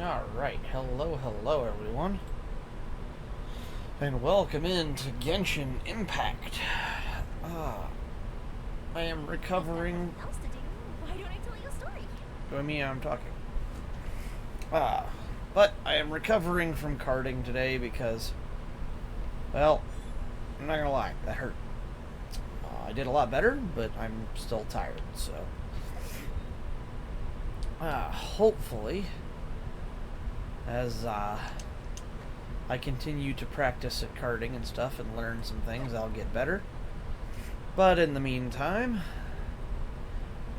Alright, hello everyone. And welcome into Genshin Impact. I am recovering... Else to do. Why don't I tell you a story? Doing me, I'm talking. But I am recovering from carding today because, well, I'm not gonna lie, that hurt. I did a lot better, but I'm still tired, so... hopefully, as I continue to practice at carding and stuff and learn some things, I'll get better. But in the meantime,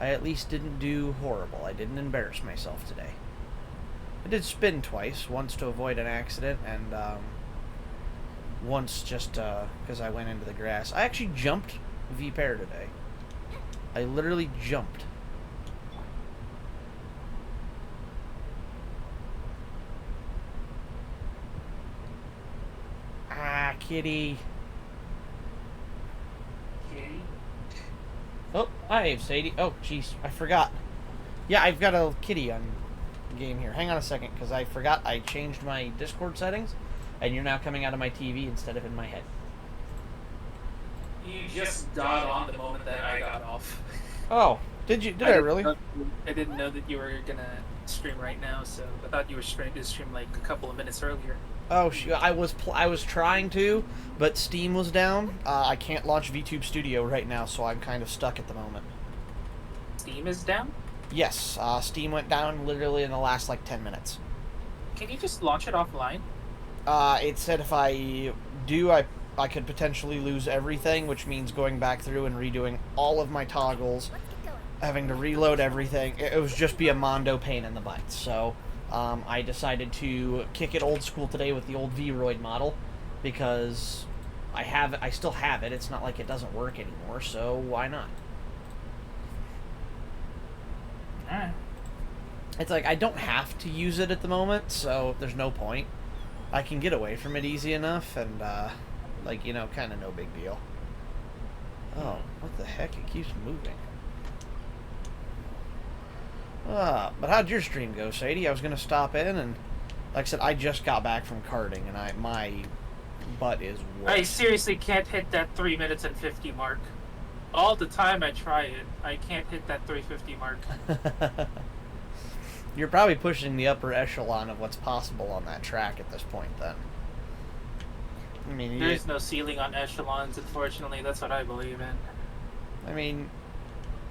I at least didn't do horrible. I didn't embarrass myself today. I did spin twice, once to avoid an accident, and once just because I went into the grass. I actually jumped V-Pair today. I literally jumped. Ah, kitty. Kitty? Oh, hi, Sadie. Oh, jeez, I forgot. Yeah, I've got a kitty on game here. Hang on a second, because I forgot I changed my Discord settings, and you're now coming out of my TV instead of in my head. You just got on the moment that I got off. Oh, did I really? I didn't know that you were gonna stream right now, so I thought you were trying to stream like a couple of minutes earlier. Oh, I was trying to, but Steam was down. I can't launch VTube Studio right now, so I'm kind of stuck at the moment. Steam is down? Yes, Steam went down literally in the last, like, 10 minutes. Can you just launch it offline? It said if I do, I could potentially lose everything, which means going back through and redoing all of my toggles, having to reload everything. It would just be a mondo pain in the butt, so... I decided to kick it old school today with the old V-Roid model because I still have it. It's not like it doesn't work anymore, so why not? Alright. It's like I don't have to use it at the moment, so there's no point. I can get away from it easy enough, and like, you know, kind of no big deal. Oh, what the heck? It keeps moving. But how'd your stream go, Sadie? I was gonna stop in, and like I said, I just got back from carding, and my butt is wet. I seriously can't hit that 3 minutes and 50 mark. All the time I try it, I can't hit that 350 mark. You're probably pushing the upper echelon of what's possible on that track at this point, then. I mean, There's no ceiling on echelons, unfortunately. That's what I believe in. I mean,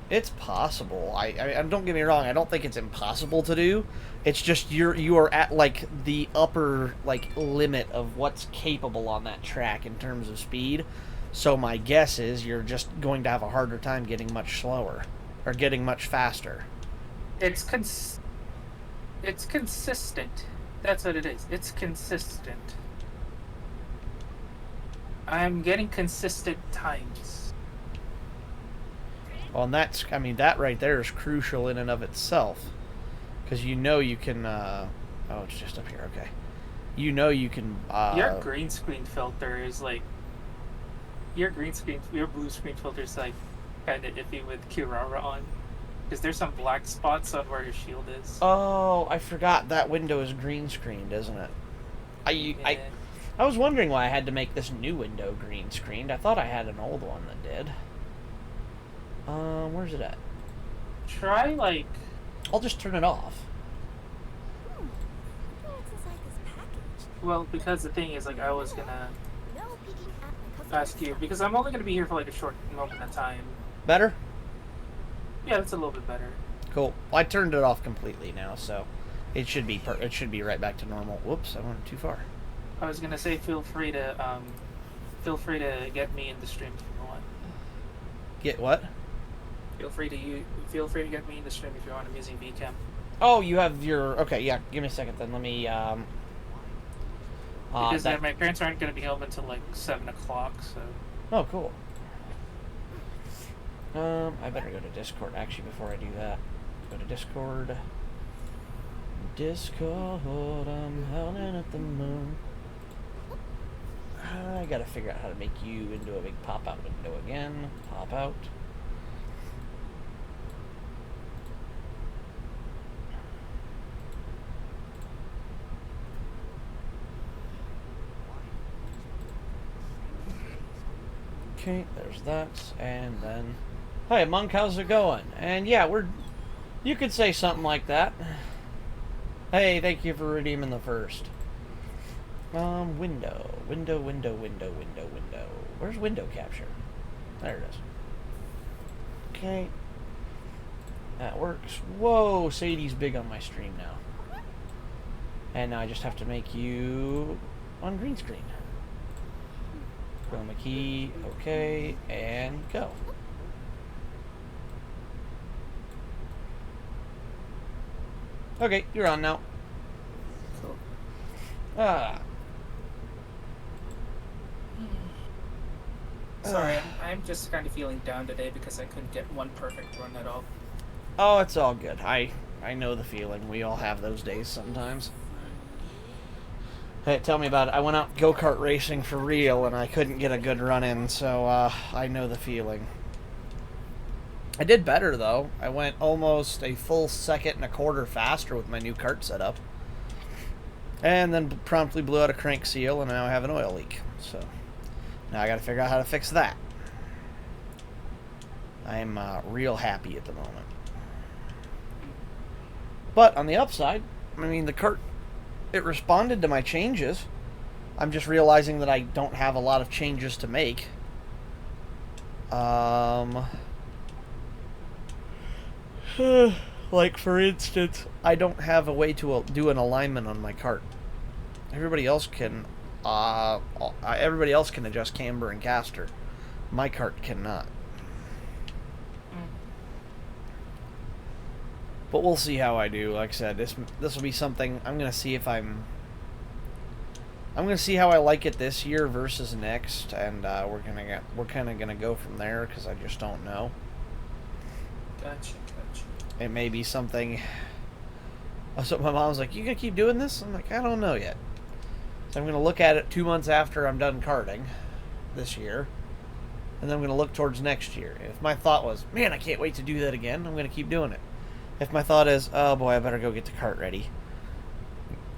it's possible. I don't get me wrong. I don't think it's impossible to do. It's just you are at like the upper like limit of what's capable on that track in terms of speed. So my guess is you're just going to have a harder time getting much slower or getting much faster. It's consistent. That's what it is. It's consistent. I'm getting consistent times. Well, and that's, I mean, that right there is crucial in and of itself. Because you know you can, oh, it's just up here, okay. You know you can, Your green screen filter is like, your blue screen filter is like kind of iffy with Kirara on. Because there's some black spots on where your shield is. Oh, I forgot that window is green screened, isn't it? Yeah. I was wondering why I had to make this new window green screened. I thought I had an old one that did. Where's it at? Try like... I'll just turn it off. What's inside this package? Well, because the thing is, like, I was gonna No peeking at my customer ask you, because I'm only gonna be here for like a short moment of time. Better? Yeah, that's a little bit better. Cool. Well, I turned it off completely now, so it should be right back to normal. Whoops, I went too far. I was gonna say, feel free to get me in the stream if you want. Get what? Feel free to get me in the stream if you want. I'm using VCam. Oh, you have your... Okay, yeah, give me a second then. Let me, Because my parents aren't going to be home until like 7 o'clock, so... Oh, cool. I better go to Discord, actually, before I do that. Go to Discord. Discord, I'm howling at the moon. I gotta figure out how to make you into a big pop-out window again. Pop out. Okay, there's that, and then... Hey, Monk, how's it going? And yeah, you could say something like that. Hey, thank you for redeeming the first. Window. Where's window capture? There it is. Okay. That works. Whoa, Sadie's big on my stream now. And now I just have to make you on green screen. Chroma key, okay, and go. Okay, you're on now. Cool. Sorry, I'm just kind of feeling down today because I couldn't get one perfect run at all. Oh, it's all good. I know the feeling. We all have those days sometimes. Hey, tell me about it. I went out go-kart racing for real, and I couldn't get a good run in, so I know the feeling. I did better, though. I went almost a full 1.25 seconds faster with my new kart setup. And then promptly blew out a crank seal, and now I have an oil leak. So, now I gotta figure out how to fix that. I'm real happy at the moment. But, on the upside, I mean, the kart... It responded to my changes. I'm just realizing that I don't have a lot of changes to make. Like, for instance, I don't have a way to do an alignment on my cart. Everybody else can adjust camber and caster. My cart cannot. But we'll see how I do. Like I said, this will be something I'm gonna see if I'm gonna see how I like it this year versus next, and we're kind of gonna go from there because I just don't know. Gotcha. It may be something. So my mom's like, "You gonna keep doing this?" I'm like, "I don't know yet." So I'm gonna look at it 2 months after I'm done karting this year, and then I'm gonna look towards next year. And if my thought was, "Man, I can't wait to do that again," I'm gonna keep doing it. If my thought is, "Oh boy, I better go get the cart ready,"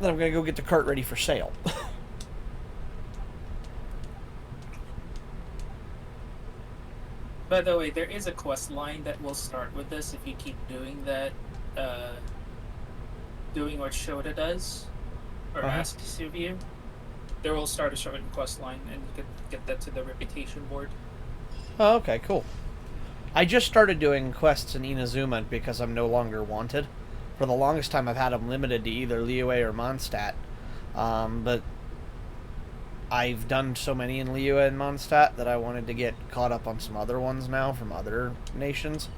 then I'm going to go get the cart ready for sale. By the way, there is a quest line that will start with this if you keep doing that, doing what Shota does, or asks of you. There will start a certain quest line, and you can get that to the reputation board. Oh, okay, cool. I just started doing quests in Inazuma because I'm no longer wanted. For the longest time, I've had them limited to either Liyue or Mondstadt. But I've done so many in Liyue and Mondstadt that I wanted to get caught up on some other ones now from other nations.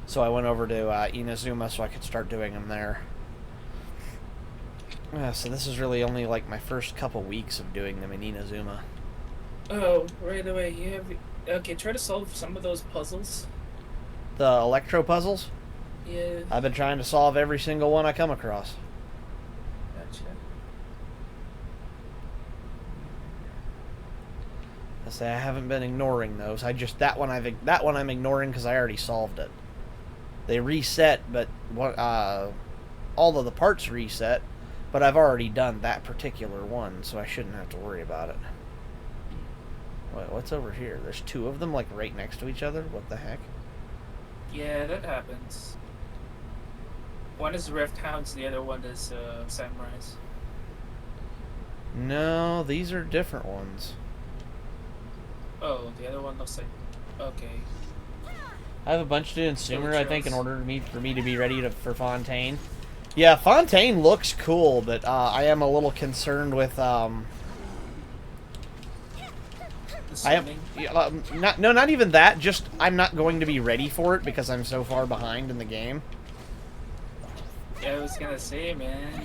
So I went over to Inazuma so I could start doing them there. So this is really only like my first couple weeks of doing them in Inazuma. Oh, right away, you have... Okay, try to solve some of those puzzles. The electro puzzles? Yeah. I've been trying to solve every single one I come across. Gotcha. I say I haven't been ignoring those. That one I'm ignoring because I already solved it. They reset, but all of the parts reset, but I've already done that particular one, so I shouldn't have to worry about it. Wait, what's over here? There's 2 of them, like, right next to each other? What the heck? Yeah, that happens. One is Rift Hounds, the other one is Samurais. No, these are different ones. Oh, the other one looks like... Okay. I have a bunch to do in Sumer, I think, in order for me to be ready for Fontaine. Yeah, Fontaine looks cool, but I am a little concerned with... not even that. Just I'm not going to be ready for it because I'm so far behind in the game. Yeah, I was gonna say, man.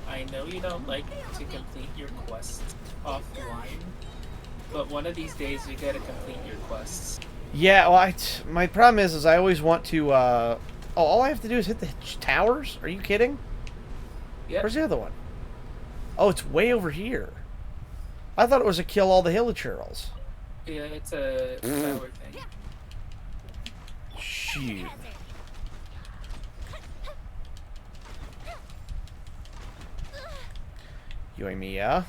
I know you don't like to complete your quests offline, but one of these days you gotta complete your quests. Yeah, well, my problem is I always want to. Oh, all I have to do is hit the towers. Are you kidding? Yeah. Where's the other one? Oh, it's way over here. I thought it was a kill all the hilichurls. Yeah, it's a tower thing. Shoot. You and me, yeah?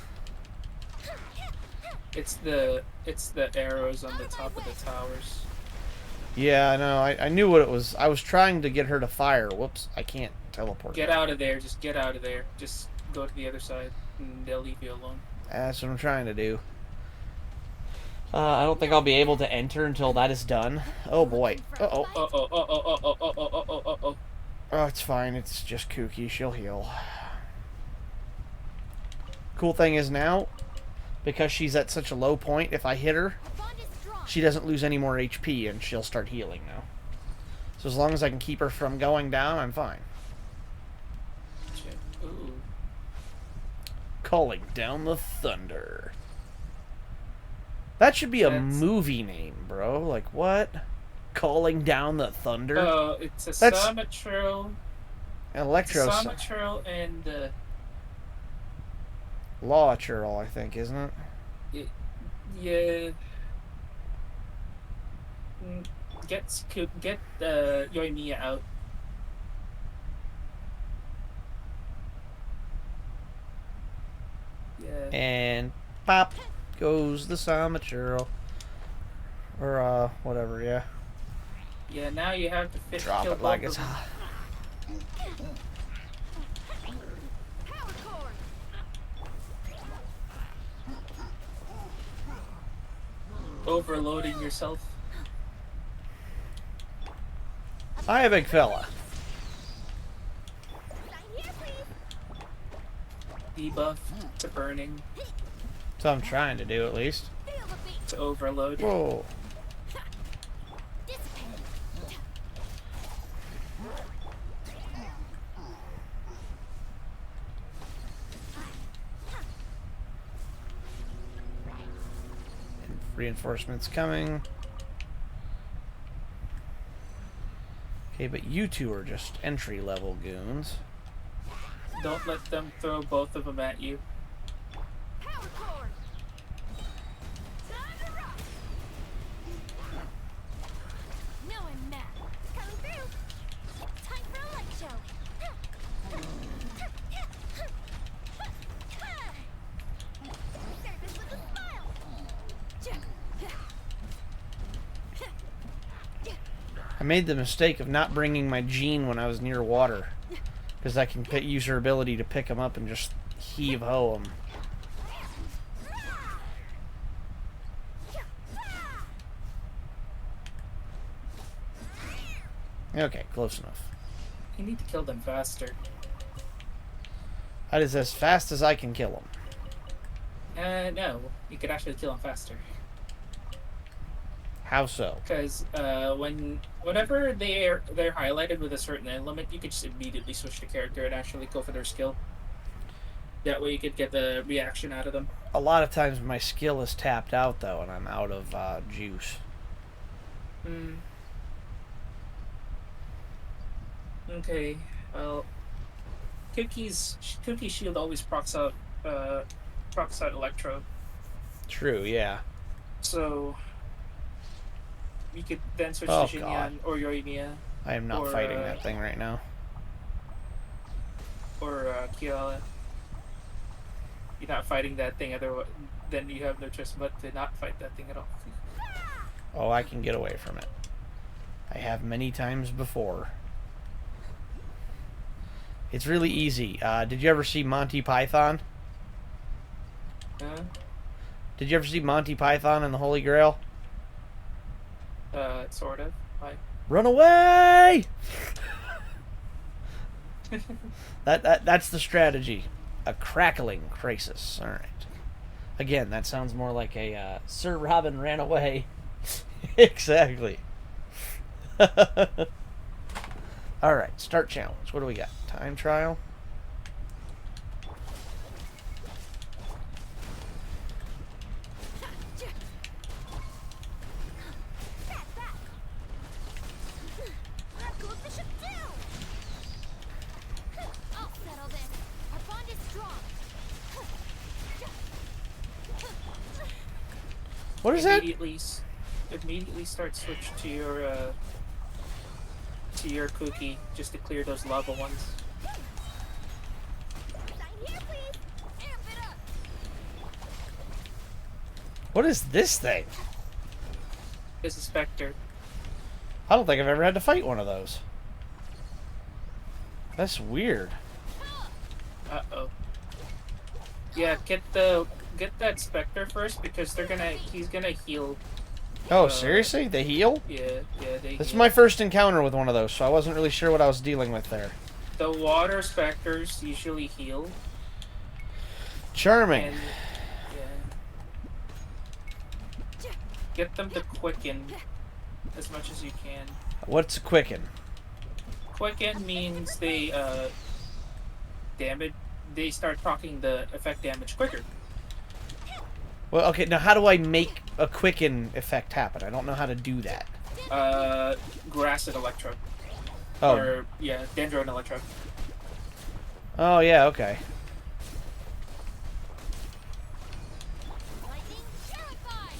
It's the arrows on the top of the towers. Yeah, no, I knew what it was. I was trying to get her to fire. Whoops, I can't teleport. Get out of there. Just get out of there. Just go to the other side, and they'll leave you alone. That's what I'm trying to do. I don't think I'll be able to enter until that is done. Oh boy. Uh-oh. Uh-oh. Oh, it's fine. It's just kooky. She'll heal. Cool thing is now, because she's at such a low point, if I hit her, she doesn't lose any more HP and she'll start healing now. So as long as I can keep her from going down, I'm fine. Ooh. Calling down the thunder. That should be a That's- movie name, bro. Like, what? Calling down the thunder? Oh, it's a That's- Summitral. Electro... Summitral and Law Churl, I think, isn't it? yeah. Get Yoimiya out. Yeah. And pop goes the Summitral. Or, whatever, yeah. Yeah, now you have to Drop kill it like both it's of them. hot. Power cord. Overloading yourself. Hi, big fella. Sign here, please. Debuff to burning That's what I'm trying to do, at least. Feel the beat. to overload. Whoa. Dissipate. Reinforcements coming. Okay, but you two are just entry-level goons. Don't let them throw both of them at you. Power cord. Time to rock. No, I'm mad. Coming through. Time for a light show. Surface with a smile. I made the mistake of not bringing my Jean when I was near water, because I can use her ability to pick them up and just heave-ho them. Okay, close enough. You need to kill them faster. That is as fast as I can kill them. No, you could actually kill them faster. How so? Because whenever they're highlighted with a certain element, you could just immediately switch the character and actually go for their skill. That way you could get the reaction out of them. A lot of times my skill is tapped out, though, and I'm out of juice. Hmm. Okay. Well, Cookie's shield always procs out Electro, True, yeah. so you could then switch Oh, to God. Xinyan or Yoimiya I am not Or, fighting that thing right now. or Kiala. You're not fighting that thing, otherwise, then you have no choice but to not fight that thing at all. Oh, I can get away from it. I have many times before. It's really easy. Did you ever see Monty Python? Huh? Did you ever see Monty Python and the Holy Grail? Sort of. Like, Run away! That's the strategy. A crackling crisis. All right. Again, that sounds more like a Sir Robin ran away. Exactly. All right. Start challenge. What do we got? Time trial. Let go of the ship down. I'll settle this. Our bond is strong. What is that? Immediately start switch to your cookie just to clear those lava ones. Sign here, please. Amp it up. What is this thing? It's a specter. I don't think I've ever had to fight one of those. That's weird. Uh-oh. Yeah, get that specter first because he's gonna heal. Oh, seriously? They heal? Yeah, they This is heal. my first encounter with one of those, so I wasn't really sure what I was dealing with there. The water specters usually heal. Charming. And yeah. Get them to quicken as much as you can. What's a quicken? Quicken means they damage. They start proccing the effect damage quicker. Well, okay, now how do I make a quicken effect happen? I don't know how to do that. Grass and Electro. Oh. Or, yeah, Dendro and Electro. Oh, yeah, okay. Lightning terrified.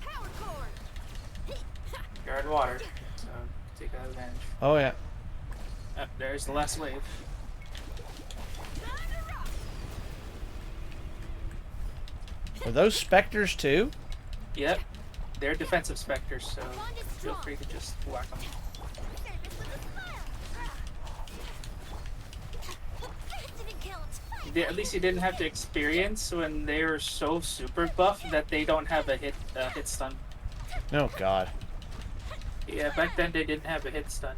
Power cord. You're in water, so take that advantage. Oh, yeah. There's the last wave. Are those specters, too? Yep. They're defensive specters, so feel free to just whack them. At least you didn't have to experience when they are so super buff that they don't have a hit stun. Oh, God. Yeah, back then they didn't have a hit stun.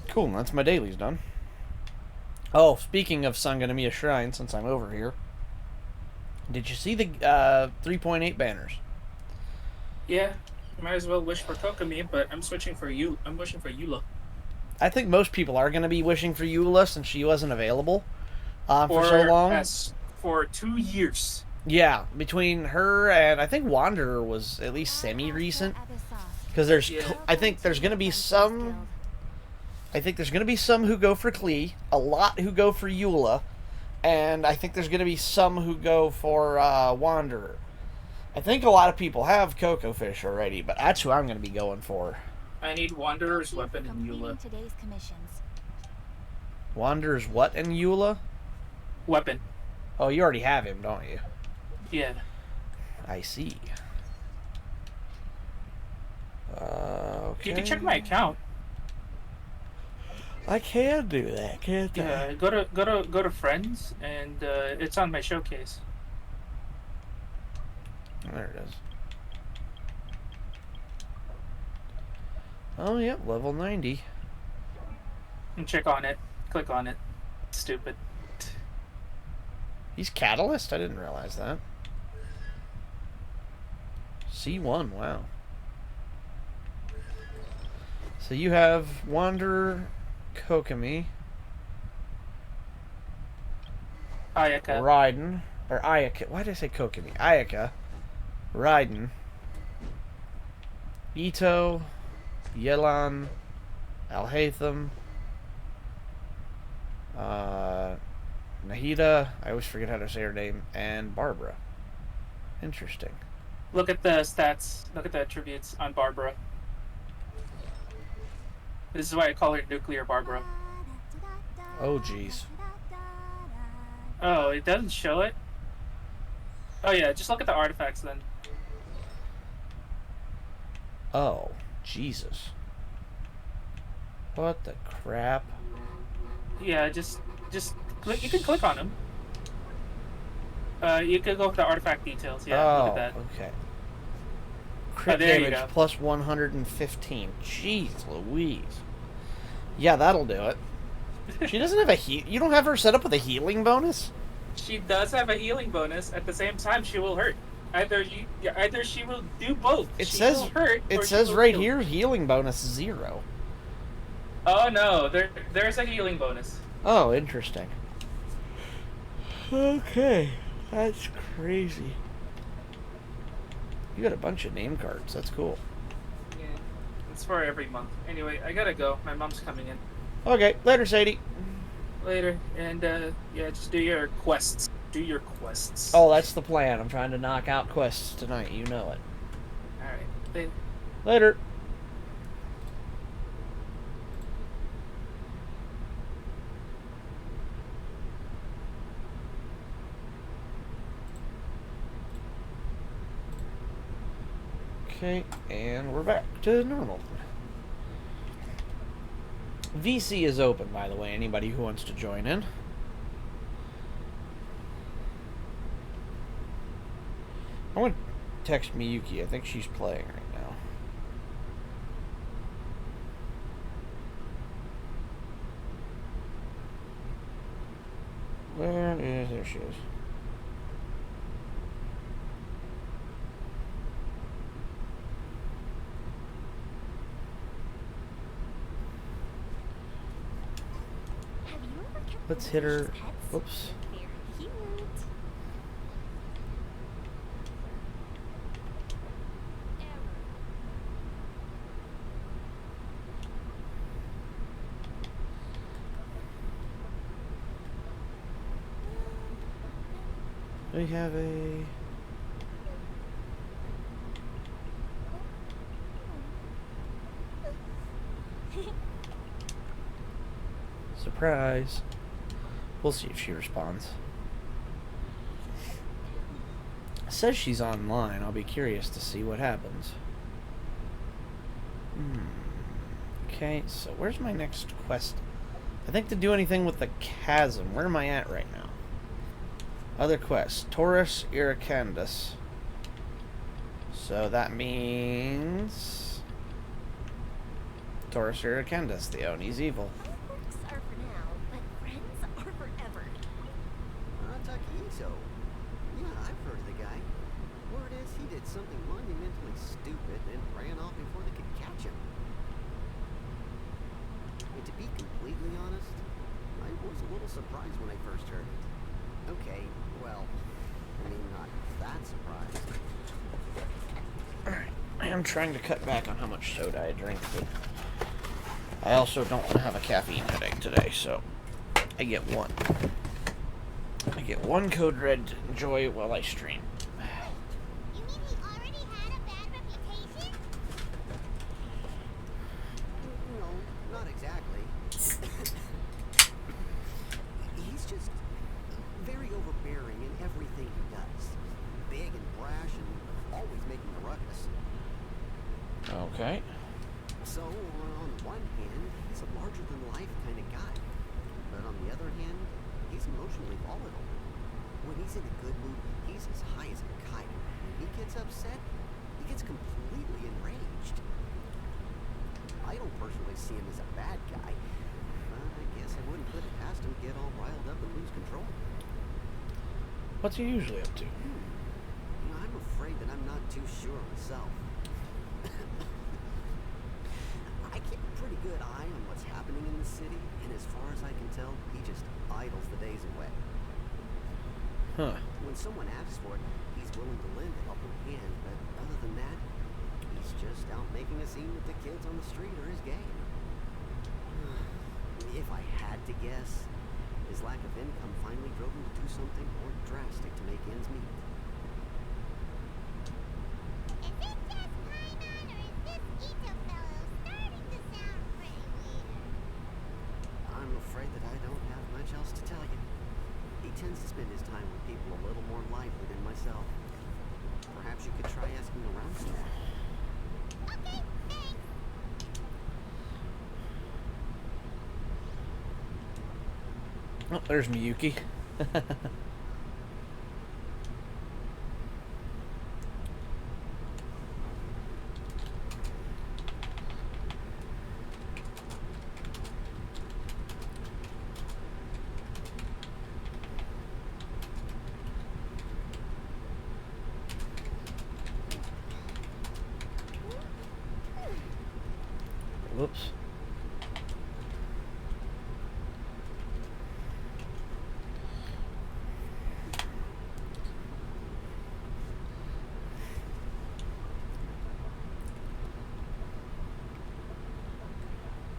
Cool, that's my dailies done. Oh, speaking of Sanganamiya Shrine, since I'm over here, did you see the 3.8 banners? Yeah, might as well wish for Kokomi, but I'm switching for you. I'm wishing for Eula. I think most people are going to be wishing for Eula since she wasn't available for so long. For 2 years. Yeah, between her and I think Wanderer was at least semi-recent. Because there's, Yeah. I think there's going to be some... I think there's going to be some who go for Klee, a lot who go for Eula, and I think there's going to be some who go for Wanderer. I think a lot of people have Coco Fish already, but that's who I'm going to be going for. I need Wanderer's Weapon in Eula. Today's commissions. Wanderer's what in Eula? Weapon. Oh, you already have him, don't you? Yeah. I see. Okay. You can check my account. I can do that, can't I? Yeah, go to friends, and it's on my showcase. There it is. Oh, yep, level 90. And check on it. Click on it. Stupid. He's Catalyst? I didn't realize that. C1, wow. So you have Wanderer, Kokomi, Ayaka. Raiden, or Ayaka. Why did I say Kokomi? Ayaka, Raiden, Ito, Yelan, Alhaitham, Nahida, I always forget how to say her name, and Barbara. Interesting. Look at the stats. Look at the attributes on Barbara. This is why I call her Nuclear Barbara. Oh, jeez. Oh, it doesn't show it? Oh yeah, just look at the artifacts then. Oh, Jesus. What the crap? Yeah, just click. You can click on them. You could go for the artifact details. Yeah, oh, look at that. okay. Crit there you damage go. plus 115. Jeez Louise. Yeah, that'll do it. She doesn't have a heal. You don't have her set up with a healing bonus? She does have a healing bonus. At the same time, she will hurt. Either she will do both. It She says will hurt. it or she says will right heal. here healing bonus 0. Oh no, there's a healing bonus. Oh, interesting. Okay, that's crazy. You got a bunch of name cards. That's cool. Yeah, it's for every month. Anyway, I gotta go. My mom's coming in Okay, later, Sadie. later, and yeah, just do your quests. Do your quests. Oh, that's the plan. I'm trying to knock out quests tonight. You know it. All right. Later. Okay, and we're back to normal. VC is open, by the way, anybody who wants to join in. I want to text Miyuki. I think she's playing right now. Where is... There she is. Have you ever kept Let's hit her. goldfish as pets? Whoops. They're cute. We have a... surprise. We'll see if she responds. It says she's online. I'll be curious to see what happens. Okay, so where's my next quest? I think to do anything with the chasm. Where am I at right now? Other quests. Taurus Iracandus. So that means... Taurus Iracandus, the Oni's evil. Fireworks are for now, but friends are forever. Takiso. Yeah, I've heard of the guy. Word is he did something monumentally stupid and ran off before they could catch him. And to be completely honest, I was a little surprised when I first heard it. Okay, well, I mean, not that surprised. Alright, I am trying to cut back on how much soda I drink, but I also don't want to have a caffeine headache today, so I get one. I get one Code Red to enjoy while I stream. You mean he already had a bad reputation? No, not exactly. He's just very overbearing in everything he does. Big and brash and always making a ruckus. Okay. So, on one hand, he's a larger-than-life kind of guy. But on the other hand, he's emotionally volatile. When he's in a good mood, he's as high as a kite. When he gets upset, he gets completely enraged. I don't personally see him as a bad guy, but I guess I wouldn't put it past him to get all riled up and lose control. What's he usually up to? You know, I'm afraid that I'm not too sure myself. I keep a pretty good eye on what's happening in the city, and as far as I can tell, he just idles the days away. Huh. When someone asks for it, he's willing to lend a helping hand, but other than that, he's just out making a scene with the kids on the street or his game. If I had to guess, his lack of income finally drove him to do something more drastic to make ends meet. Is it just Paimon, or is this Ito fellow starting to sound pretty weird? I'm afraid that I don't have much else to tell you. He tends to spend his time with people a little more lively than myself. Perhaps you could try asking around some more. Okay, thanks. Oh, there's Miyuki. Whoops.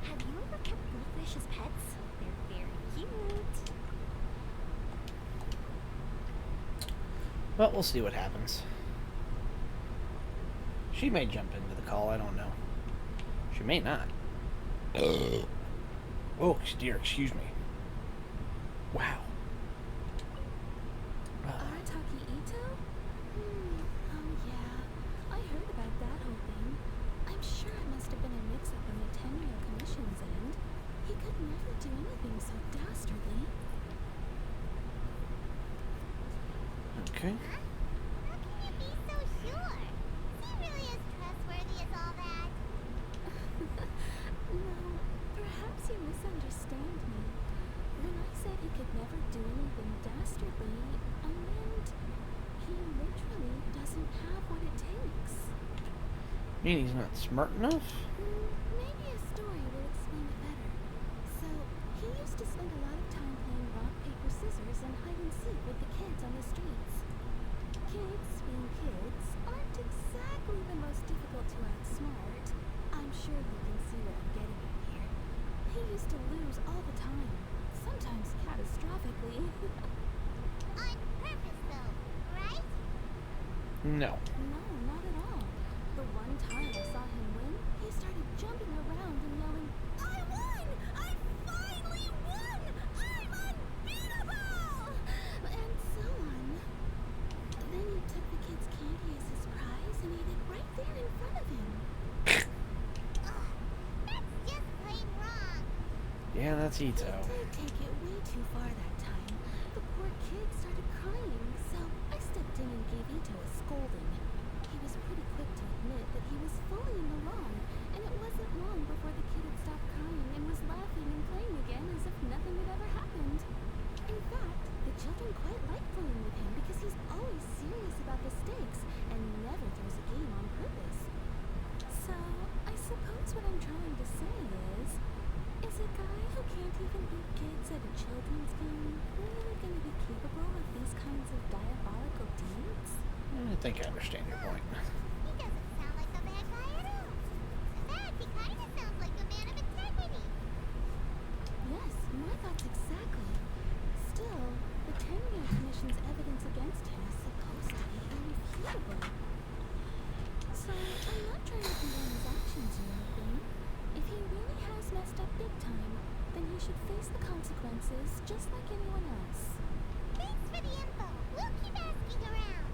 Have you ever kept goldfish as pets? They're very cute. Well, we'll see what happens. She may jump into the call, I don't know. She may not. Oh, dear, excuse me. Wow. Arataki Ito? Oh yeah. I heard about that whole thing. I'm sure it must have been a mix-up on the Tenryo Commission's end. He could never do anything so dastardly. Okay. Huh? How can you be so sure? Is he really as trustworthy as all that? No, perhaps you misunderstand me. When I said he could never do anything dastardly, I meant he literally doesn't have what it takes. Mean he's not smart enough? Maybe a story will explain it better. So, he used to spend a lot of time playing rock, paper, scissors and hide and seek with the kids on the streets. Kids, being kids, aren't exactly the most difficult to outsmart. I'm sure you can see what I'm getting at here. He used to lose all the time, sometimes catastrophically. On purpose, though, right? No. No, not at all. The one time I saw him win, he started jumping around and yelling, "I won! I finally won! I'm unbeatable!" And so on. Then he took the kid's candy as his prize and ate it right there in front of him. Ugh, that's just plain wrong. Yeah, that's He Ito. did take it way too far that time. The poor kid started crying, so I stepped in and gave Ito a scolding. He was pretty quick to admit that he was fully in the wrong, and it wasn't long before the kid had stopped crying and was laughing and playing again as if nothing had ever happened. In fact, the children quite like playing with him because he's always serious about the stakes and never throws a game on purpose. So, I suppose what I'm trying to say is a guy who can't even beat kids at a children's game really going to be capable of these kinds of diabolical deeds? I think I understand your point. He doesn't sound like a bad guy at all. In fact, he kind of sounds like a man of integrity. Yes, my thoughts exactly. Still, the Tenryo Commission's evidence against him is supposed to be irrefutable. So, I'm not trying to condemn his actions or anything. If he really has messed up big time, then he should face the consequences just like anyone else. Thanks for the info. We'll keep asking around.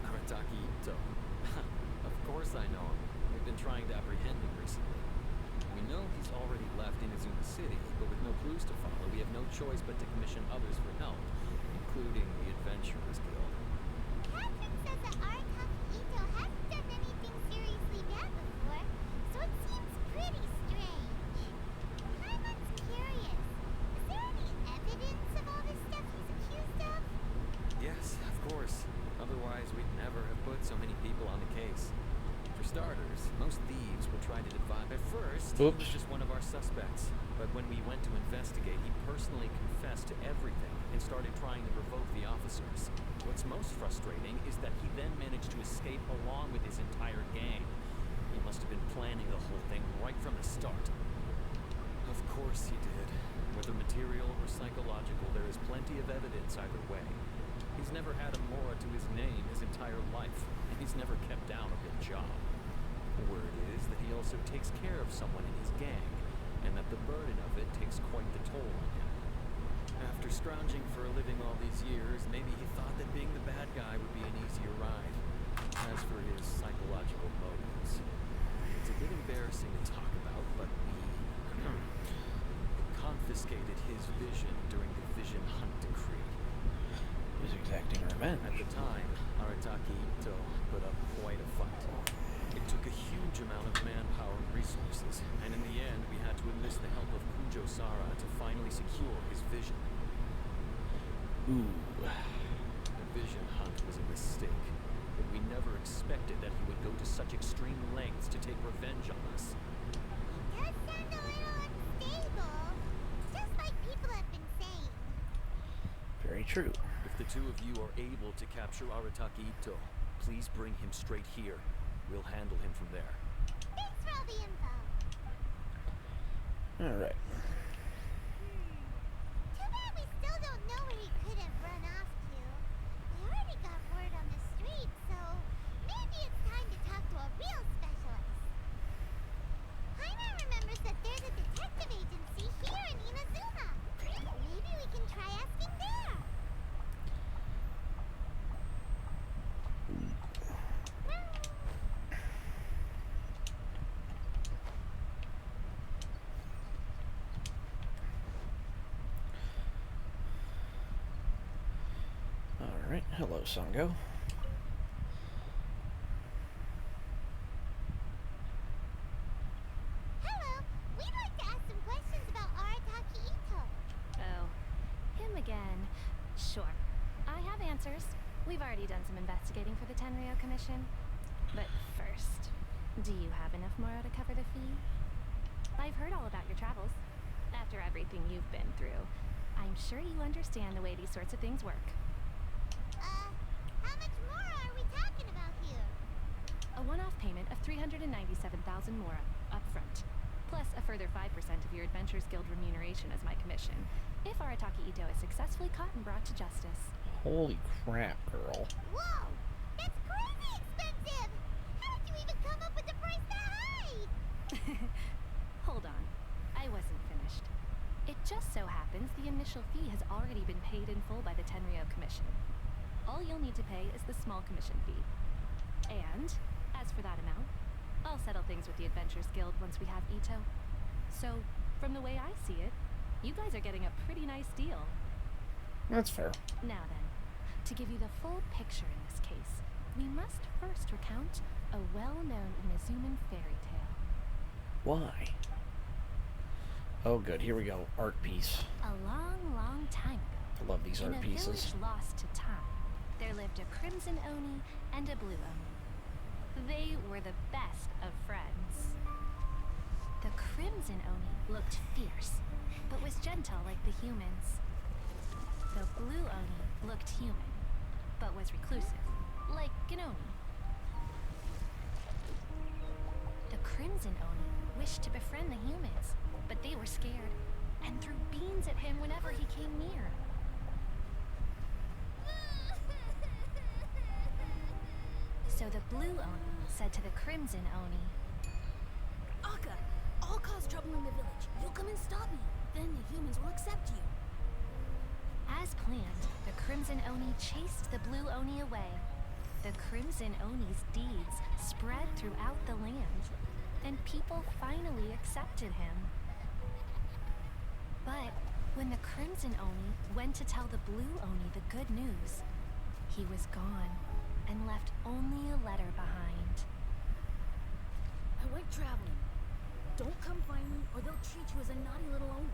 Arataki Ito. Of course I know him. We've been trying to apprehend him recently. We know he's already left Inazuma City, but with no clues to follow, we have no choice but to commission others for help, including the Adventurers Guild. Patrick says that Arataki Ito hasn't done anything seriously bad before, so it seems pretty strange. Paimon's curious. Is there any evidence of all this stuff he's accused of? Yes, of course. Otherwise, we'd never have put so many people on the case. For starters, most thieves will try to divide. At first, he was Oops. just one of our suspects. But when we went to investigate, he personally confessed to everything and started trying to provoke the officers. What's most frustrating is that he then managed to escape along with his entire gang. He must have been planning the whole thing right from the start. Of course he did. Whether material or psychological, there is plenty of evidence either way. He's never had a mora to his name his entire life, and he's never kept down a good job. The word is that he also takes care of someone in his gang, and that the burden of it takes quite the toll on him. After scrounging for a living all these years, maybe he thought that being the bad guy would be an easier ride. As for his psychological motives, it's a bit embarrassing to talk about, but we confiscated his vision during the Vision Hunt Decree. He's exacting revenge. At the time, Arataki Ito put up quite a fight. It took a huge amount of manpower and resources, and in the end, we had to enlist the help of Kujo Sara to finally secure his vision. Ooh. The Vision Hunt was a mistake, but we never expected that he would go to such extreme lengths to take revenge on us. He does sound a little unstable. Just like people have been saying. Very true. If the two of you are able to capture Arataki Ito, please bring him straight here. We'll handle him from there. Thanks for all the info. Alright. Alright, hello, Sango. Hello. We'd like to ask some questions about Arataki Ito. Oh, him again. Sure. I have answers. We've already done some investigating for the Tenryo Commission. But first, do you have enough Moro to cover the fee? I've heard all about your travels. After everything you've been through, I'm sure you understand the way these sorts of things work. How much more are we talking about here? A one-off payment of 397,000 Mora up front, plus a further 5% of your Adventures Guild remuneration as my commission, if Arataki Ito is successfully caught and brought to justice. Holy crap, girl. Whoa! That's crazy expensive! How did you even come up with the price that high? Hold on. I wasn't finished. It just so happens the initial fee has already been paid in full by the Tenryo Commission. All you'll need to pay is the small commission fee. And, as for that amount, I'll settle things with the Adventures Guild once we have Ito. So, from the way I see it, you guys are getting a pretty nice deal. That's fair. Now then, to give you the full picture in this case, we must first recount a well-known Inazuman fairy tale. Why? Oh, good. Here we go. Art piece. A long, long time ago, I love these in art a pieces. village lost to time, there lived a crimson Oni and a blue Oni. They were the best of friends. The crimson Oni looked fierce, but was gentle like the humans. The blue Oni looked human, but was reclusive, like an Oni. The crimson Oni wished to befriend the humans, but they were scared, and threw beans at him whenever he came near. So the blue Oni said to the crimson Oni, Akka, I'll cause trouble in the village. You'll come and stop me. Then the humans will accept you. as planned, the crimson Oni chased the blue Oni away. The crimson Oni's deeds spread throughout the land, and people finally accepted him. But when the crimson Oni went to tell the blue Oni the good news, he was gone and left only a letter behind. I went traveling. Don't come find me, or they'll treat you as a naughty little Oni.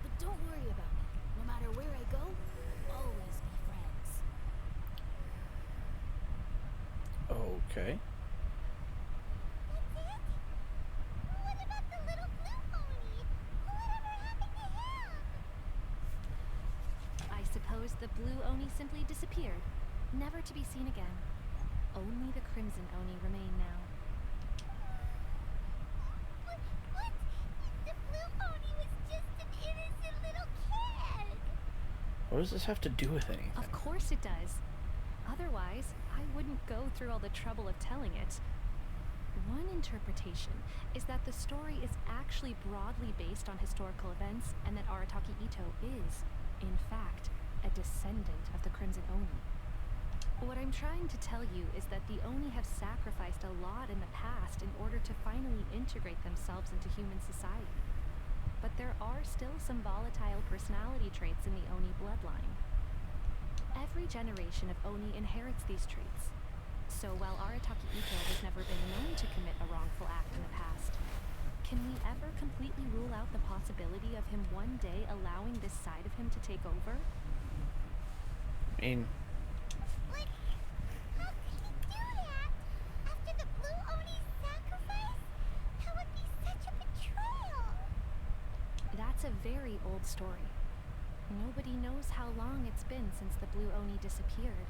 But don't worry about me. No matter where I go, we'll always be friends. Okay. That's it? What about the little blue pony? Whatever happened to him? I suppose the blue Oni simply disappeared, never to be seen again. Only the crimson Oni remain now. What? The blue pony was just an innocent little kid! What does this have to do with anything? Of course it does. Otherwise, I wouldn't go through all the trouble of telling it. One interpretation is that the story is actually broadly based on historical events and that Arataki Ito is, in fact, a descendant of the Crimson Oni. What I'm trying to tell you is that the Oni have sacrificed a lot in the past in order to finally integrate themselves into human society. But there are still some volatile personality traits in the Oni bloodline. Every generation of Oni inherits these traits. So while Arataki Ito has never been known to commit a wrongful act in the past, can we ever completely rule out the possibility of him one day allowing this side of him to take over? I mean, Like, how could he do that? After the blue Oni's sacrifice? That would be such a betrayal! That's a very old story. Nobody knows how long it's been since the blue Oni disappeared.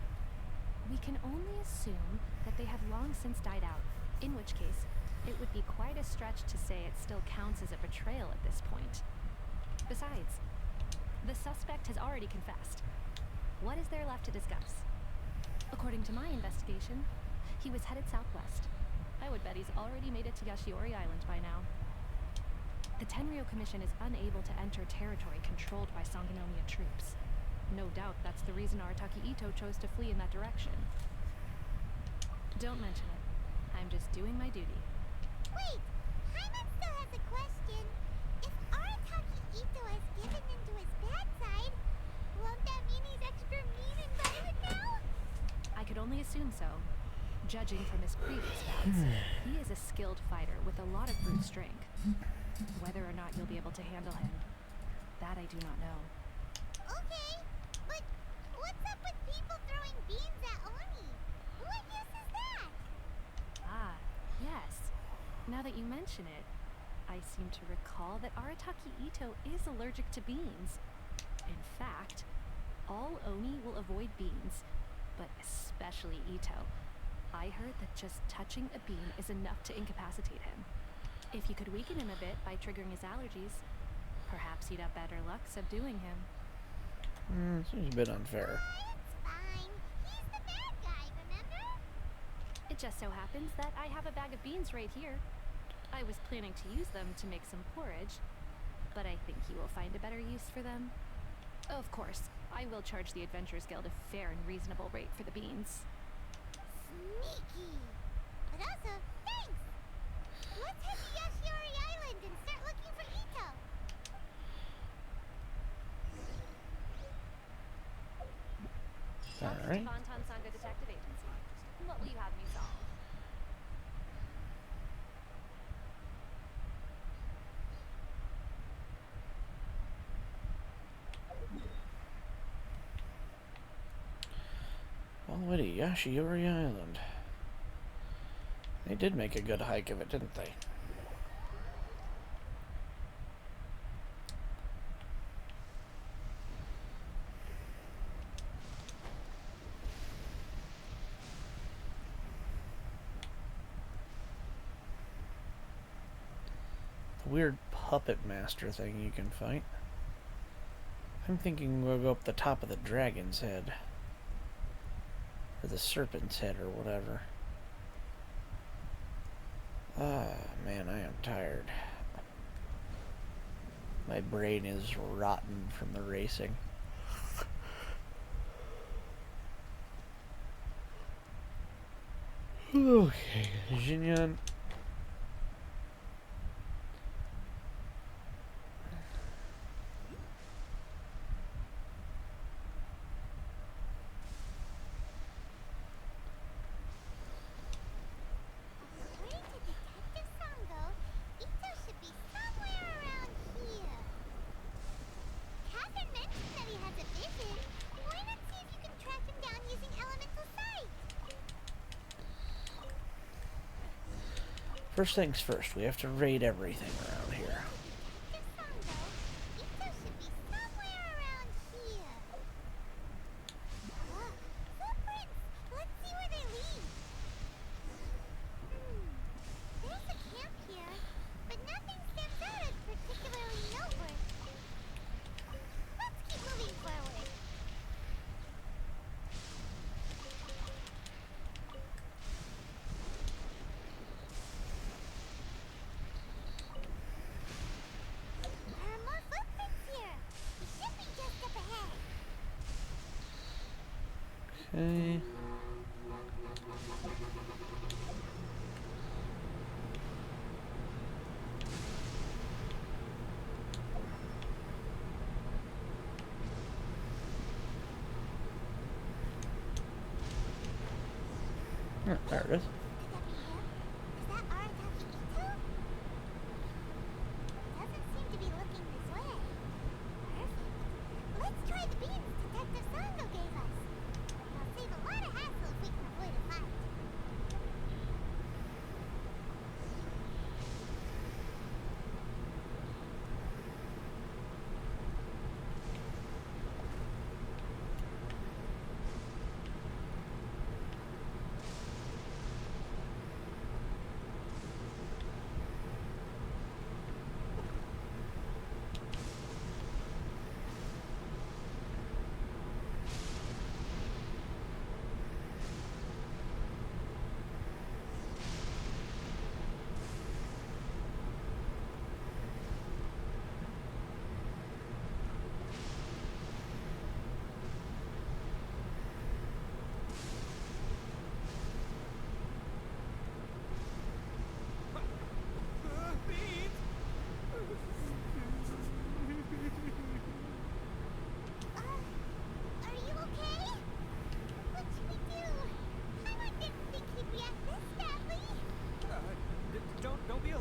We can only assume that they have long since died out, in which case, it would be quite a stretch to say it still counts as a betrayal at this point. Besides, the suspect has already confessed. What is there left to discuss? According to my investigation, he was headed southwest. I would bet he's already made it to Yashiori Island by now. The Tenryo Commission is unable to enter territory controlled by Sangonomiya troops. No doubt that's the reason Arataki Ito chose to flee in that direction. Don't mention it. I'm just doing my duty. Wait! Hyman still has a question. If Arataki Ito has given in to his bad side, won't that mean he's extra Judging from his previous bouts, he is a skilled fighter with a lot of brute strength. Whether or not you'll be able to handle him, that I do not know. Okay, but what's up with people throwing beans at Oni? What use is that? Ah, yes. Now that you mention it, I seem to recall that Arataki Ito is allergic to beans. In fact, all Oni will avoid beans, but especially Ito. I heard that just touching a bean is enough to incapacitate him. If you could weaken him a bit by triggering his allergies, perhaps you'd have better luck subduing him. Seems a bit unfair. It's fine. He's the bad guy, remember? It just so happens that I have a bag of beans right here. I was planning to use them to make some porridge, but I think you will find a better use for them. Of course, I will charge the Adventurers Guild a fair and reasonable rate for the beans. Sneaky. But also, thanks. Let's head to Yoshiori Island and start looking for Ito. Welcome Alright. to Bonton Sanga Detective Agency. What will you have me solve? Already, Yoshiori Island. They did make a good hike of it, didn't they? The weird puppet master thing you can fight. I'm thinking we'll go up the top of the dragon's head. Or the serpent's head, or whatever. Ah, man, I am tired. My brain is rotten from the racing. Okay, Jinyan. According to Detective Sango, Ito should be somewhere around here. Catherine mentioned that he has a vision. Why not see if you can track him down using elemental sight? First things first, we have to raid everything around here. Detective Sango, Ito should be somewhere around here. Look, footprints! Let's see where they lead. There's a camp here, but nothing stands out as particularly noteworthy. Let's keep moving forward. There are more footprints here. We should be just up ahead. Okay. There it is. Could that be him? Is that Arataki Ito? Doesn't seem to be looking this way. Perfect. Let's try the beans Detective Sango gave us. It'll save a lot of hassle if we can avoid a fight.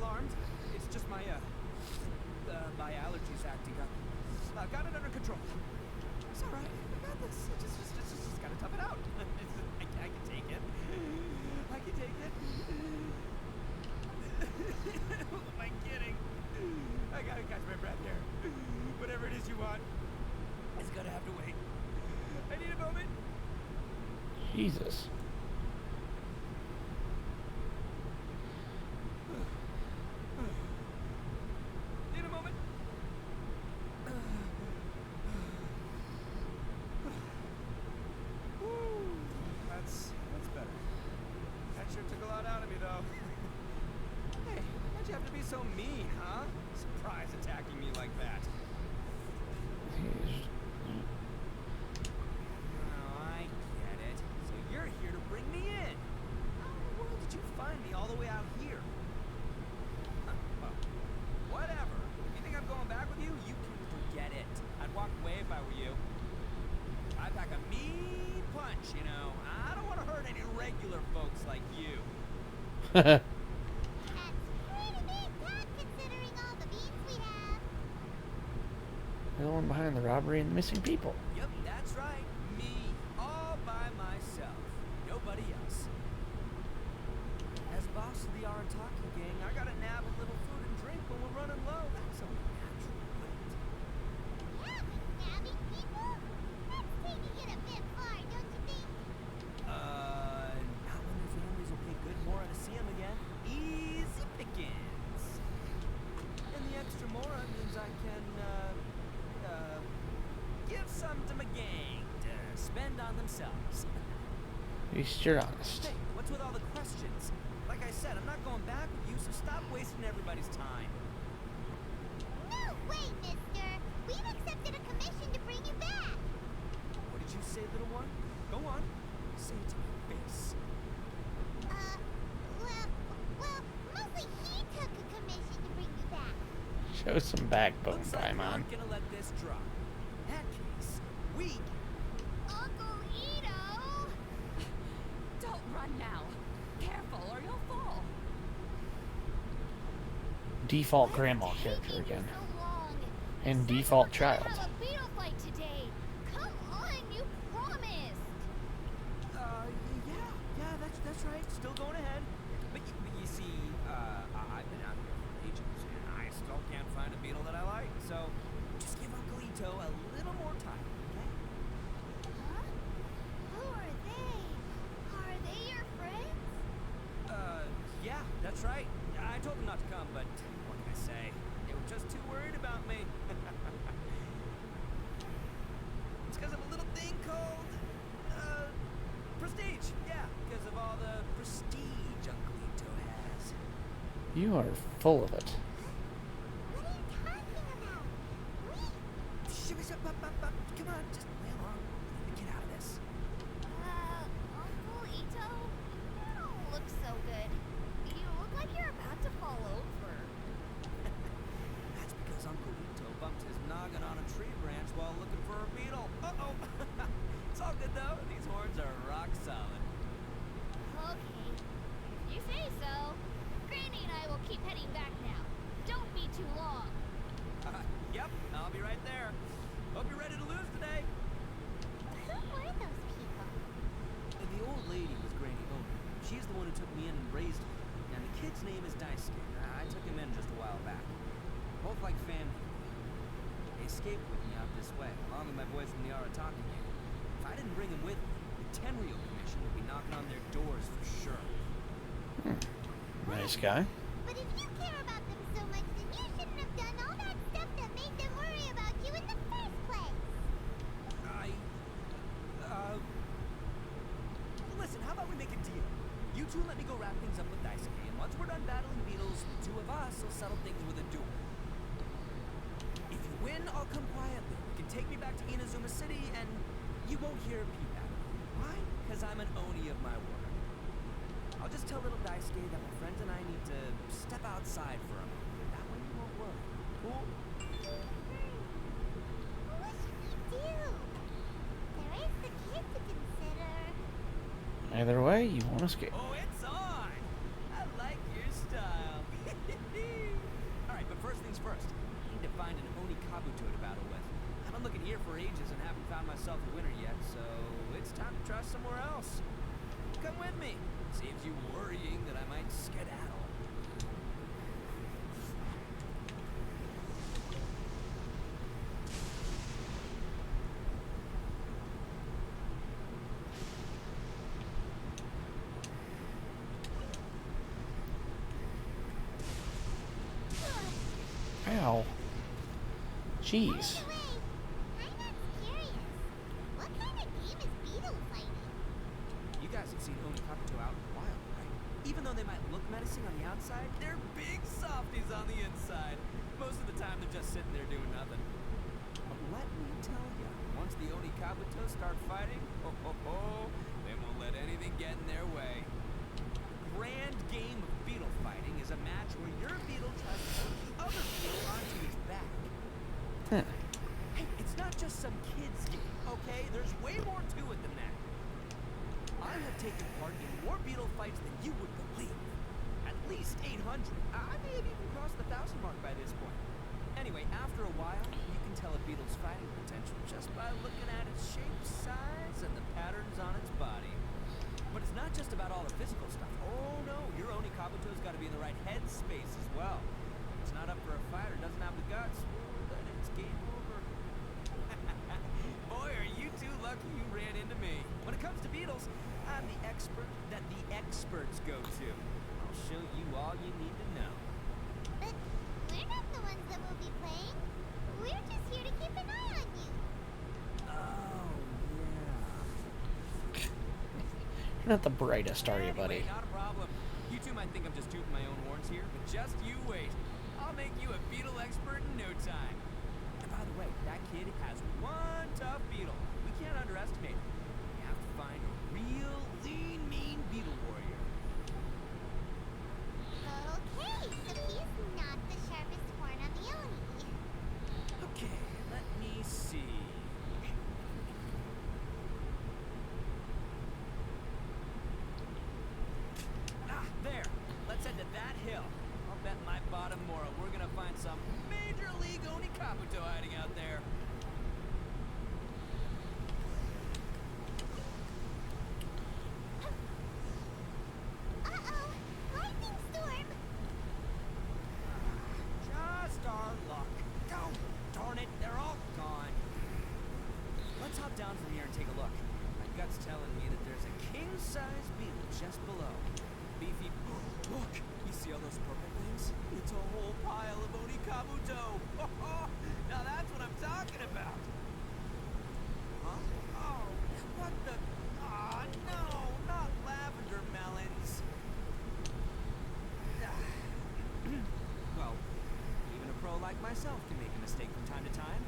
alarmed. It's just my allergies acting up. I've got it under control. It's all right. I got this. Just gotta tough it out. I can take it. I can take it. Who am I kidding? I gotta catch my breath here. Whatever it is you want, it's gonna have to wait. I need a moment. Jesus. Need a moment. Woo. That's better. That sure took a lot out of me, though. Hey, why'd you have to be so mean, huh? Surprise attacking me like that. Oh, I get it. So you're here to bring me in. How in the world did you find me all the way out here? Well, whatever. You think I'm going back with you? You can forget it. I'd walk away if I were you. I pack a mean punch, you know. I don't want to hurt any regular folks like you. That's pretty big talk considering all the beans we have. The one behind the robbery and the missing people. Yep, that's right. Me. All by myself. Nobody else. As boss of the Arataki gang, I gotta nab a little food and drink when we're running low. That's only natural, right? Yeah, but nabbing people? That's taking it a bit far, don't you think? Not when their families will pay good more to see them again. Easy pickings. And the extra mora means I can, give some to my gang to spend on themselves. At least you're honest. Hey, what's with all the questions? Like I said, I'm not going back with you, so stop wasting everybody's time. No way, mister. We've accepted a commission to bring you back. What did you say, little one? Go on. Say it to my face. Well, mostly he took a commission to bring you back. Show some backbone, Looks like we Paimon. aren't gonna let this drop. In that case, we Uncle Ito! Don't run now. Careful or you'll fall. Default grandma character again. And default child. Have a beetle fight today. Come on, you promised. yeah, that's right. Still going ahead. But you see, I've been out here for ages, and I still can't find a beetle that I like. So just give Uncle Ito a little more time, okay? Huh? Who are they? Are they your friends? Yeah, that's right. I told them not to come, but what can I say? They were just too worried about me. It's because of a little thing called, prestige. Yeah, because of all the prestige Uncle Ito has. You are full of it. What are you talking about? Come on, just play along. Let me get out of this. Uncle Ito? You don't look so good. You look like you're about to fall over. That's because Uncle Ito bumped his noggin on a tree branch while looking for a beetle. Uh-oh. It's all good, though. These horns are rock solid. Okay, if you say so. Granny and I will keep heading back now. Don't be too long. Yep, I'll be right there. Hope you're ready to lose today. Who were those people? The old lady was Granny Owner. She's the one who took me in and raised me. And the kid's name is Daisuke. I took him in just a while back. Both like family. They escaped with me out this way, along with my boys from the Arataki gang. If I didn't bring them with me, the Tenryo Commission would be knocking on their doors for sure. Nice guy. But if you care about them so much, then you shouldn't have done all that stuff that made them worry about you in the first place. Listen, how about we make a deal? You two let me go wrap things up with Daisuke, and once we're done battling beetles, the two of us will settle things with a duel. If you win, I'll come quietly. You can take me back to Inazuma City, and you won't hear a peep out of me. Why? Because I'm an Oni of my word. I'll just tell little Daisuke that my friends and I need to step outside for a moment. That way you won't worry. Cool? What should we do? There is the kid to consider. Either way, you won't escape. Oh, it's on! I like your style. Kabuto to battle with. I've been looking here for ages and haven't found myself a winner yet, so it's time to try somewhere else. Come with me. Saves you worrying that I might skedaddle. Ow. Jeez. By the way, I'm curious. What kind of game is beetle fighting? You guys have seen Oni Kabuto out in the wild, right? Even though they might look menacing on the outside, they're big softies on the inside. Most of the time, they're just sitting there doing nothing. But let me tell you, once the Oni Kabuto start fighting, they won't let anything get in their way. The grand game of beetle fighting is a match where your beetle tries to put the other beetle onto his back. Huh. Hey, it's not just some kid's game, okay? There's way more to it than that. I have taken part in more beetle fights than you would believe. At least 800. I may have even crossed the 1,000 mark by this point. Anyway, after a while, you can tell a beetle's fighting potential just by looking at its shape, size, and the patterns on its body. But it's not just about all the physical stuff. Oh no, your Oni Kabuto's got to be in the right headspace as well. If it's not up for a fight or doesn't have the guts, then it's game over. Boy, are you two lucky you ran into me. When it comes to beetles, I'm the expert that the experts go to. I'll show you all you need to know. But we're not the ones that will be playing. We're just here to keep an eye on you. Oh, yeah. You're not the brightest, are you, buddy? Anyway, not a problem. You two might think I'm just tooting my own horns here, but just you wait. I'll make you a beetle expert in no time. And by the way, that kid has one tough beetle. We can't underestimate him. We have to find a real lean, mean beetle warrior. Okay, so he's not the sharpest horn on the Oni. Okay, let me see. There. Let's head to that hill. I'll bet my bottom moral we're gonna find some major league Oni Kabuto hiding out there. Uh-oh, lightning storm. Just our luck. Oh, darn it, they're all gone. Let's hop down from here and take a look. My gut's telling me that there's a king-size beetle just below. Beefy. Look! You see all those purple things? It's a whole pile of Oni Kabuto! Now that's what I'm talking about! Huh? Oh, what the... Ah, no! Not lavender melons! Well, even a pro like myself can make a mistake from time to time.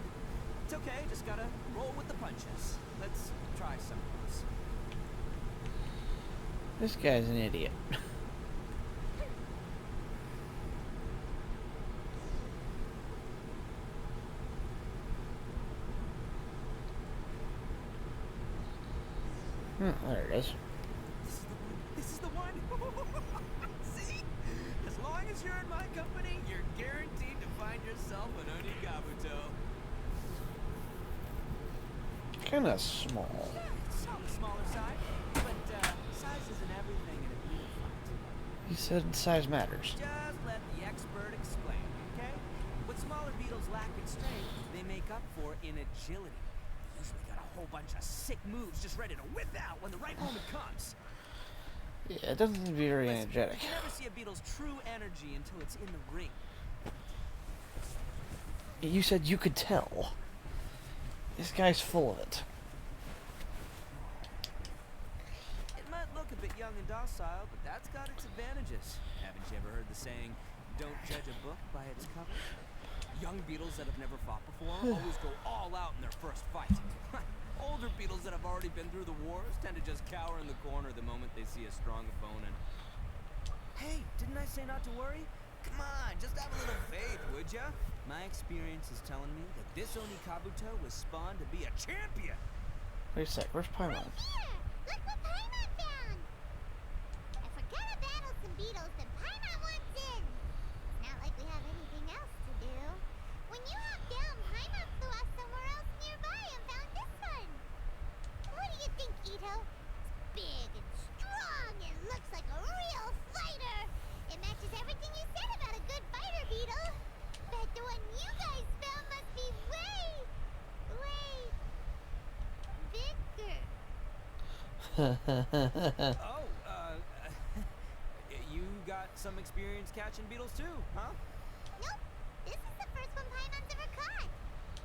It's okay, just gotta roll with the punches. Let's try something else. This guy's an idiot. There it is. This is the one. See? As long as you're in my company, you're guaranteed to find yourself an Oni Kabuto. Kinda small. It's on the smaller side, but size isn't everything in a beetle fight. He said size matters. Just let the expert explain, okay? What smaller beetles lack in strength, they make up for in agility. They usually got a whole bunch of sick moves just ready to whip out when the right moment comes. Yeah, it doesn't seem to be very Listen, energetic. you never see a beetle's true energy until it's in the ring. You said you could tell. This guy's full of it. It might look a bit young and docile, but that's got its advantages. Haven't you ever heard the saying, don't judge a book by its cover? Young beetles that have never fought before always go all out in their first fight. Older beetles that have already been through the wars tend to just cower in the corner the moment they see a strong opponent. Hey, didn't I say not to worry? Come on, just have a little faith, would ya? My experience is telling me that this Oni Kabuto was spawned to be a champion. Wait a sec, where's Paimon? Here, look what Paimon found. If we're gonna battle some beetles, then Paimon wants in. It's not like we have anything else to do. When you hop down, Paimon Oh, you got some experience catching beetles too, huh? Nope. This is the first one Paimon's ever caught.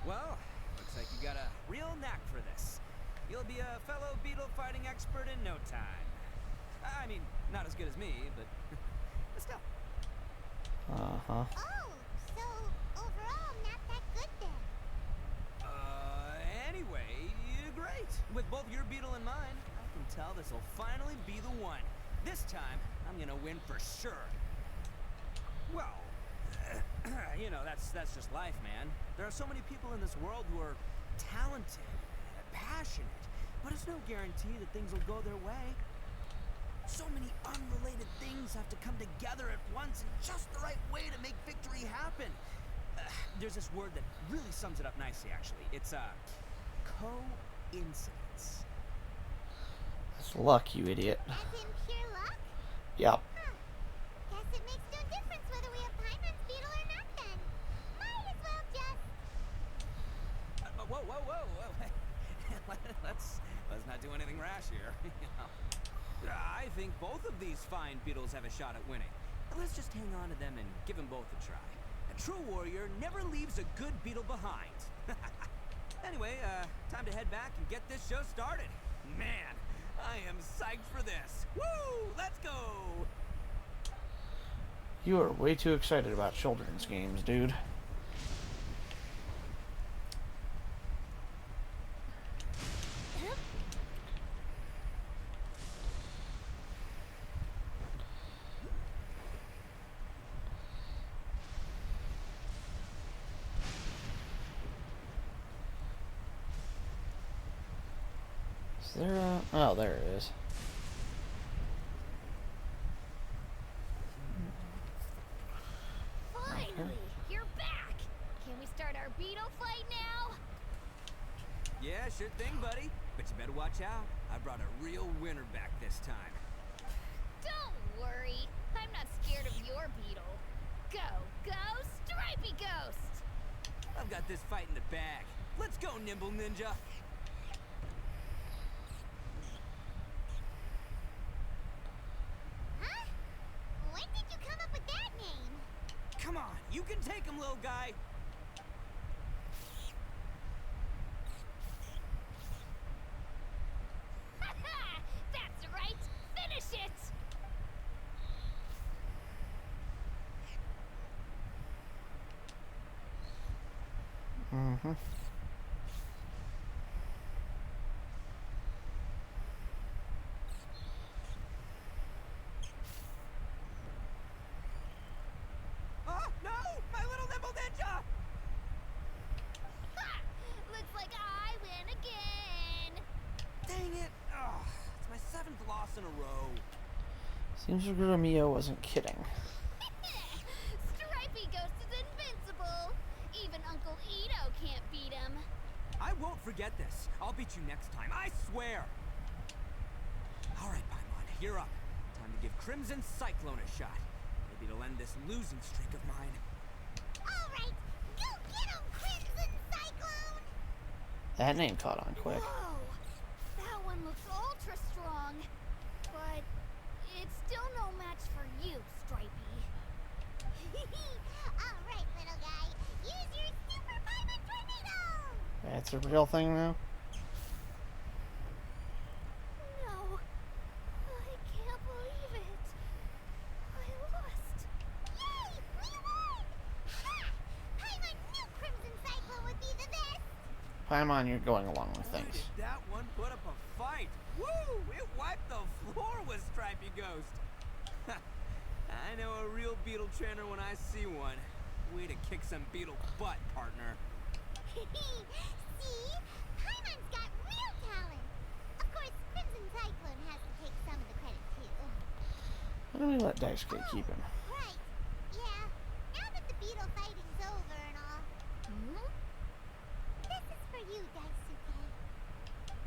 Well, looks like you got a real knack for this. You'll be a fellow beetle fighting expert in no time. I mean, not as good as me, but still. Uh-huh. Oh, so overall not that good then. Anyway, great. With both your beetle and mine, I can tell this'll finally be the one. This time, I'm gonna win for sure. Well, you know, that's just life, man. There are so many people in this world who are talented, passionate, but it's no guarantee that things will go their way. So many unrelated things have to come together at once in just the right way to make victory happen. There's this word that really sums it up nicely, actually. It's coincidence. That's luck, you idiot. As in pure luck? Yep. Huh. Guess it makes no difference whether we have Paimon's beetle or not then. Might as well just... Whoa. let's not do anything rash here. I think both of these fine beetles have a shot at winning. Let's just hang on to them and give them both a try. A true warrior never leaves a good beetle behind. Anyway, time to head back and get this show started. Man, I am psyched for this. Woo! Let's go! You are way too excited about children's games, dude. Is there a... Oh, there it is. Finally, you're back. Can we start our beetle fight now? Yeah, sure thing, buddy. But you better watch out. I brought a real winner back this time. Don't worry. I'm not scared of your beetle. Go, Stripey Ghost! I've got this fight in the bag. Let's go, Nimble Ninja. Huh? When did you come up with that name? Come on, you can take him, little guy. That's right! Finish it! Mm-hmm. Oh, no! My little Nimble Ninja! Ha! Looks like I win again! Dang it! Oh, it's my 7th loss in a row. Seems like Romeo wasn't kidding. Stripey Ghost is invincible! Even Uncle Ito can't beat him. I won't forget this. I'll beat you next time, I swear! Alright, Paimon, you're up. Time to give Crimson Cyclone a shot. Maybe it'll end this losing streak of mine. Alright, go get him, Crimson Cyclone! That name caught on quick. Whoa! That one looks ultra strong. But it's still no match for you, Stripey. Alright, little guy. Use your super Paimon tornado! That's a real thing now? No. I can't believe it. I lost. Yay! We won! Ha! Paimon knew Crimson Cyclone would be the best! Paimon, you're going along with Boy, things. did that one put up a fight! Woo! It wiped the floor with Stripey Ghost! I know a real beetle trainer when I see one. Way to kick some beetle butt, partner. See? Paimon's got real talent! Of course, Crimson Cyclone has to take some of the credit too. Why don't we let Daisuke keep him? Right. Yeah. Now that the beetle fighting's over and all, Hmm? this is for you, Daisuke.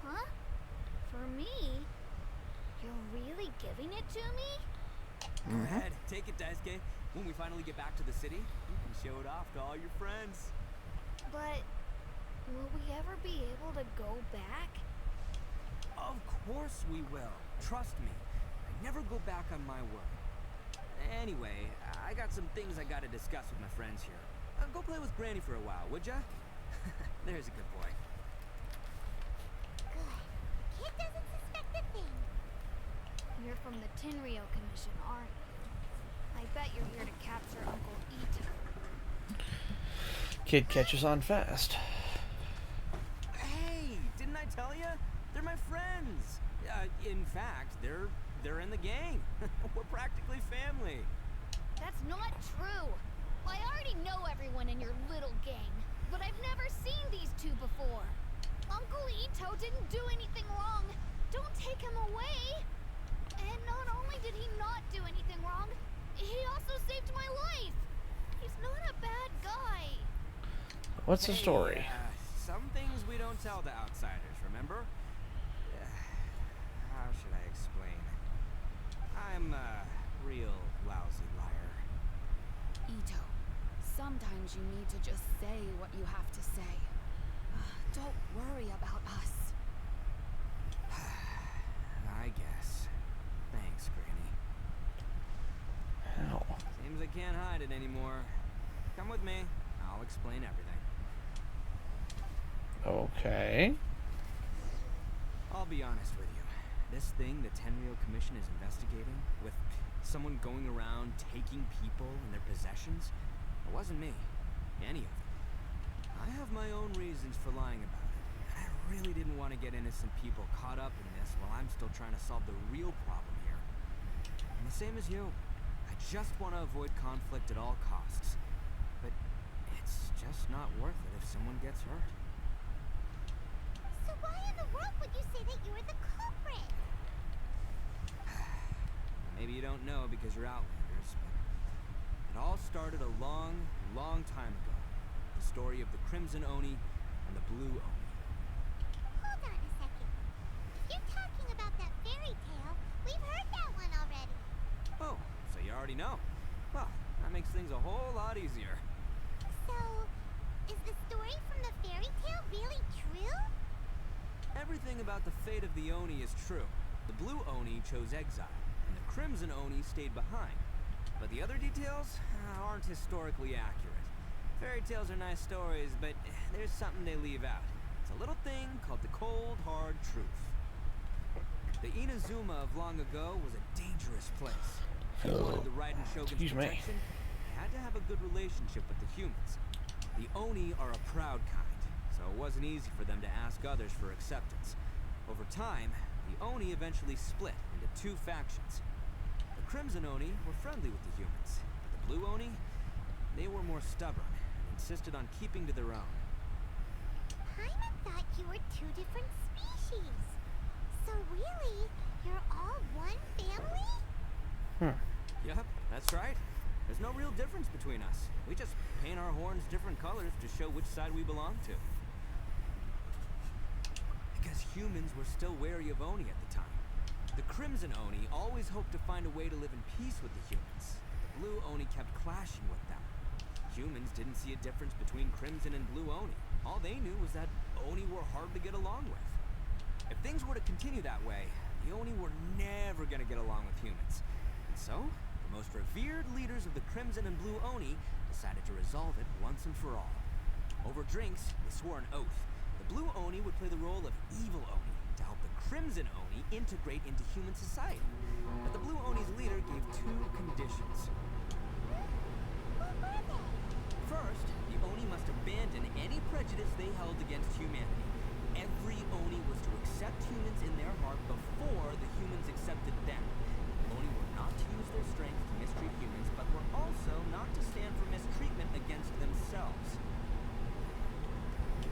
Huh? For me? You're really giving it to me? Go ahead, take it, Daisuke. When we finally get back to the city, you can show it off to all your friends. But will we ever be able to go back? Of course we will. Trust me. I never go back on my word. Anyway, I got some things I gotta discuss with my friends here. Go play with Granny for a while, would ya? There's a good boy. Good. Kid doesn't suspect a thing. You're from the Tenryo Commission, aren't you? I bet you're here to capture Uncle Ito. Kid catches on fast. Hey, didn't I tell you? They're my friends. In fact, they're in the gang. We're practically family. That's not true. I already know everyone in your little gang, but I've never seen these two before. Uncle Ito didn't do anything wrong. Don't take him away. And not only did he not do anything wrong, he also saved my life. He's not a bad guy. What's the story? Some things we don't tell to outsiders, remember? How should I explain? I'm a real lousy liar. Ito, sometimes you need to just say what you have to say. Don't worry about us. I guess. Thanks, Granny. Ow. Seems I can't hide it anymore. Come with me. I'll explain everything. Okay. I'll be honest with you. This thing the Tenryo Commission is investigating, with someone going around taking people and their possessions, it wasn't me. Any of it. I have my own reasons for lying about it, and I really didn't want to get innocent people caught up in this while I'm still trying to solve the real problem here. I'm the same as you. I just want to avoid conflict at all costs. But it's just not worth it if someone gets hurt. So why in the world would you say that you were the culprit? Maybe you don't know because you're Outlanders, but it all started a long, long time ago. The story of the Crimson Oni and the Blue Oni. Hold on a second. If you're talking about that fairy tale, we've heard that one already. Oh, so you already know. Well, that makes things a whole lot easier. So, is the story from the fairy tale really true? Everything about the fate of the Oni is true. The Blue Oni chose exile, and the Crimson Oni stayed behind. But the other details aren't historically accurate. Fairy tales are nice stories, but there's something they leave out. It's a little thing called the cold, hard truth. The Inazuma of long ago was a dangerous place. If you wanted the Raiden Shogun's Excuse me. protection, you had to have a good relationship with the humans. The Oni are a proud kind, so it wasn't easy for them to ask others for acceptance. Over time, the Oni eventually split into two factions. The Crimson Oni were friendly with the humans, but the Blue Oni, they were more stubborn and insisted on keeping to their own. Paimon thought you were two different species. So really, you're all one family? Yep, that's right. There's no real difference between us. We just paint our horns different colors to show which side we belong to. Because humans were still wary of Oni at the time. The Crimson Oni always hoped to find a way to live in peace with the humans. The Blue Oni kept clashing with them. Humans didn't see a difference between Crimson and Blue Oni. All they knew was that Oni were hard to get along with. If things were to continue that way, the Oni were never going to get along with humans. And so, the most revered leaders of the Crimson and Blue Oni decided to resolve it once and for all. Over drinks, they swore an oath. The Blue Oni would play the role of evil Oni to help the Crimson Oni integrate into human society. But the Blue Oni's leader gave two conditions. What were they? First, the Oni must abandon any prejudice they held against humanity. Every Oni was to accept humans in their heart before the humans accepted them. Oni were not to use their strength to mistreat humans, but were also not to stand for mistreatment against themselves.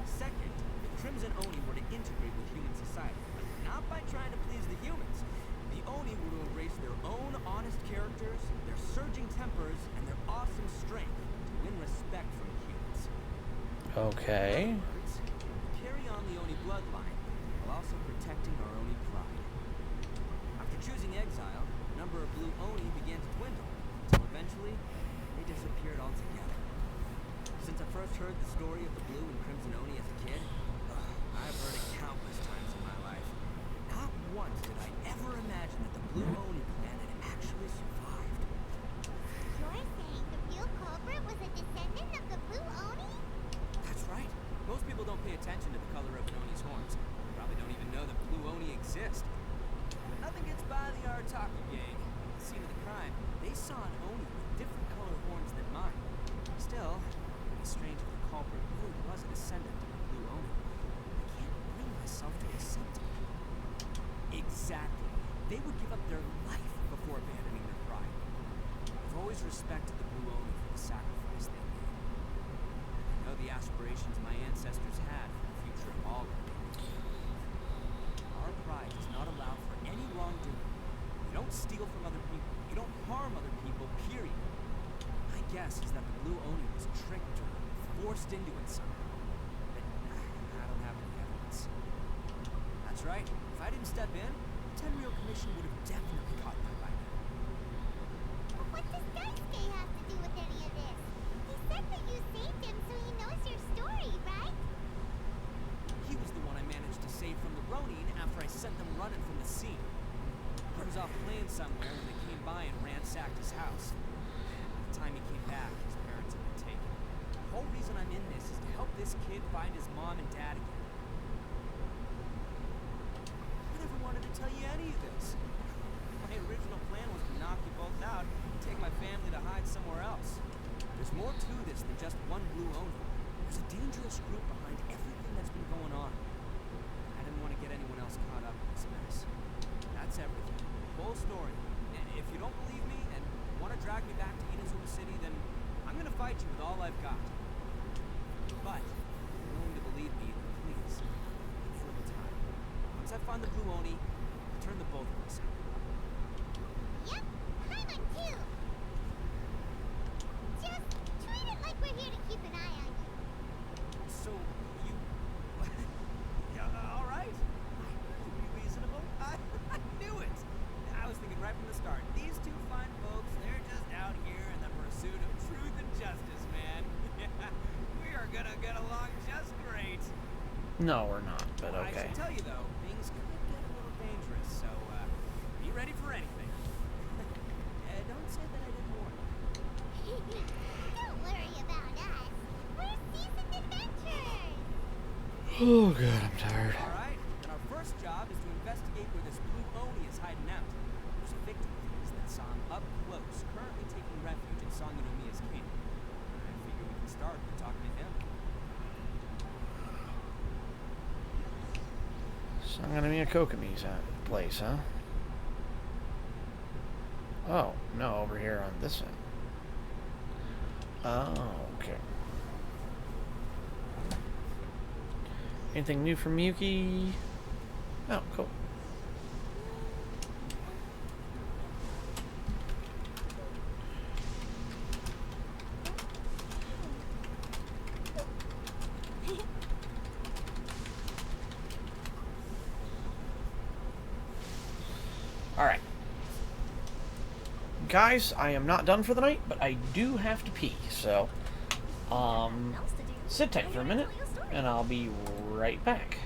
Second, the Crimson Oni were to integrate with human society, but not by trying to please the humans. The Oni were to embrace their own honest characters, their surging tempers, and their awesome strength to win respect from humans. Okay. In other words, we carry on the Oni bloodline while also protecting our Oni pride. After choosing exile, the number of Blue Oni began to dwindle, until eventually, they disappeared altogether. Since I first heard the story of the Blue and Crimson Oni as a kid, I've heard it countless times in my life. Now once did I ever imagine that the Blue Oni clan had actually survived. You're saying the real culprit was a descendant of the Blue Oni? That's right. Most people don't pay attention to the color of an Oni's horns. Probably don't even know that Blue Oni exist. But nothing gets by the Arataki gang. At the scene of the crime, they saw an Oni with different colored horns than mine. Still, it'd be strange if the culprit really was a descendant of the Blue Oni. I can't bring myself to accept it. Exactly. They would give up their life before abandoning their pride. I've always respected the Blue Oni for the sacrifice they made. I know the aspirations my ancestors had for the future of all of them. Our pride does not allow for any wrongdoing. You don't steal from other people. You don't harm other people, period. My guess is that the Blue Oni was tricked or forced into it somehow. But I don't have any evidence. That's right. If I didn't step in, the Tenryou Commission would have definitely caught my by now. But what does Daisuke have to do with any of this? He said that you saved him so he knows your story, right? He was the one I managed to save from the Ronin after I sent them running from the scene. He was off playing somewhere when they came by and ransacked his house. By the time he came back, his parents had been taken. The whole reason I'm in this is to help this kid find his mom and dad again. I never wanted to tell you any of this. My original plan was to knock you both out and take my family to hide somewhere else. There's more to this than just one Blue Oni. There's a dangerous group behind everything that's been going on. I didn't want to get anyone else caught up in this mess. That's everything. The whole story. And if you don't believe me and want to drag me back to Inazuma City, then I'm going to fight you with all I've got. But if you're willing to believe me, then please, wait for the time. Once I find the Blue Oni, I'll turn the both of us in. Yep, Paimon too. Just treat it like we're here to keep an eye on you. So, you... yeah, all right. Be reasonable. I knew it. I was thinking right from the start. These two fine folks, they're just out here in the pursuit of truth and justice, man. We are gonna get along just great. No, we're not, but I okay. should tell you, though, things could get a little dangerous, so, be ready for anything. Don't say that I didn't warn you. Don't worry about us. We're seasoned adventurers. Oh, God, I'm tired. All right, then our first job is to investigate where this Blue Oni is hiding out. There's a victim of his that saw him up close, currently taking refuge in Sangonomiya's camp. I figure we can start by talking to him. Sangonomiya Kokomi's place, huh? Oh, no, over here on this end. Oh, okay. Anything new from Yuki? Oh, cool. Alright. Guys, I am not done for the night, but I do have to pee, so sit tight for a minute, and I'll be right back.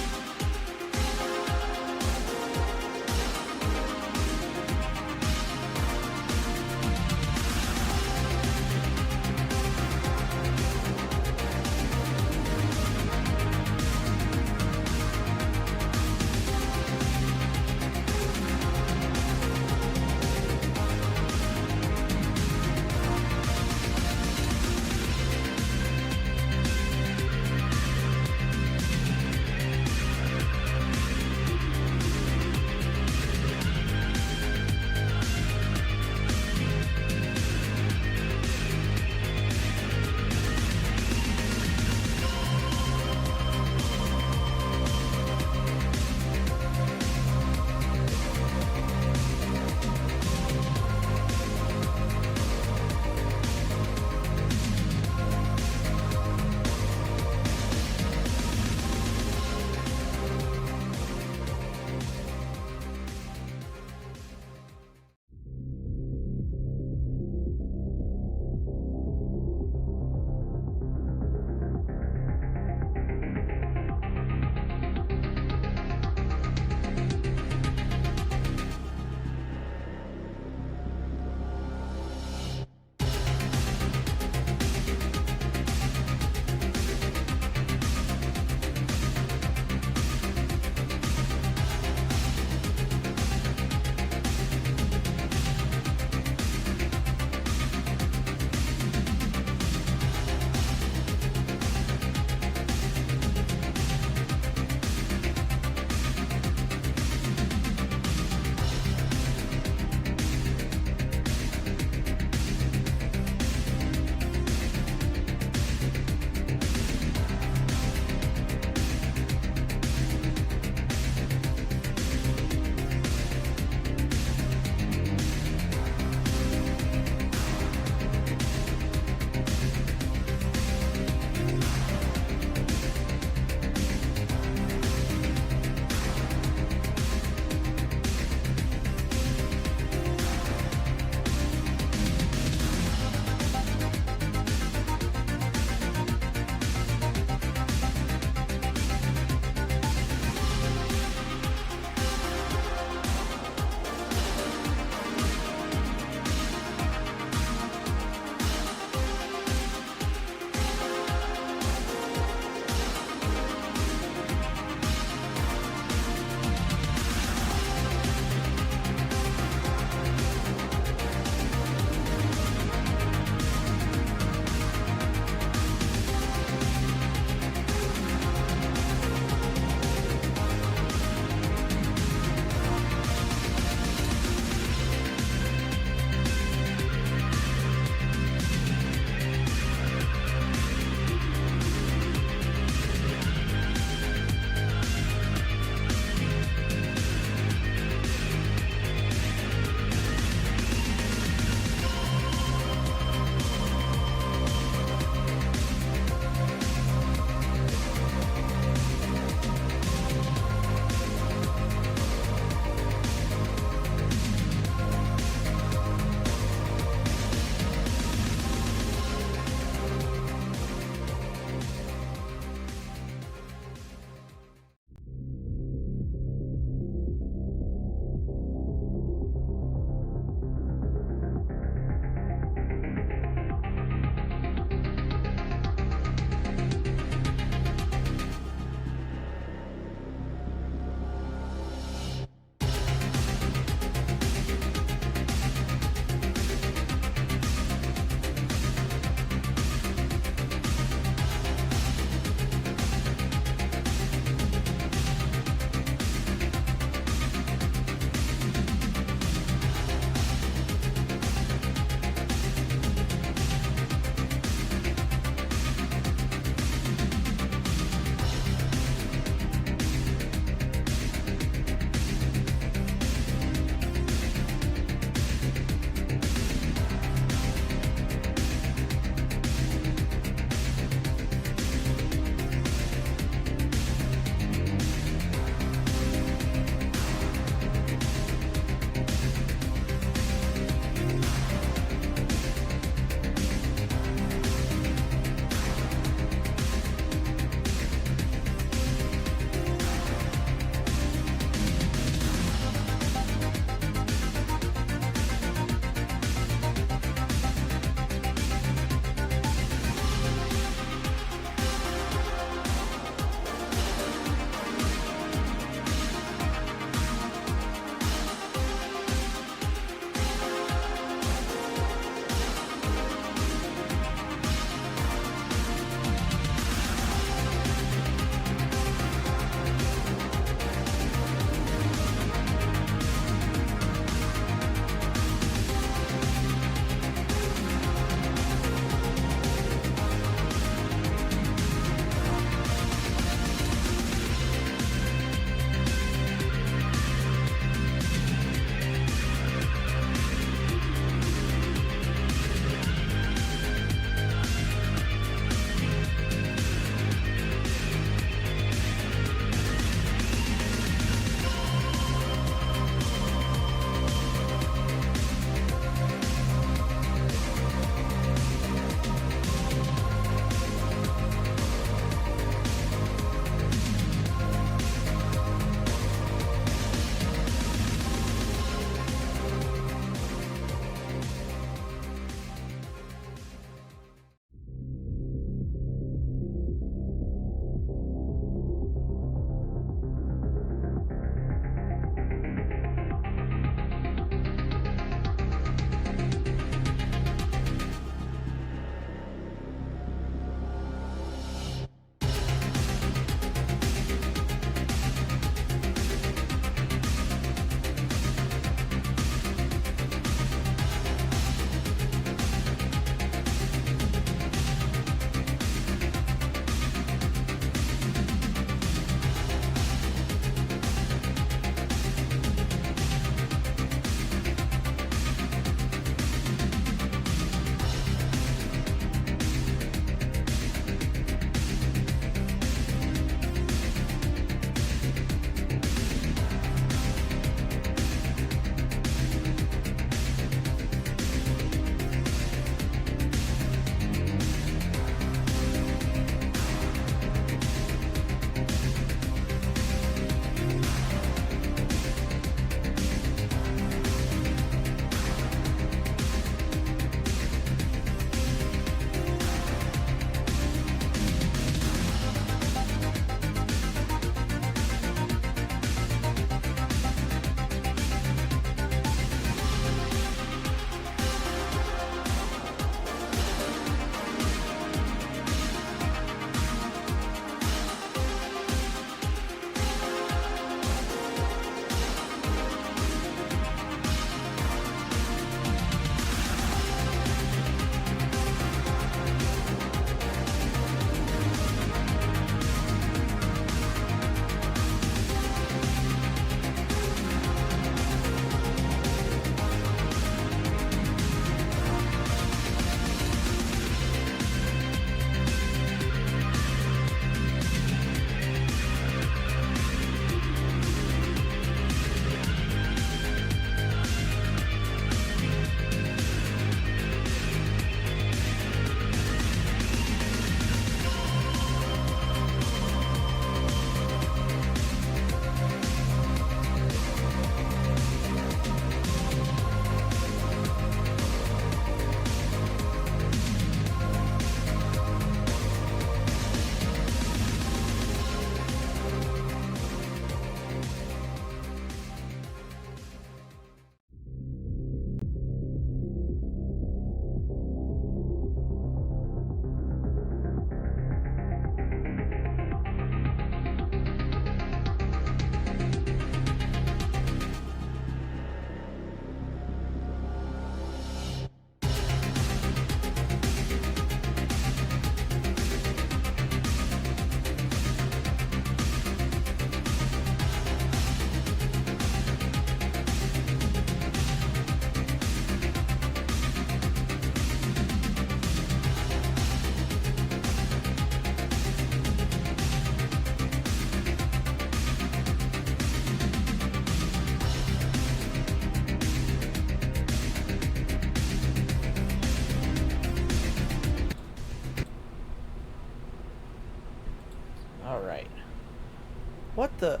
What the?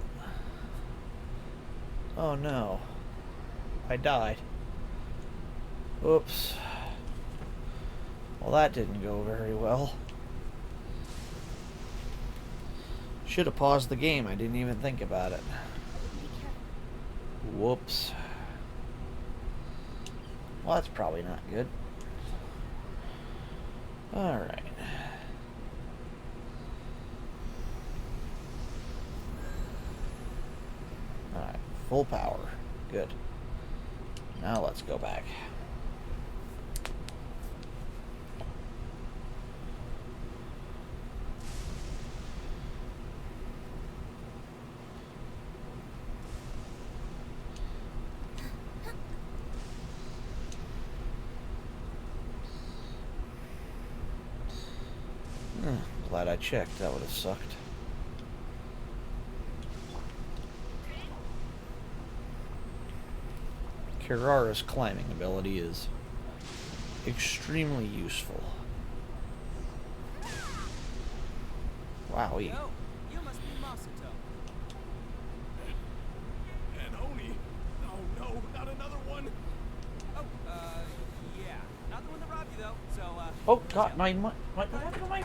Oh no. I died. Oops. Well, that didn't go very well. Should have paused the game. I didn't even think about it. Whoops. Well, that's probably not good. Alright. Alright, full power. Good. Now let's go back. Glad I checked. That would have sucked. Kirara's climbing ability is extremely useful. Wowie. Yo, you must be Masato. And Oni. Oh no, not another one. Oh, yeah. Not the one that robbed you though. So, Oh god, what happened to my...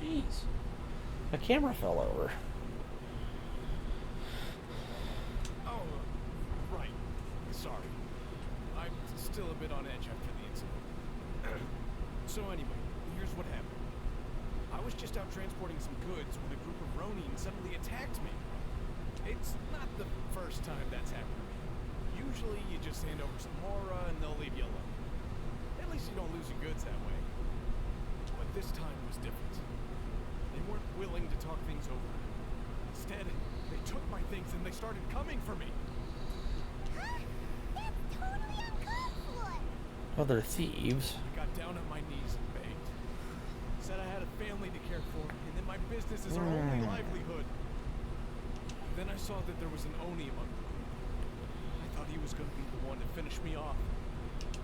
Jeez. My camera fell over. Oh, right. Sorry. I'm still a bit on edge after the incident. So anyway, here's what happened. I was just out transporting some goods when a group of Ronin suddenly attacked me. It's not the first time that's happened to me. Usually you just hand over some aura and they'll leave you alone. At least you don't lose your goods that way. But this time was different. They weren't willing to talk things over. Instead, they took my things and they started coming for me. Huh? That's totally uncalled for. Oh, they're thieves. I got down on my knees and begged. Said I had a family to care for and that my business is our only livelihood. Then I saw that there was an Oni among them. I thought he was going to be the one to finish me off.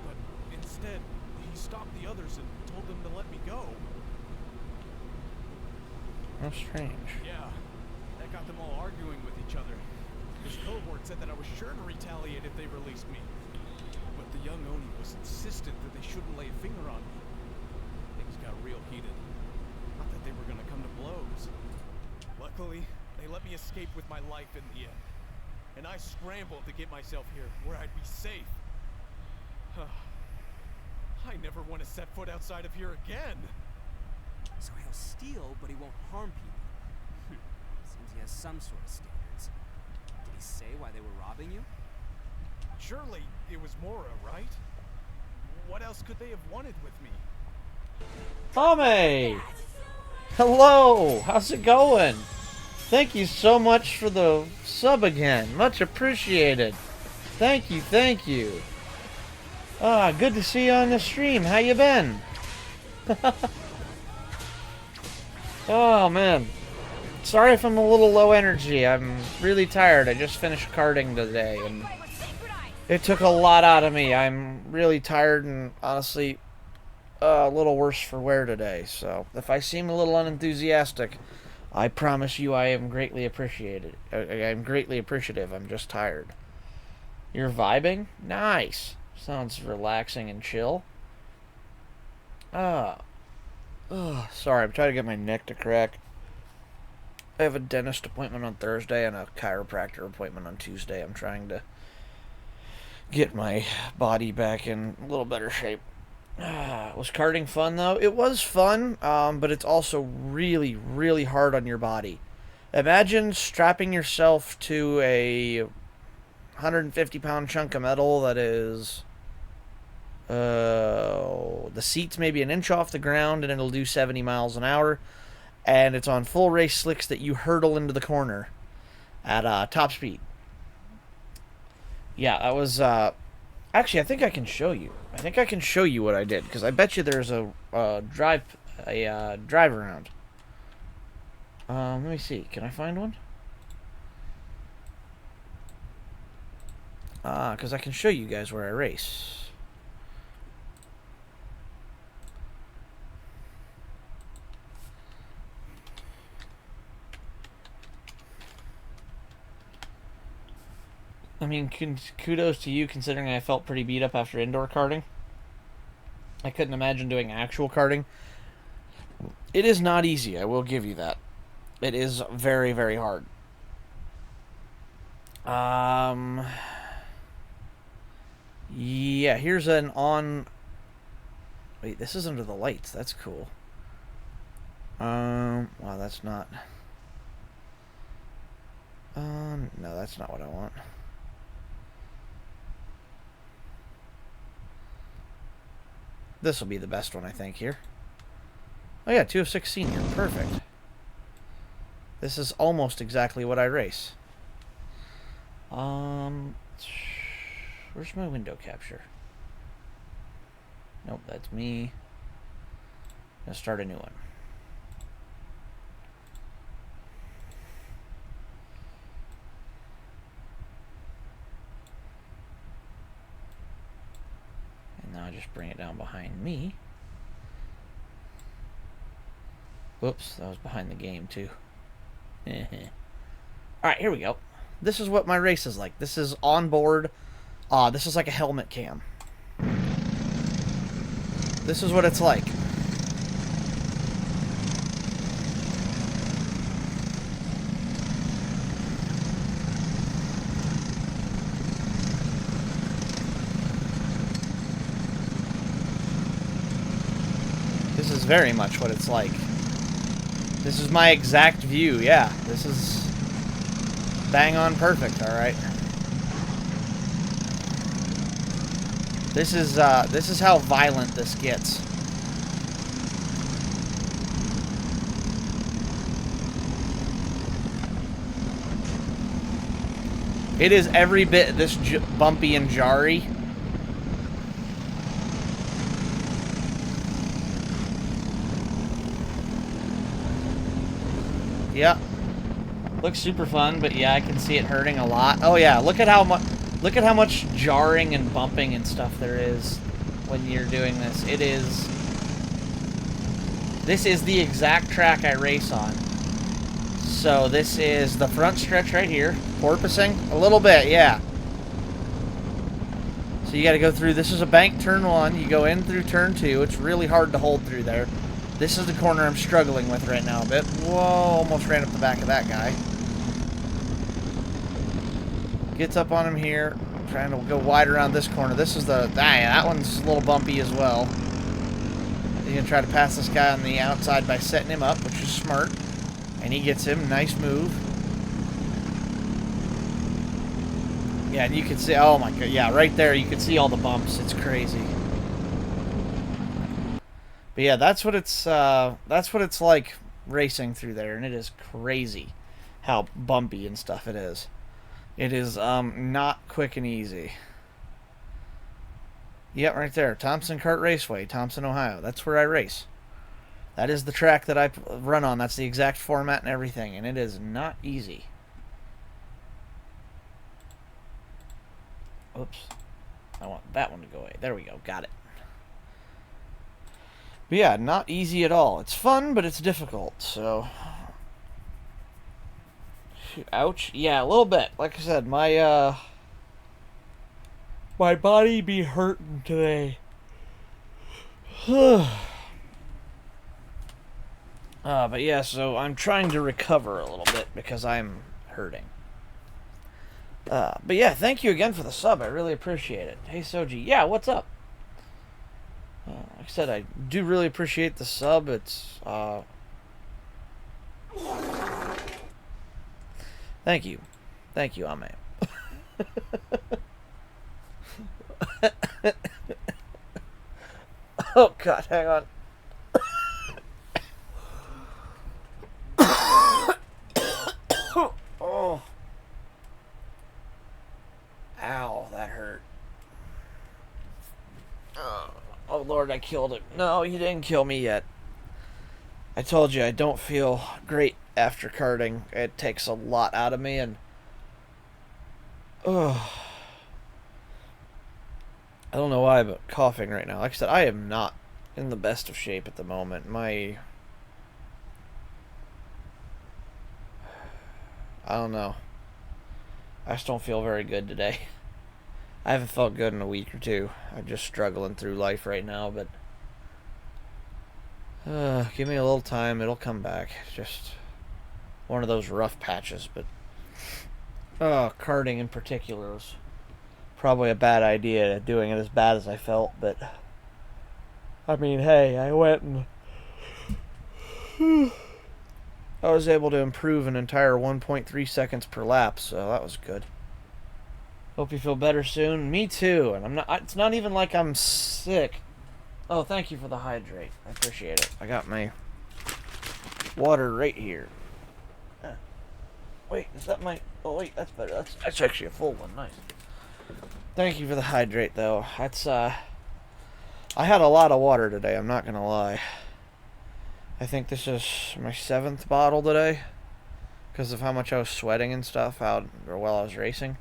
But instead, he stopped the others and told them to let me go. How strange. Yeah, that got them all arguing with each other. His cohort said that I was sure to retaliate if they released me. But the young Oni was insistent that they shouldn't lay a finger on me. Things got real heated. Not that they were gonna come to blows. Luckily, they let me escape with my life in the end. And I scrambled to get myself here, where I'd be safe. I never want to set foot outside of here again. So he'll steal, but he won't harm people. Seems he has some sort of standards. Did he say why they were robbing you? Surely it was Mora, right? What else could they have wanted with me? Tommy! Hello! How's it going? Thank you so much for the sub again. Much appreciated. Thank you, thank you. Ah, good to see you on the stream. How you been? Oh, man. Sorry if I'm a little low energy. I'm really tired. I just finished karting today, and it took a lot out of me. I'm really tired and, honestly, a little worse for wear today. So, if I seem a little unenthusiastic, I promise you I am greatly appreciated. I'm greatly appreciative. I'm just tired. You're vibing? Nice. Sounds relaxing and chill. Sorry, I'm trying to get my neck to crack. I have a dentist appointment on Thursday and a chiropractor appointment on Tuesday. I'm trying to get my body back in a little better shape. Was karting fun, though? It was fun, but it's also really, really hard on your body. Imagine strapping yourself to a 150-pound chunk of metal that is... the seat's maybe an inch off the ground, and it'll do 70 miles an hour. And it's on full race slicks that you hurdle into the corner at top speed. Yeah, that was... Actually, I think I can show you. I think I can show you what I did, because I bet you there's a drive around. Let me see. Can I find one? Because I can show you guys where I race. mean, kudos to you considering I felt pretty beat up after indoor karting. I couldn't imagine doing actual karting. It is not easy, I will give you that. It is very, very hard. Yeah, here's an on... Wait, this is under the lights. That's cool. Wow, that's not... no, that's not what I want. This will be the best one, I think, here. Oh yeah, 2 of 6 senior. Perfect. This is almost exactly what I race. Where's my window capture? Nope, that's me. Let's start a new one. And now I just bring it down behind me. Whoops, that was behind the game too. Alright, here we go. This is what my race is like. This is on board. This is like a helmet cam. This is what it's like. This is very much what it's like. This is my exact view, yeah. This is bang on perfect, alright. This is how violent this gets. It is every bit this bumpy and jarry. Yep. Looks super fun, but yeah, I can see it hurting a lot. Oh yeah, look at how much jarring and bumping and stuff there is when you're doing this. This is the exact track I race on. So this is the front stretch right here. Porpoising a little bit, yeah. So you got to go through. This is a bank turn 1. You go in through turn 2. It's really hard to hold through there. This is the corner I'm struggling with right now a bit. Whoa, almost ran up the back of that guy. Gets up on him here. Trying to go wide around this corner. This is the... that one's a little bumpy as well. He's going to try to pass this guy on the outside by setting him up, which is smart. And he gets him. Nice move. Yeah, and you can see... Oh my god. Yeah, right there you can see all the bumps. It's crazy. But yeah, that's what it's like racing through there, and it is crazy how bumpy and stuff it is. It is not quick and easy. Yep, right there, Thompson Kart Raceway, Thompson, Ohio. That's where I race. That is the track that I run on. That's the exact format and everything, and it is not easy. Oops. I want that one to go away. There we go. Got it. But yeah, not easy at all. It's fun, but it's difficult, so... Ouch. Yeah, a little bit. Like I said, my body be hurting today. But yeah, so I'm trying to recover a little bit because I'm hurting. But yeah, thank you again for the sub. I really appreciate it. Hey, Soji. Yeah, what's up? Like I said, I do really appreciate the sub. It's, Thank you. Thank you, Ame. Oh, God, hang on. Oh. Ow, that hurt. Oh, Lord, I killed him. No, you didn't kill me yet. I told you, I don't feel great after karting. It takes a lot out of me, and... I don't know why, but coughing right now. Like I said, I am not in the best of shape at the moment. I don't know. I just don't feel very good today. I haven't felt good in a week or two. I'm just struggling through life right now, but give me a little time, it'll come back. It's just one of those rough patches, but karting in particular was probably a bad idea, doing it as bad as I felt, but I mean, hey, I went and I was able to improve an entire 1.3 seconds per lap, so that was good. Hope you feel better soon. Me too, and I'm not. It's not even like I'm sick. Oh, thank you for the hydrate. I appreciate it. I got my water right here. Wait, is that my... Oh, wait, that's better. That's actually a full one. Nice. Thank you for the hydrate, though. That's, I had a lot of water today, I'm not gonna lie. I think this is my 7th bottle today, because of how much I was sweating and stuff while I was racing.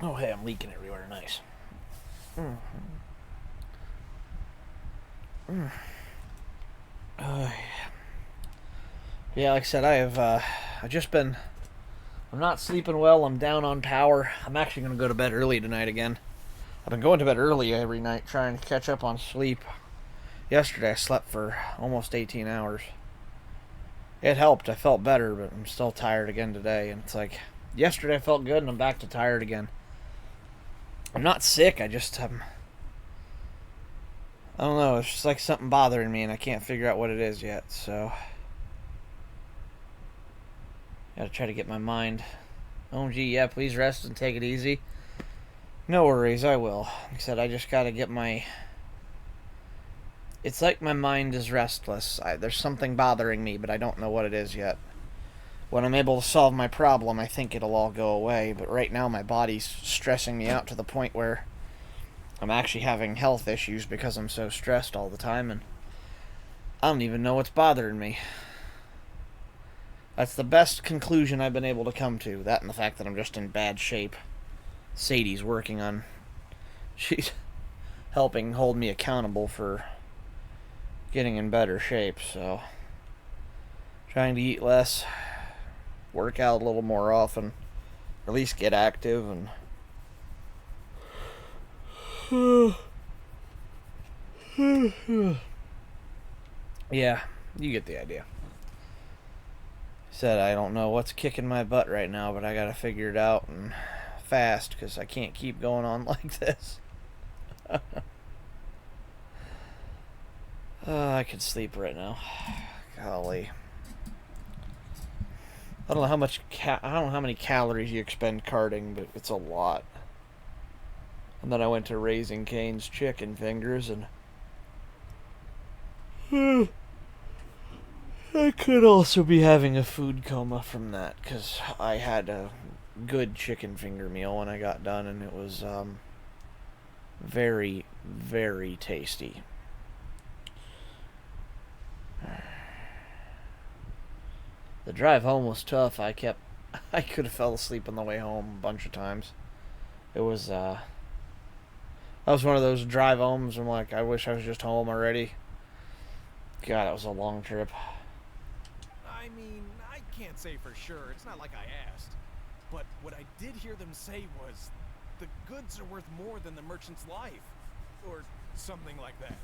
Oh, hey, I'm leaking everywhere. Nice. Yeah, like I said, I've just been... I'm not sleeping well. I'm down on power. I'm actually going to go to bed early tonight again. I've been going to bed early every night trying to catch up on sleep. Yesterday I slept for almost 18 hours. It helped. I felt better, but I'm still tired again today. And it's like, yesterday I felt good and I'm back to tired again. I'm not sick, I just I don't know, it's just like something bothering me and I can't figure out what it is yet, so gotta try to get my mind. Oh gee, yeah, please rest and take it easy. No worries, I will. Like I said, I just gotta get my... It's like my mind is restless. There's something bothering me, but I don't know what it is yet. When I'm able to solve my problem, I think it'll all go away. But right now, my body's stressing me out to the point where I'm actually having health issues because I'm so stressed all the time. And I don't even know what's bothering me. That's the best conclusion I've been able to come to. That and the fact that I'm just in bad shape. Sadie's working on... She's helping hold me accountable for getting in better shape, so... Trying to eat less... Work out a little more often, or at least get active, and yeah, you get the idea. Said I don't know what's kicking my butt right now, but I gotta figure it out and fast, because I can't keep going on like this. I could sleep right now. Golly. I don't know how much I don't know how many calories you expend karting, but it's a lot. And then I went to Raising Cane's chicken fingers, and I could also be having a food coma from that, because I had a good chicken finger meal when I got done, and it was very, very tasty. The drive home was tough. I could have fell asleep on the way home a bunch of times. It was, that was one of those drive homes I'm like, I wish I was just home already. God, that was a long trip. I mean, I can't say for sure. It's not like I asked. But what I did hear them say was, the goods are worth more than the merchant's life. Or something like that.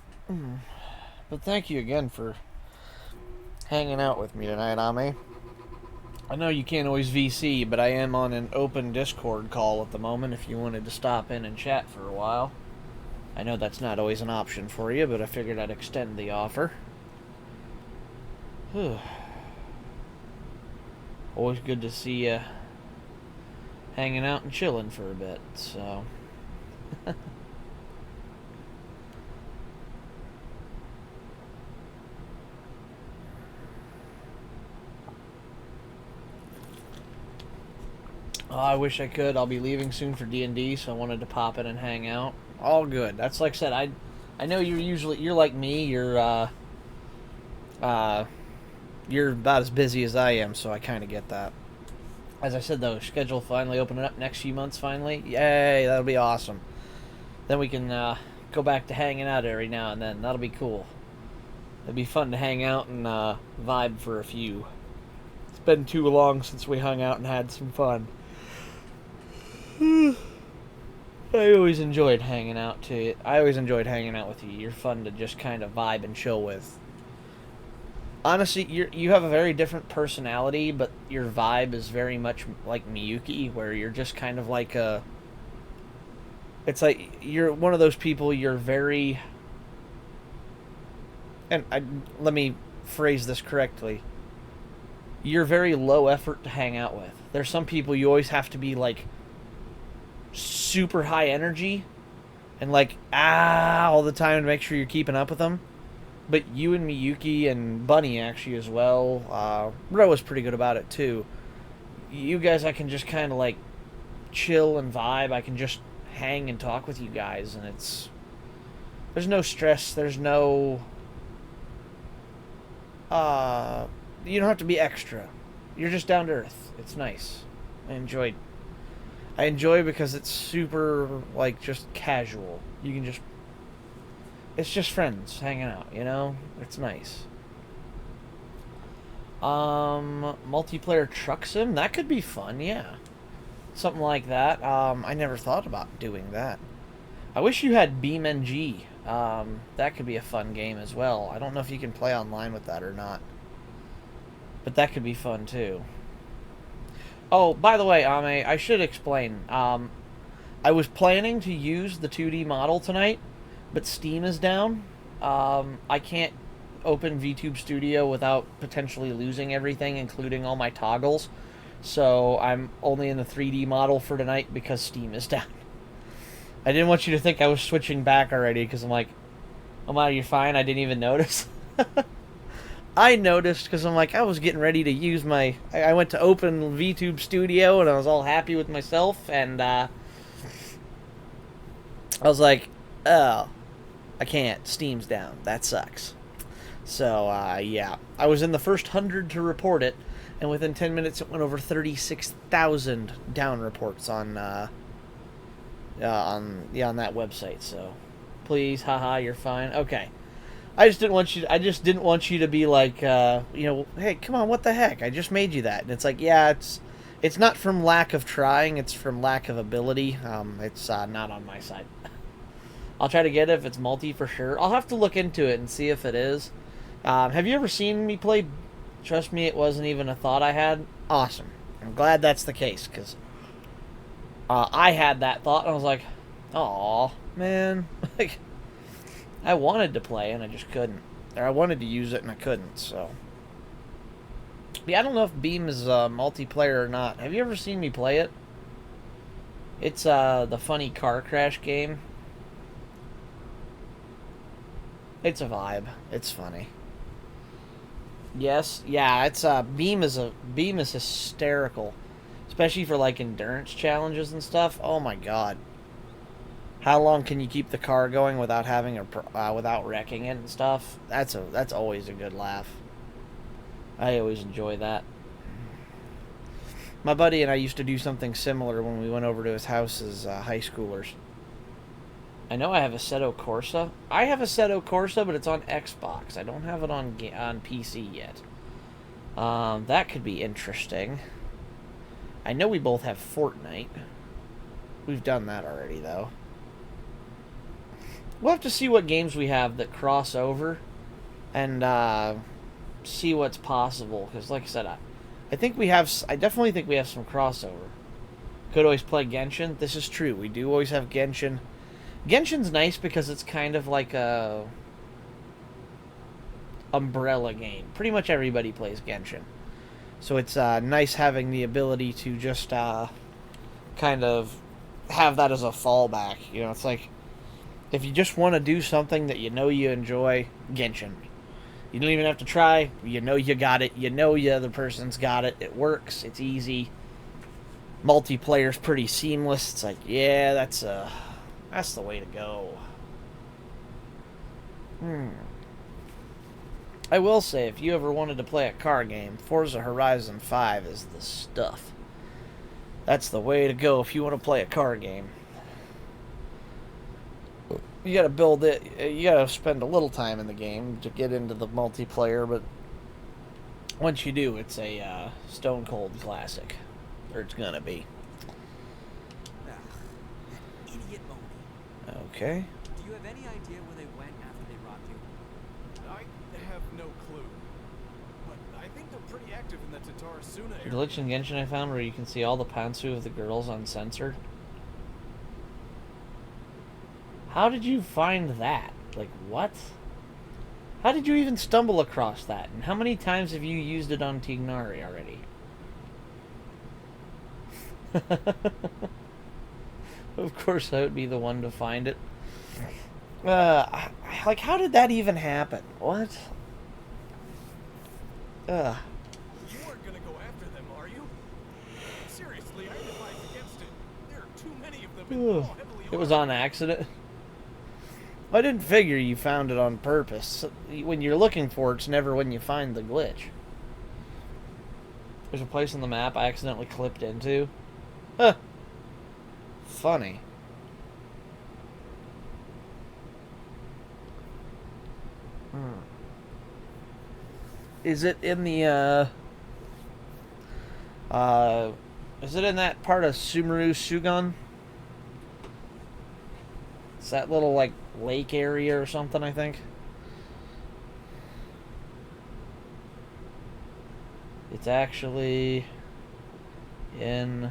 But thank you again for hanging out with me tonight, Ame. I know you can't always VC, but I am on an open Discord call at the moment if you wanted to stop in and chat for a while. I know that's not always an option for you, but I figured I'd extend the offer. Always good to see you hanging out and chilling for a bit, so... Oh, I wish I could. I'll be leaving soon for D&D, so I wanted to pop in and hang out. All good. That's like I said, I know you're like me, you're about as busy as I am, so I kinda get that. As I said though, schedule finally opening up next few months finally. Yay, that'll be awesome. Then we can go back to hanging out every now and then. That'll be cool. It'd be fun to hang out and vibe for a few. It's been too long since we hung out and had some fun. I always enjoyed hanging out too. I always enjoyed hanging out with you. You're fun to just kind of vibe and chill with. Honestly, you have a very different personality, but your vibe is very much like Miyuki, where you're just kind of like a... It's like, you're one of those people, you're very... And let me phrase this correctly. You're very low effort to hang out with. There's some people you always have to be like super high energy and like all the time to make sure you're keeping up with them. But you and Miyuki and Bunny actually as well. Ro was pretty good about it too. You guys, I can just kind of like chill and vibe. I can just hang and talk with you guys, and it's... There's no stress. There's no... you don't have to be extra. You're just down to earth. It's nice. I enjoy because it's super, like, just casual. You can just... It's just friends hanging out, you know? It's nice. Multiplayer truck sim? That could be fun, yeah. Something like that. I never thought about doing that. I wish you had BeamNG. That could be a fun game as well. I don't know if you can play online with that or not. But that could be fun too. Oh, by the way, Ame, I should explain. I was planning to use the 2D model tonight, but Steam is down. I can't open VTube Studio without potentially losing everything, including all my toggles. So I'm only in the 3D model for tonight because Steam is down. I didn't want you to think I was switching back already, because I'm like, oh my, you're fine? I didn't even notice. I noticed because I'm like, I was getting ready to use my... I went to open VTube Studio and I was all happy with myself, and I was like, oh, I can't. Steam's down. That sucks. So, yeah. I was in the first 100 to report it, and within 10 minutes it went over 36,000 down reports on that website. So, please, haha, you're fine. Okay. I just didn't want you to be like, hey, come on, what the heck? I just made you that. And it's like, yeah, it's not from lack of trying, it's from lack of ability. It's not on my side. I'll try to get it if it's multi for sure. I'll have to look into it and see if it is. Have you ever seen me play? Trust me, it wasn't even a thought I had. Awesome. I'm glad that's the case, because I had that thought, and I was like, aw, man. Like, I wanted to play, and I just couldn't. Or I wanted to use it, and I couldn't, so. Yeah, I don't know if Beam is multiplayer or not. Have you ever seen me play it? It's the funny car crash game. It's a vibe. It's funny. Yes, yeah, it's Beam is hysterical. Especially for like endurance challenges and stuff. Oh my god. How long can you keep the car going without having without wrecking it and stuff? That's always a good laugh. I always enjoy that. My buddy and I used to do something similar when we went over to his house as high schoolers. I know I have Assetto Corsa. I have Assetto Corsa, but it's on Xbox. I don't have it on PC yet. That could be interesting. I know we both have Fortnite. We've done that already, though. We'll have to see what games we have that cross over and see what's possible. Because, like I said, I definitely think we have some crossover. Could always play Genshin. This is true. We do always have Genshin. Genshin's nice because it's kind of like a umbrella game. Pretty much everybody plays Genshin. So it's nice having the ability to just kind of have that as a fallback. You know, it's like, if you just want to do something that you know you enjoy, Genshin. You don't even have to try. You know you got it. You know the other person's got it. It works. It's easy. Multiplayer's pretty seamless. It's like, yeah, that's the way to go. I will say, if you ever wanted to play a car game, Forza Horizon 5 is the stuff. That's the way to go if you want to play a car game. You gotta build it. You gotta spend a little time in the game to get into the multiplayer, but once you do, it's a stone cold classic, or it's gonna be. Ah, that idiot Oni. Okay. Do you have any idea where they went after they robbed you? I have no clue. But I think they're pretty active in the Tatarasuna The area. glitch in Genshin I found where you can see all the pantsu of the girls uncensored. How did you find that? Like, what? How did you even stumble across that? And how many times have you used it on Tignari already? Of course I would be the one to find it. Like, how did that even happen? What? You aren't gonna go after them, are you? Seriously, I advise against it. There are too many of them and all heavily It was armed. on accident. I didn't figure you found it on purpose. When you're looking for it, it's never when you find the glitch. There's a place on the map I accidentally clipped into. Huh. Funny. Is it in the, is it in that part of Sumeru Sugan? It's that little, like, lake area or something, I think. It's actually in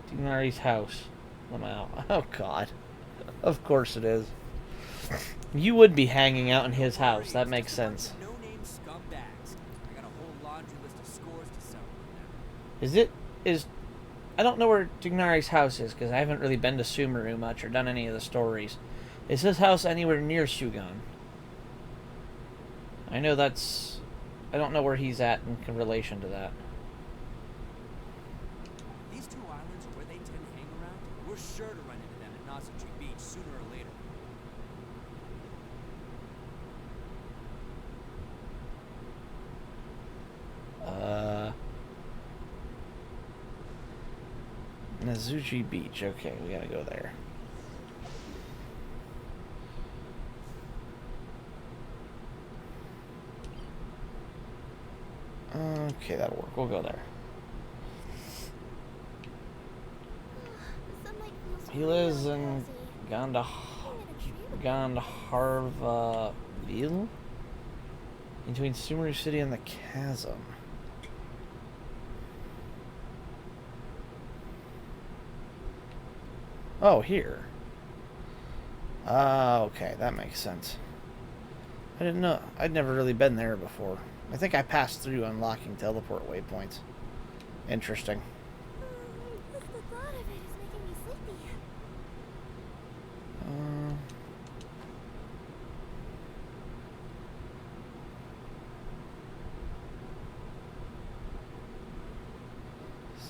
Tignari's house. Lamau. Oh, God. Of course it is. You would be hanging out in his house. That makes sense. No-name scumbags. I got a whole laundry list of scores to settle with them. Is it... Is... I don't know where Tignari's house is, because I haven't really been to Sumeru much or done any of the stories. Is his house anywhere near Sugan? I know that's... I don't know where he's at in relation to that. These two islands are where they tend to hang around. We're sure to run into them at Nasanji Beach sooner or later. Nazuchi Beach. Okay, we gotta go there. Okay, that'll work. We'll go there. The sunlight feels He lives real in cozy. Gandharvaville? Between Sumeru City and the Chasm. Oh, here. Okay, that makes sense. I didn't know. I'd never really been there before. I think I passed through unlocking teleport waypoints. Interesting. Just the thought of it is making me sleepy.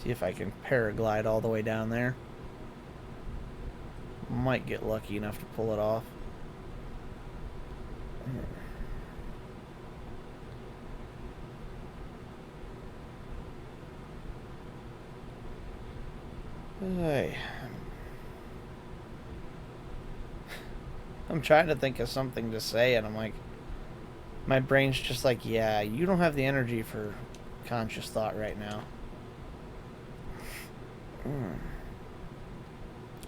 See if I can paraglide all the way down there. Might get lucky enough to pull it off. Hey. I'm trying to think of something to say, and I'm like, my brain's just like, yeah, you don't have the energy for conscious thought right now.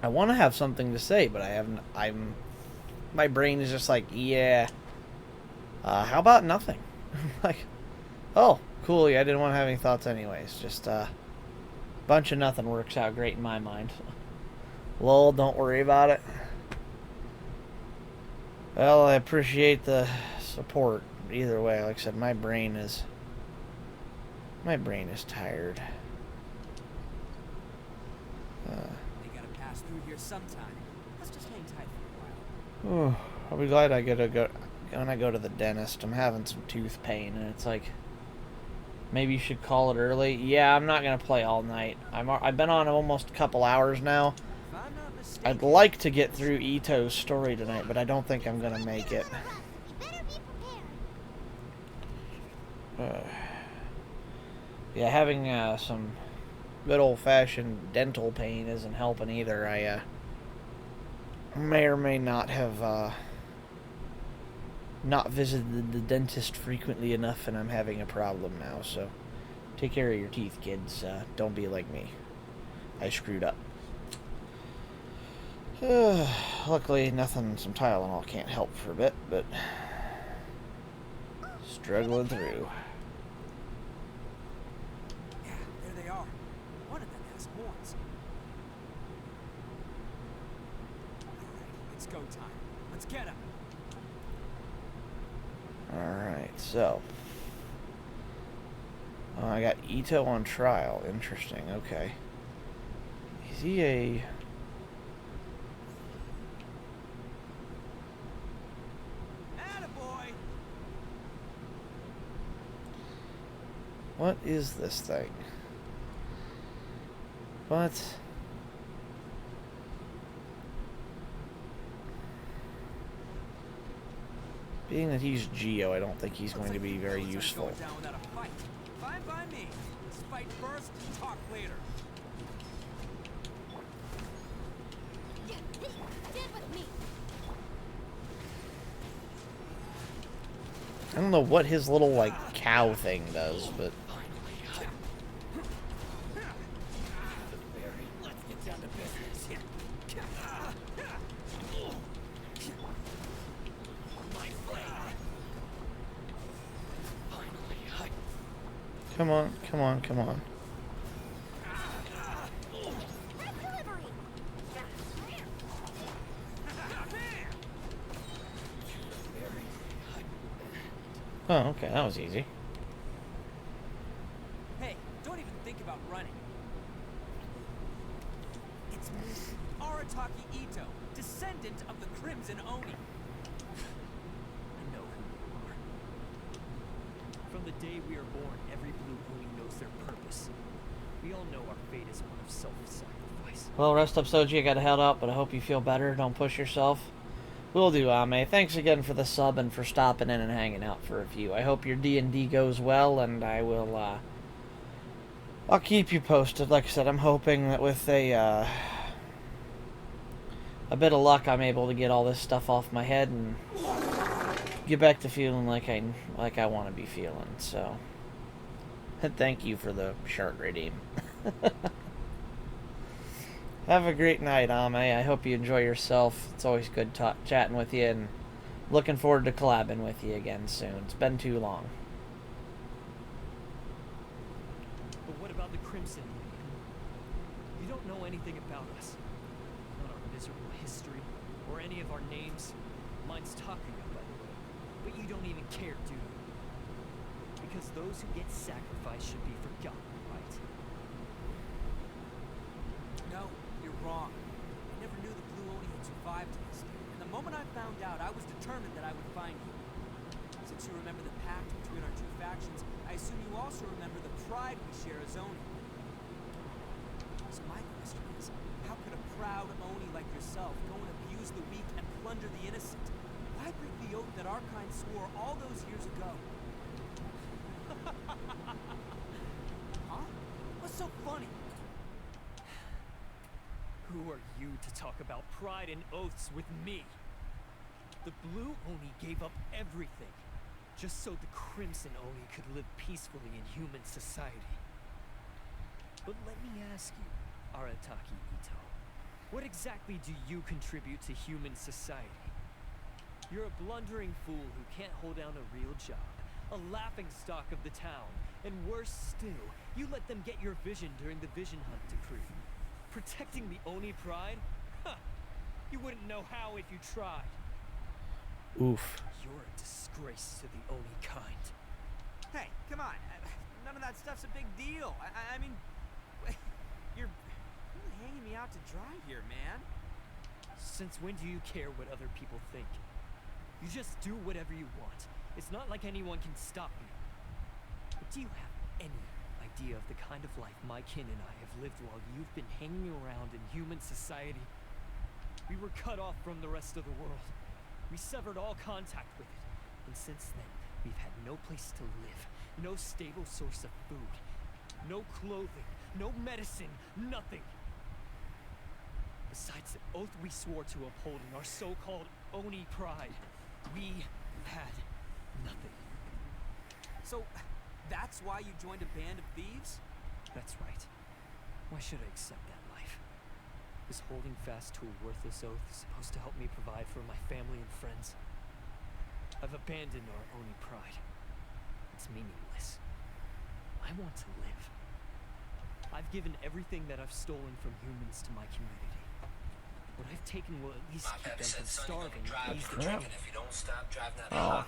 I want to have something to say, but I haven't. My brain is just like, yeah. How about nothing? Like, oh, cool. Yeah, I didn't want to have any thoughts anyways. Just bunch of nothing works out great in my mind. Lol, don't worry about it. Well, I appreciate the support. Either way, like I said, my brain is tired. They gotta pass through here sometime. Let's just hang tight for a while. I'll be glad I get to go when I go to the dentist. I'm having some tooth pain, and it's like, maybe you should call it early. Yeah, I'm not gonna play all night. I've been on almost a couple hours now. If I'm not mistaken, I'd like to get through Ito's story tonight, but I don't think I'm gonna make it. You better be prepared. Yeah, having some good old-fashioned dental pain isn't helping either. I may or may not have not visited the dentist frequently enough, and I'm having a problem now. So take care of your teeth, kids. Don't be like me. I screwed up. Luckily, some Tylenol can't help for a bit, but struggling through. Yeah, there they are. One of them has horns. Alright, it's go time. Let's get him. Alright, so. Oh, I got Ito on trial. Interesting, okay. Is he a... Attaboy! What is this thing? What? Being that he's Geo, I don't think he's going to be very useful. Down without a fight. Fine by me. Let's fight first, talk later. Stand with me. I don't know what his little, like, cow thing does, but... Let's get down to business. Come on, come on, come on. Oh, okay, that was easy. Hey, don't even think about running. It's me, Arataki Ito, descendant of the Crimson Oni. I know who you are. From the day we are born, every blue Oni knows their purpose. We all know our fate is one of self-sacrifice. Well, rest up, Soji. I gotta head out, but I hope you feel better. Don't push yourself. Will do, Ame. Thanks again for the sub and for stopping in and hanging out for a few. I hope your D&D goes well, and I will, I'll keep you posted. Like I said, I'm hoping that with a bit of luck, I'm able to get all this stuff off my head and get back to feeling like I want to be feeling. So, thank you for the shirt redeem. Have a great night, Ame. I hope you enjoy yourself. It's always good chatting with you, and looking forward to collabing with you again soon. It's been too long. But what about the Crimson? You don't know anything about us. Not our miserable history, or any of our names. Mine's Takuya, by the way. But you don't even care, do you? Because those who get sacrificed should be forgotten, right? No, you're wrong. I never knew the Blue Oni had survived to this day, and the moment I found out, I was determined that I would find you. Since you remember the pact between our two factions, I assume you also remember the pride we share as Oni. So my question is, how could a proud Oni like yourself go and abuse the weak and plunder the innocent? Why break the oath that our kind swore all those years ago? Huh? What's so funny? Who are you to talk about pride and oaths with me? The Blue Oni gave up everything, just so the Crimson Oni could live peacefully in human society. But let me ask you, Arataki Ito, what exactly do you contribute to human society? You're a blundering fool who can't hold down a real job, a laughingstock of the town, and worse still, you let them get your vision during the Vision Hunt decree. Protecting the Oni pride? Huh. You wouldn't know how if you tried. Oof. You're a disgrace to the Oni kind. Hey, come on. None of that stuff's a big deal. I mean, you're really hanging me out to dry here, man. Since when do you care what other people think? You just do whatever you want. It's not like anyone can stop you. But do you have any idea of the kind of life my kin and I have lived while you've been hanging around in human society? We were cut off from the rest of the world. We severed all contact with it. And since then, we've had no place to live, no stable source of food, no clothing, no medicine, nothing. Besides the oath we swore to uphold in our so-called Oni pride, we had nothing. So, that's why you joined a band of thieves? That's right. Why should I accept that life? Is holding fast to a worthless oath supposed to help me provide for my family and friends? I've abandoned our Oni pride. It's meaningless. I want to live. I've given everything that I've stolen from humans to my community. What I've taken will at least keep them from starving and ease the trouble. Oh.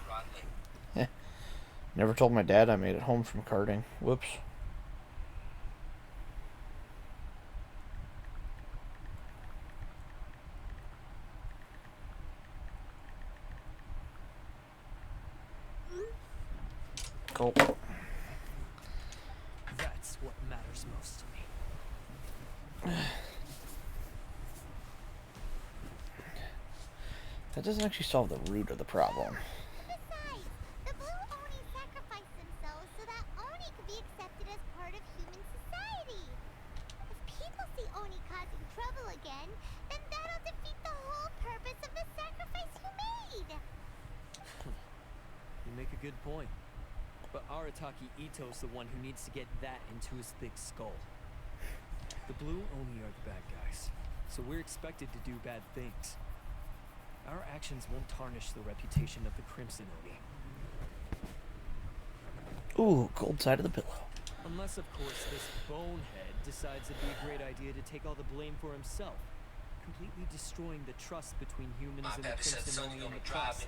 Never told my dad I made it home from karting. Whoops. Cool. That's what matters most to me. That doesn't actually solve the root of the problem. Besides, the Blue Oni sacrificed themselves so that Oni could be accepted as part of human society. If people see Oni causing trouble again, then that'll defeat the whole purpose of the sacrifice you made. You make a good point. But Arataki Ito's the one who needs to get that into his thick skull. The Blue Oni are the bad guys, so we're expected to do bad things. Our actions won't tarnish the reputation of the Crimson Oni. Ooh, cold side of the pillow. Unless, of course, this bonehead decides it'd be a great idea to take all the blame for himself, completely destroying the trust between humans and the Crimson Oni in the past.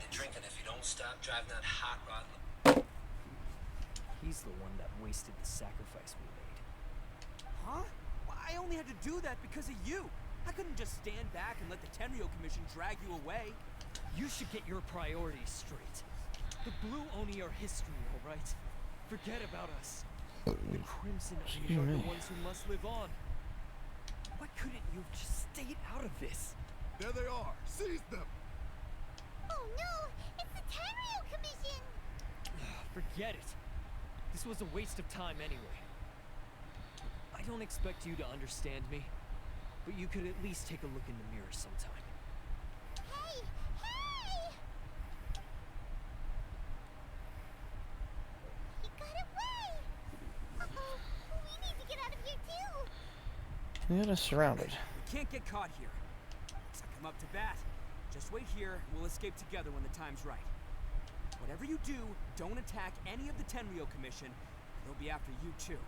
He's the one that wasted the sacrifice we made. Huh? Well, I only had to do that because of you. I couldn't just stand back and let the Tenryo Commission drag you away. You should get your priorities straight. The Blue Oni are history, all right? Forget about us. The Crimson Oni are the ones who must live on. Why couldn't you have just stayed out of this? There they are. Seize them. Oh no, it's the Tenryo Commission! Forget it. This was a waste of time anyway. I don't expect you to understand me, but you could at least take a look in the mirror sometime. Hey! Hey! He got away! Uh-oh, we need to get out of here too! We got us surrounded. We can't get caught here. Looks like I'm up to bat. Just wait here, and we'll escape together when the time's right. Whatever you do, don't attack any of the Tenryo Commission. They'll be after you too.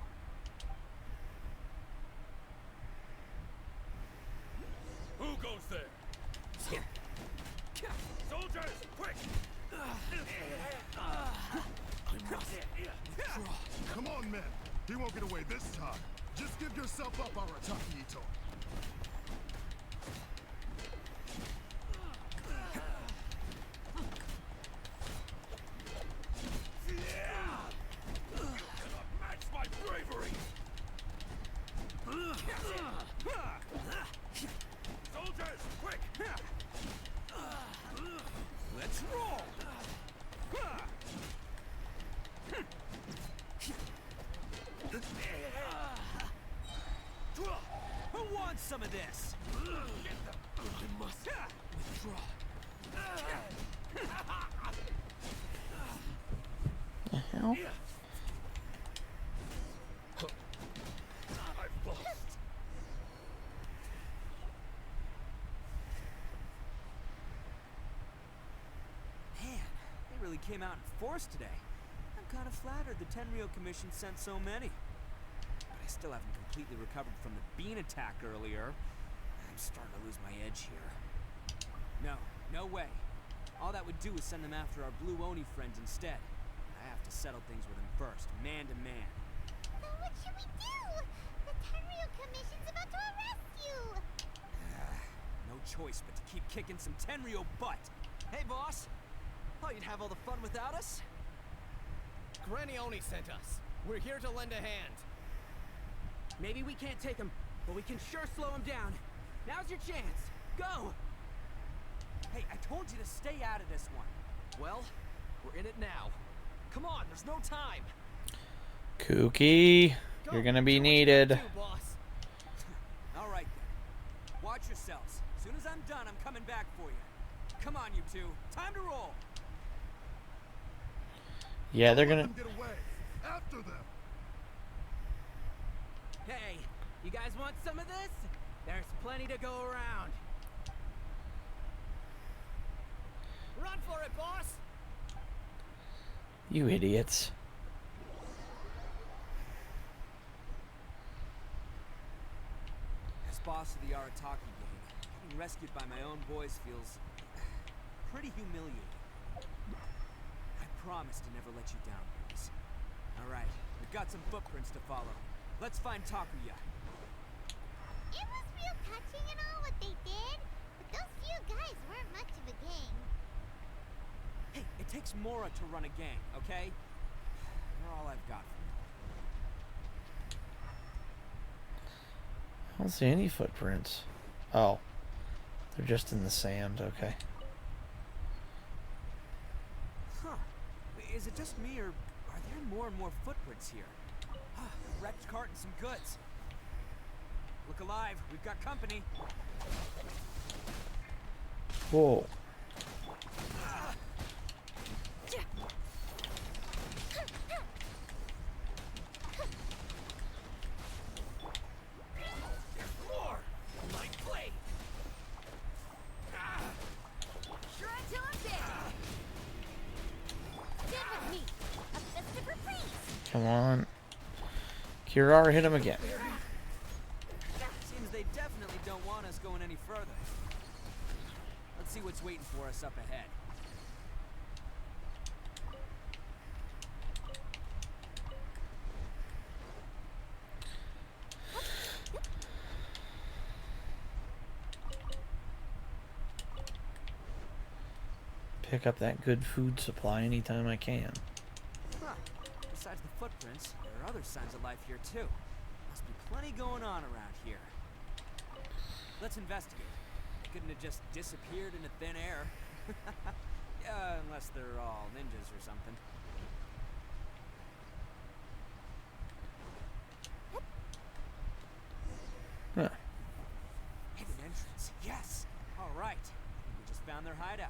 Who goes there? Soldiers, quick! Come on, men. He won't get away this time. Just give yourself up, Arataki Ito. Match my bravery! Soldiers, quick! Let's roll! Who wants some of this? I must withdraw. The hell? I've lost. Man, they really came out in force today. I'm kind of flattered the Tenryo Commission sent so many. But I still haven't completely recovered from the bean attack earlier. I'm starting to lose my edge here. No way. All that would do is send them after our Blue Oni friends instead. I have to settle things with them first, man to man. Then what should we do? The Tenryo Commission's about to arrest you! No choice but to keep kicking some Tenryo butt. Hey, boss! Thought you'd have all the fun without us? Granny Oni sent us. We're here to lend a hand. Maybe we can't take him, but we can sure slow him down. Now's your chance. Go! Hey, I told you to stay out of this one. Well, we're in it now. Come on, there's no time. Kooky, you're gonna be needed. Do, boss. around, I'm coming back for you. Come on, you two. Time to roll. Yeah, they're gonna. Get away. After them. Hey, you guys want some of this? There's plenty to go around. Run for it, boss! You idiots. As boss of the Arataki gang, getting rescued by my own boys feels pretty humiliating. I promise to never let you down, boys. Alright, we've got some footprints to follow. Let's find Takuya. It was real touching and all what they did, but those few guys weren't much of a gang. Hey, it takes Mora to run a gang, okay? They're all I've got for now. I don't see any footprints. Oh. They're just in the sand, okay. Huh. Is it just me, or are there more and more footprints here? A wrecked cart and some goods. Look alive, we've got company. Whoa. Come on. Kirara, hit him again. Seems they definitely don't want us going any further. Let's see what's waiting for us up ahead. Pick up that good food supply anytime I can. Huh. Besides the footprints, there are other signs of life here too. Must be plenty going on around here. Let's investigate. They couldn't have just disappeared into thin air. Yeah, unless they're all ninjas or something. Huh. Hidden entrance. Yes. All right. I think we just found their hideout.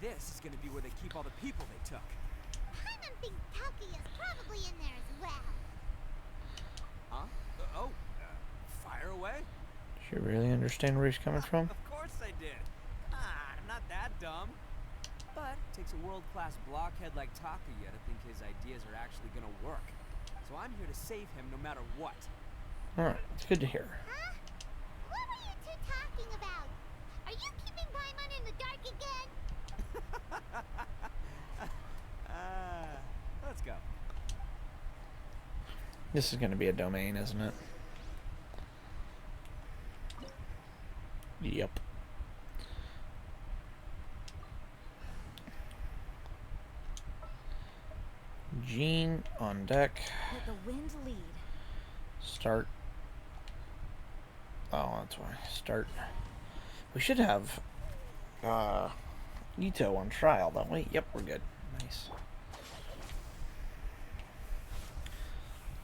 This is going to be where they keep all the people they took. Paimon thinks Takuya's probably in there as well. Huh? Fire away? Do you really understand where he's coming from? Of course I did. Come on, I'm not that dumb. But it takes a world-class blockhead like Takuya to think his ideas are actually going to work. So I'm here to save him no matter what. Alright, it's good to hear. Huh? What were you two talking about? Are you keeping Paimon in the dark again? Let's go. This is going to be a domain, isn't it? Yep. Gene on deck. Let the wind lead. Start. Oh, that's why. Start. We should have Ito on trial, don't we? Yep, we're good. Nice.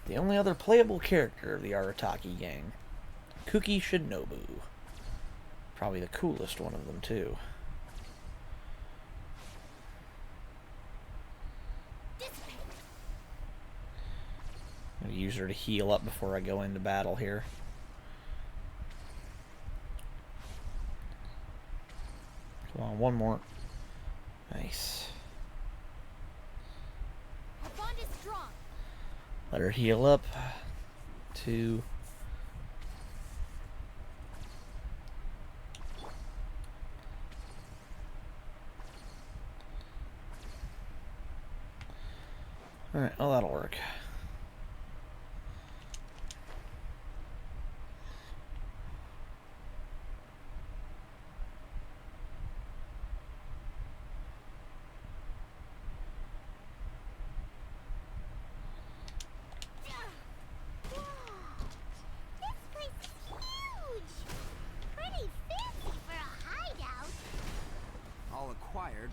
The only other playable character of the Arataki gang. Kuki Shinobu. Probably the coolest one of them, too. I'm going to use her to heal up before I go into battle here. Come on, one more. Nice. Our bond is strong. Let her heal up. 2. Alright, well, that'll work.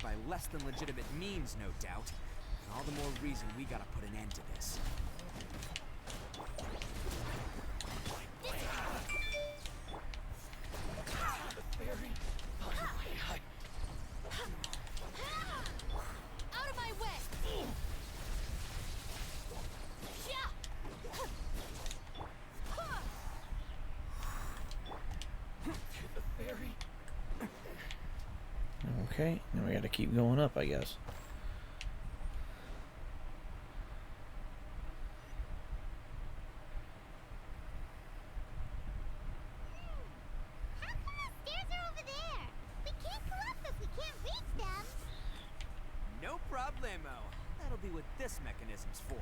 By less than legitimate means, no doubt. And all the more reason we gotta put an end to this. Okay, now we gotta keep going up, I guess. How come the stairs are over there? We can't go up if we can't reach them. No problemo. That'll be what this mechanism's for.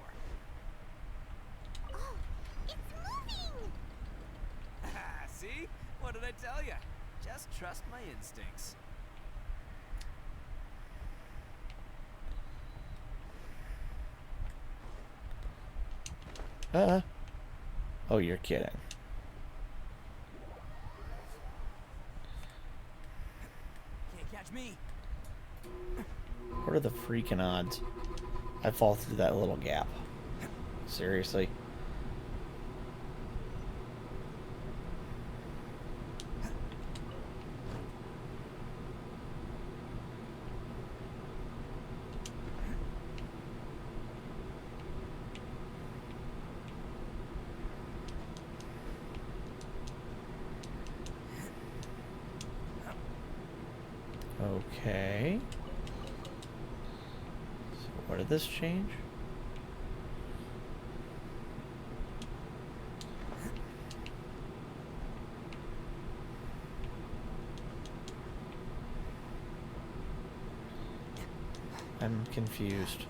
Oh, it's moving! See? What did I tell you? Just trust my instincts. Oh, you're kidding. Can't catch me. What are the freaking odds I fall through that little gap? Seriously? Okay. So what did this change? I'm confused.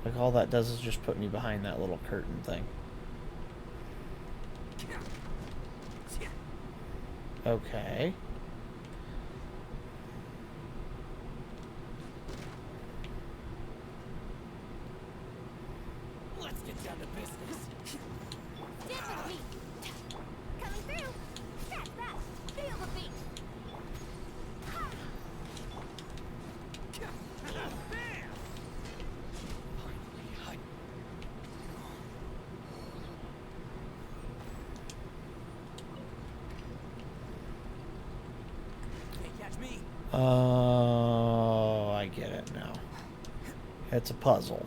Like, all that does is just put me behind that little curtain thing. Okay. Let's get down to business. Stand with me. Coming through. Scratch that. Feel the beat. Can't catch me. Oh, I get it now. It's a puzzle.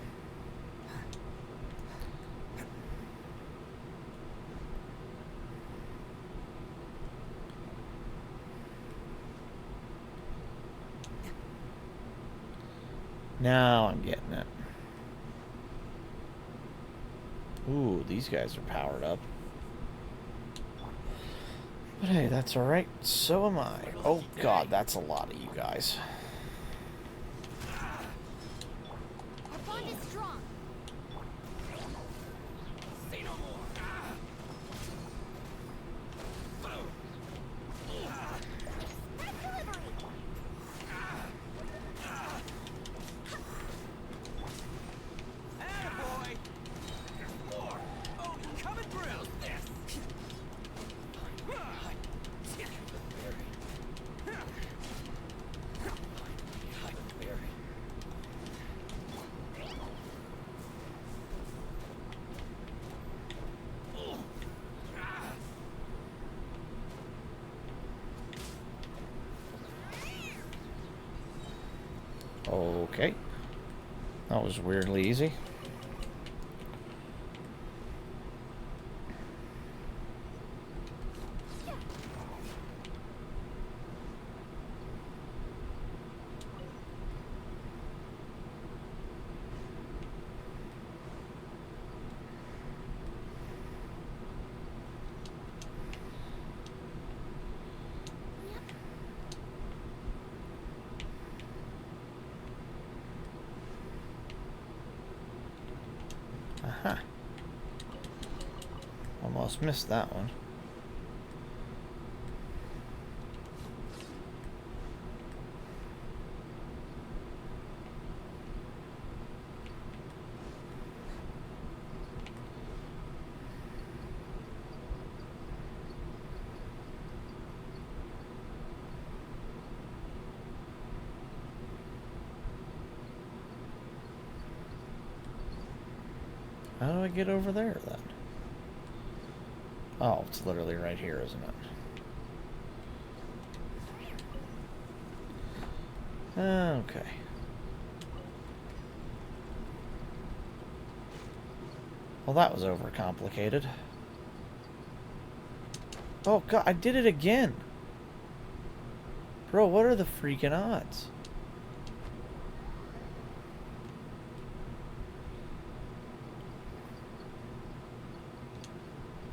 Now I'm getting it. Ooh, these guys are powered up. But hey, that's alright. So am I. Oh god, that's a lot of you guys. Our bond is strong. Say no more. That delivery. Attaboy! There's more! Oh, coming through! This! Okay. That was weirdly easy. Aha. Almost missed that one. How do I get over there, then? Oh, it's literally right here, isn't it? Okay. Well, that was overcomplicated. Oh, God, I did it again. Bro, what are the freaking odds?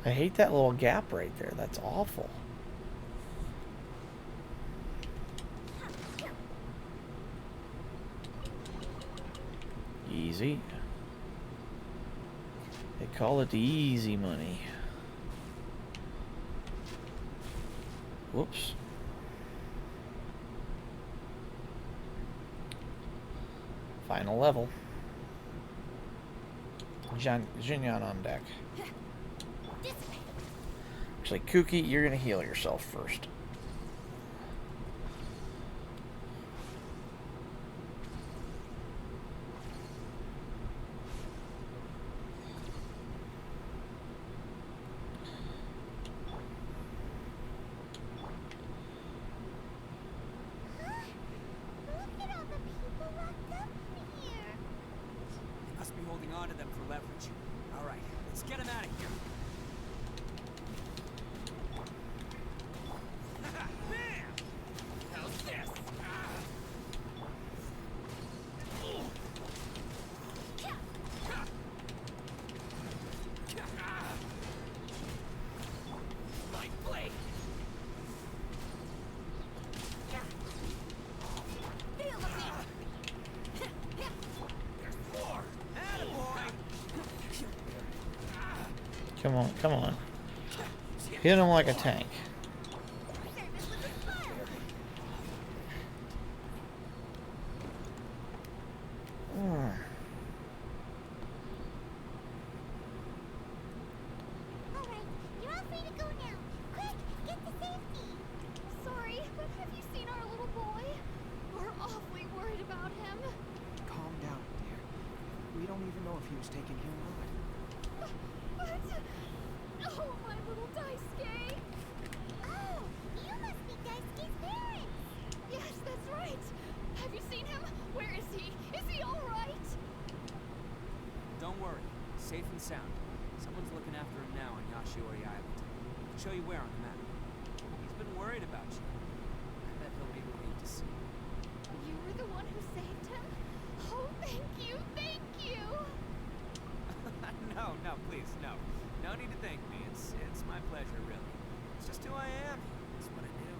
I hate that little gap right there. That's awful. Easy. They call it the easy money. Whoops. Final level. Jinyan on deck. Actually, Kooky, you're gonna heal yourself first. Look at all the people locked up here. They must be holding on to them for leverage. All right, let's get them out of here. Bam! How's this? My blade! Feel the beat. There's more! Attaboy! Come on, come on. Hit him like a tank. Service was a spark. All right, you're all free to go now. Quick, get to safety. Sorry, but have you seen our little boy? We're awfully worried about him. Calm down, dear. We don't even know if he was taken here or not. What? Oh, my little Daisuke! Oh, you must be Daisuke's parents. Yes, that's right. Have you seen him? Where is he? Is he all right? Don't worry, safe and sound. Someone's looking after him now on Yashiori Island. I'll show you where on the map. He's been worried about you. I bet he'll be relieved to see you. You were the one who saved him? Oh, thank you, thank you! No, please, no. No need to thank me. It's my pleasure, really. It's just who I am. It's what I do.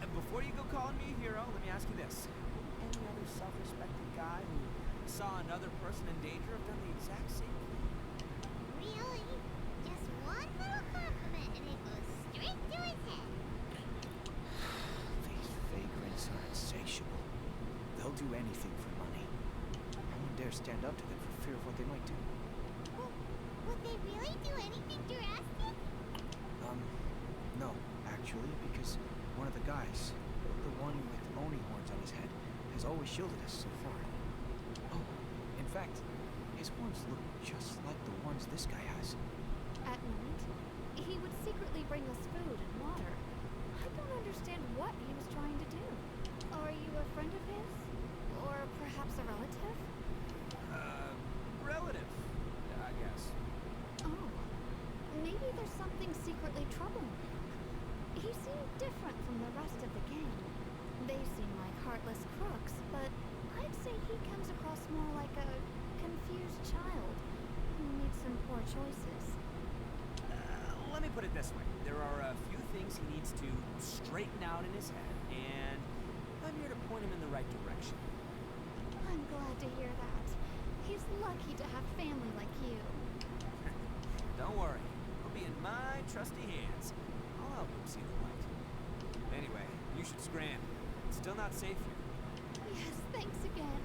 And before you go calling me a hero, let me ask you this. Would any other self-respecting guy who saw another person in danger have done the exact same thing? Really? Just one little compliment and it goes straight to his head. These vagrants are insatiable. They'll do anything for money. No one dare stand up to them for fear of what they might do. Well, would they really do anything drastic? No, actually, because one of the guys, the one with Oni horns on his head, has always shielded us so far. Oh, in fact, his horns look just like the ones this guy has. At night, he would secretly bring us food and water. I don't understand what he was trying to do. Are you a friend of his? Or perhaps a relative? Relative, I guess. Oh, maybe there's something secretly troubling him. He seemed different from the rest of the gang. They seem like heartless crooks, but I'd say he comes across more like a confused child who made some poor choices. Let me put it this way. There are a few things he needs to straighten out in his head, and I'm here to point him in the right direction. I'm glad to hear that. He's lucky to have family like you. Don't worry. He'll be in my trusty hands. I'll help him see the light. Anyway, you should scram. It's still not safe here. Yes, thanks again.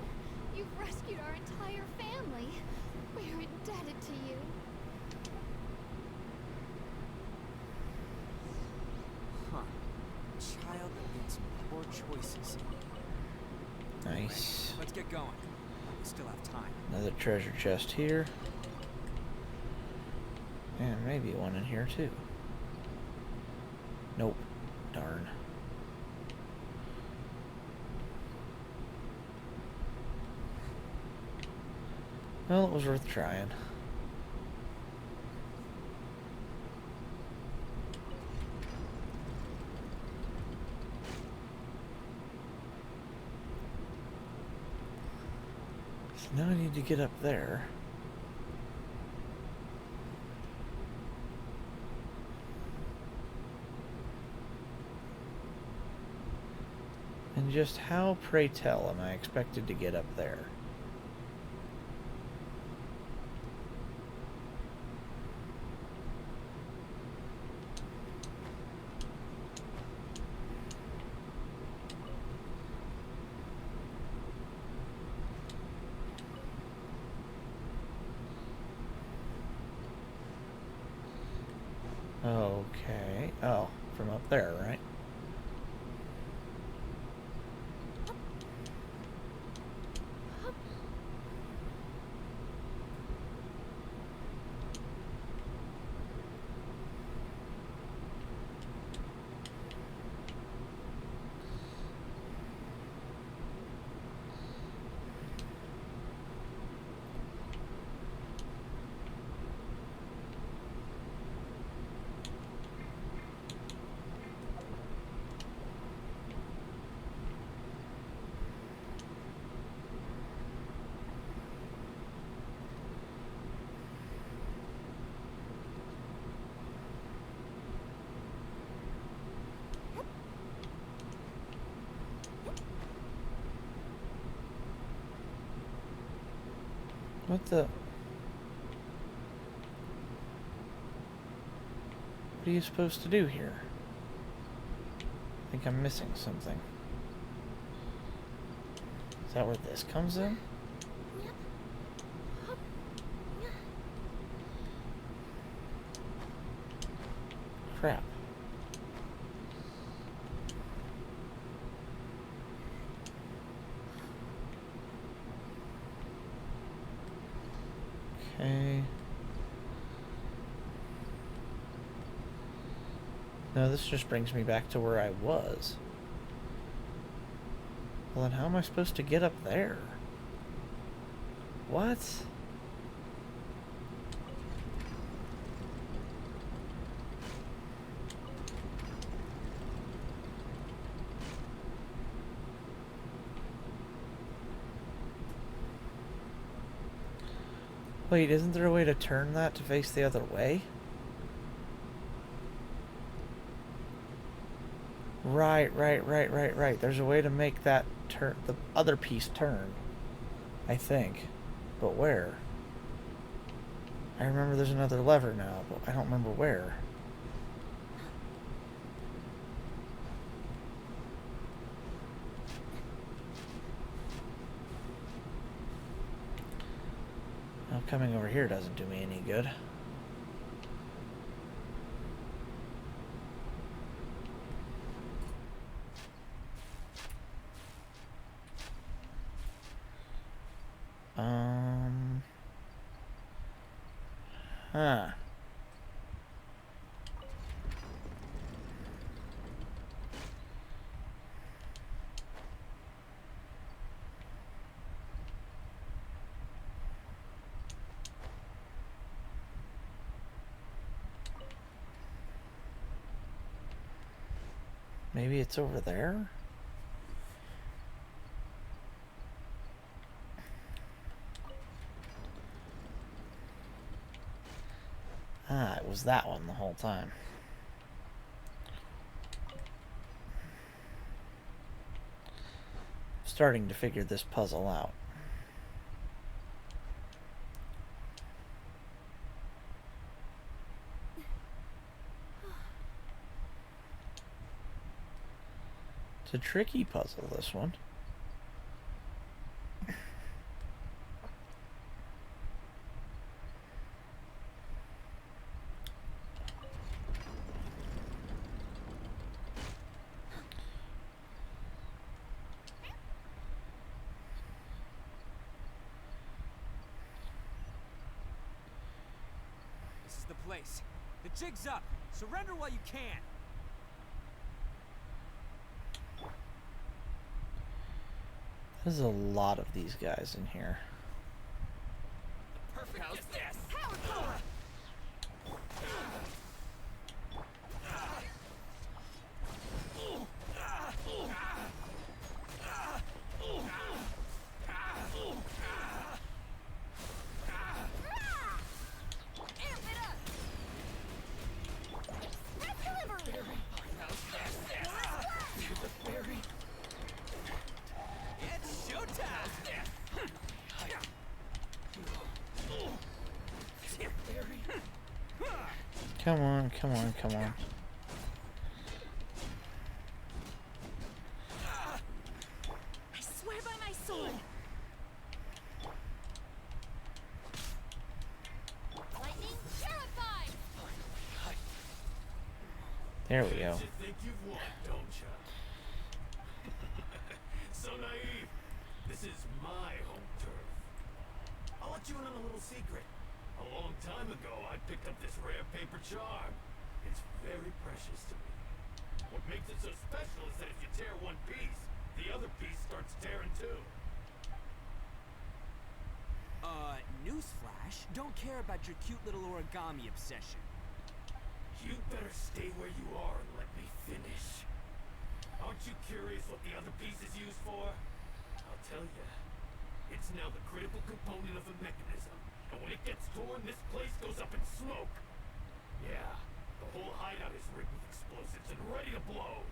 You've rescued our entire family. We're indebted to you. Huh. Child that made some poor choices. Nice. Let's get going. We still have time. Another treasure chest here. And maybe one in here too. Nope. Darn. Well, it was worth trying. Now I need to get up there. And just how, pray tell, am I expected to get up there? Okay. Oh, from up there, right? What the? What are you supposed to do here? I think I'm missing something. Is that where this comes in? Crap. Okay. No, this just brings me back to where I was. Well, then how am I supposed to get up there? What? Wait, isn't there a way to turn that to face the other way? Right. There's a way to make that turn, the other piece turn. I think. But where? I remember there's another lever now, but I don't remember where. Well, coming over here doesn't do me any good. Huh. Maybe it's over there? Ah, it was that one the whole time. Starting to figure this puzzle out. It's a tricky puzzle, this one. This is the place. The jig's up. Surrender while you can. There's a lot of these guys in here. Perfect. How's this? Come on, come on, come on. I swear by my sword. Lightning terrified! There we go. You think you've won, don't ya? So naive. This is my home turf. I'll let you in on a little secret. A long time ago, I picked up this rare paper charm. It's very precious to me. What makes it so special is that if you tear one piece, the other piece starts tearing too. Newsflash, don't care about your cute little origami obsession. You better stay where you are and let me finish. Aren't you curious what the other piece is used for? I'll tell you. It's now the critical component of the mechanism. And when it gets torn, this place goes up in smoke. Yeah, the whole hideout is rigged with explosives and ready to blow.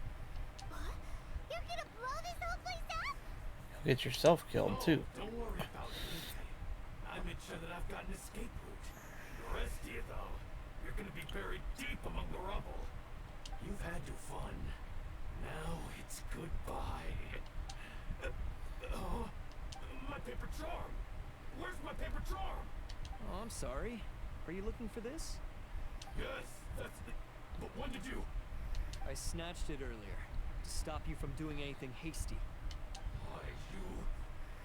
What? You're gonna blow this whole place up? You'll get yourself killed, too. Don't worry about anything. I made sure that I've got an escape route. The rest of you, though, you're gonna be buried deep among the rubble. You've had your fun. Now it's goodbye. Oh, my paper charm. Where's my paper charm? Oh, I'm sorry. Are you looking for this? Yes, that's the... But when did you... I snatched it earlier to stop you from doing anything hasty. Why, you...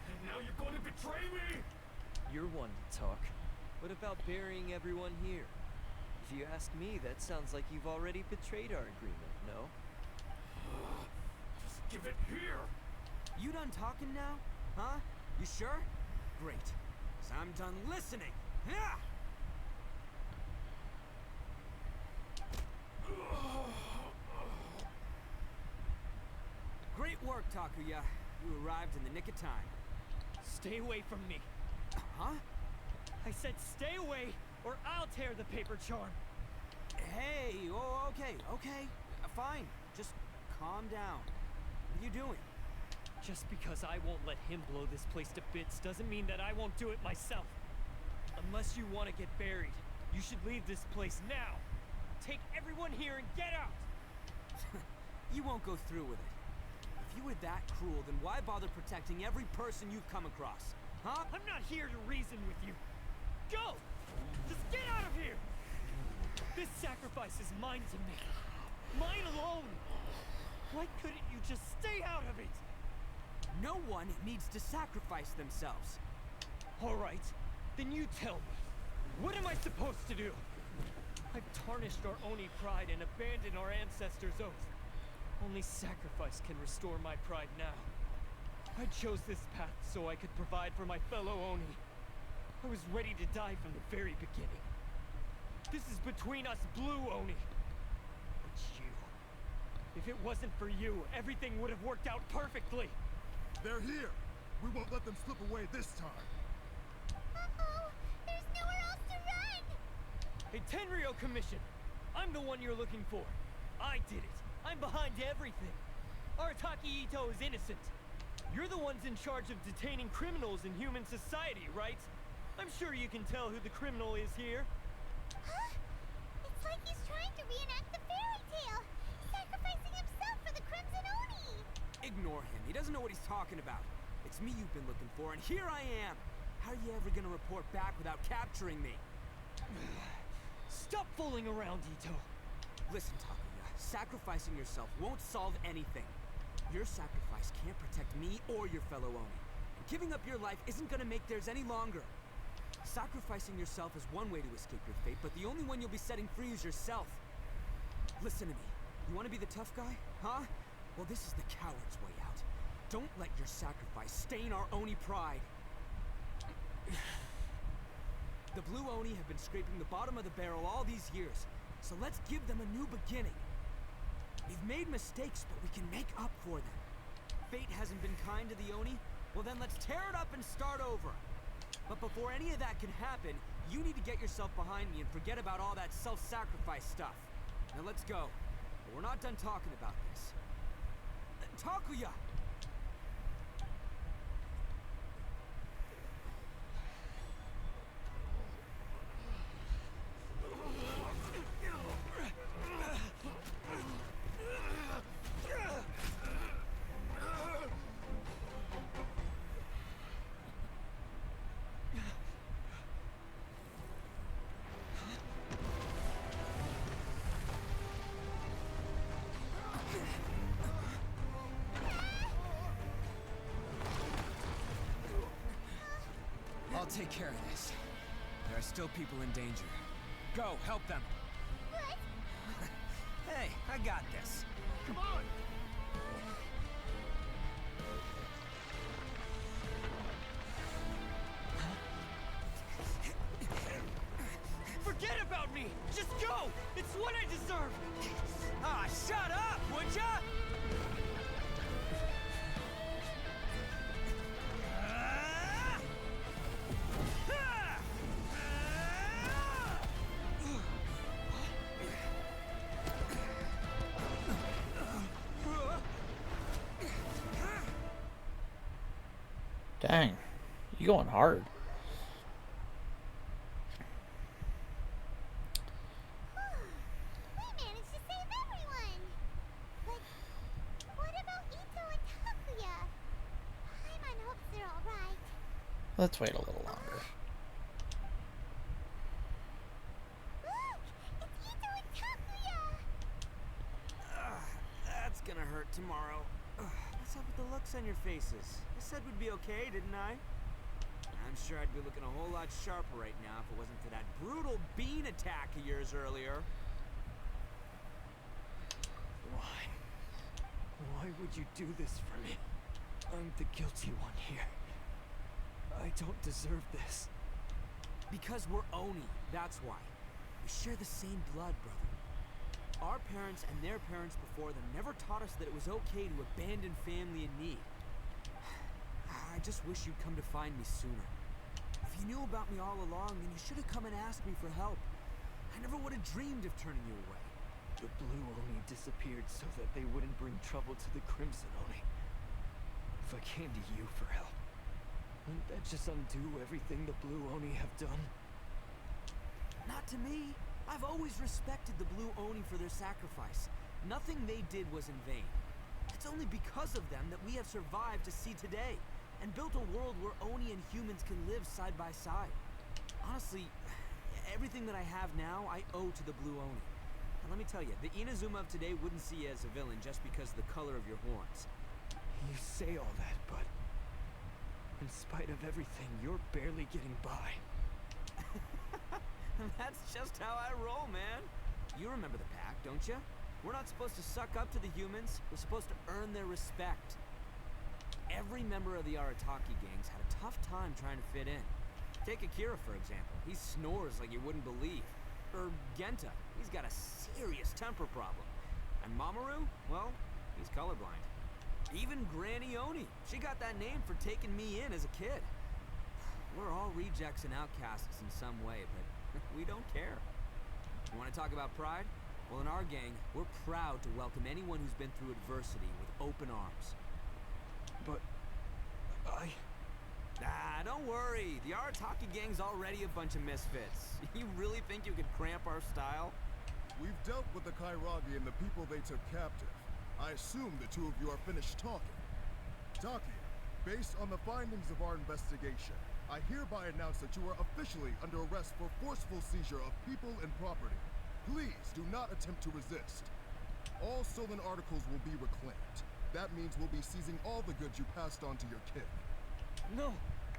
And now you're going to betray me? You're one to talk. What about burying everyone here? If you ask me, that sounds like you've already betrayed our agreement, no? Just give it here. You done talking now? Huh? You sure? Great. 'Cause I'm done listening. Yeah! Great work, Takuya. You arrived in the nick of time. Stay away from me. Huh? I said stay away, or I'll tear the paper charm. Hey, oh, okay. Fine. Just calm down. What are you doing? Just because I won't let him blow this place to bits doesn't mean that I won't do it myself. Unless you want to get buried, you should leave this place now. Take everyone here and get out! You won't go through with it. If you were that cruel, then why bother protecting every person you've come across? Huh? I'm not here to reason with you. Go! Just get out of here! This sacrifice is mine to make. Mine alone! Why couldn't you just stay out of it? No one needs to sacrifice themselves. All right, then you tell me. What am I supposed to do? I've tarnished our Oni pride and abandoned our ancestors' oath. Only sacrifice can restore my pride now. I chose this path so I could provide for my fellow Oni. I was ready to die from the very beginning. This is between us blue Oni. But you... If it wasn't for you, everything would have worked out perfectly. They're here. We won't let them slip away this time. Uh-oh! There's nowhere else to run! Hey, Tenryo Commission! I'm the one you're looking for. I did it. I'm behind everything. Arataki Ito is innocent. You're the ones in charge of detaining criminals in human society, right? I'm sure you can tell who the criminal is here. Huh? It's like he's trying to reenact the fairy tale, sacrificing himself for the Crimson Oni! Ignore him. He doesn't know what he's talking about. It's me you've been looking for, and here I am. How are you ever gonna report back without capturing me? Stop fooling around, Ito. Listen, Takuya, sacrificing yourself won't solve anything. Your sacrifice can't protect me or your fellow Oni. And giving up your life isn't gonna make theirs any longer. Sacrificing yourself is one way to escape your fate, but the only one you'll be setting free is yourself. Listen to me. You want to be the tough guy? Huh? Well, this is the coward's way out. Don't let your sacrifice stain our Oni pride. The Blue Oni have been scraping the bottom of the barrel all these years, so let's give them a new beginning. We've made mistakes, but we can make up for them. Fate hasn't been kind to the Oni? Well then let's tear it up and start over. But before any of that can happen, you need to get yourself behind me and forget about all that self-sacrifice stuff. Now let's go. But we're not done talking about this. Takuya! I'll take care of this. There are still people in danger. Go, help them. What? Hey, I got this. Come on! Forget about me! Just go! It's what I deserve! Ah, shut up, would ya? Ah! Ah! Dang, you going hard. We managed to save everyone! But what about Ito and Takuya? Paimon hopes they're alright. Let's wait a little longer. Look! It's Ito and Takuya! That's gonna hurt tomorrow. What's up with the looks on your faces? I said we'd be okay, didn't I? I'm sure I'd be looking a whole lot sharper right now if it wasn't for that brutal bean attack of yours earlier. Why would you do this for me? I'm the guilty one here. I don't deserve this. Because we're Oni, that's why. We share the same blood, brother. Our parents and their parents before them never taught us that it was okay to abandon family in need. I just wish you'd come to find me sooner. If you knew about me all along, then you should have come and asked me for help. I never would have dreamed of turning you away. The Blue Oni disappeared so that they wouldn't bring trouble to the Crimson Oni. If I came to you for help, wouldn't that just undo everything the Blue Oni have done? Not to me. I've always respected the Blue Oni for their sacrifice. Nothing they did was in vain. It's only because of them that we have survived to see today, and built a world where Oni and humans can live side by side. Honestly, everything that I have now, I owe to the Blue Oni. And let me tell you, the Inazuma of today wouldn't see you as a villain just because of the color of your horns. You say all that, but in spite of everything, you're barely getting by. That's just how I roll, man. You remember the pack, don't you? We're not supposed to suck up to the humans. We're supposed to earn their respect. Every member of the Arataki gangs had a tough time trying to fit in. Take Akira, for example. He snores like you wouldn't believe. Or Genta. He's got a serious temper problem. And Mamoru? Well, he's colorblind. Even Granny Oni. She got that name for taking me in as a kid. We're all rejects and outcasts in some way, but we don't care. You want to talk about pride? Well, in our gang, we're proud to welcome anyone who's been through adversity with open arms. But don't worry. The Arataki gang's already a bunch of misfits. You really think you could cramp our style? We've dealt with the Kairagi and the people they took captive. I assume the two of you are finished talking. Taki, based on the findings of our investigation, I hereby announce that you are officially under arrest for forceful seizure of people and property. Please do not attempt to resist. All stolen articles will be reclaimed. That means we'll be seizing all the goods you passed on to your kid. no,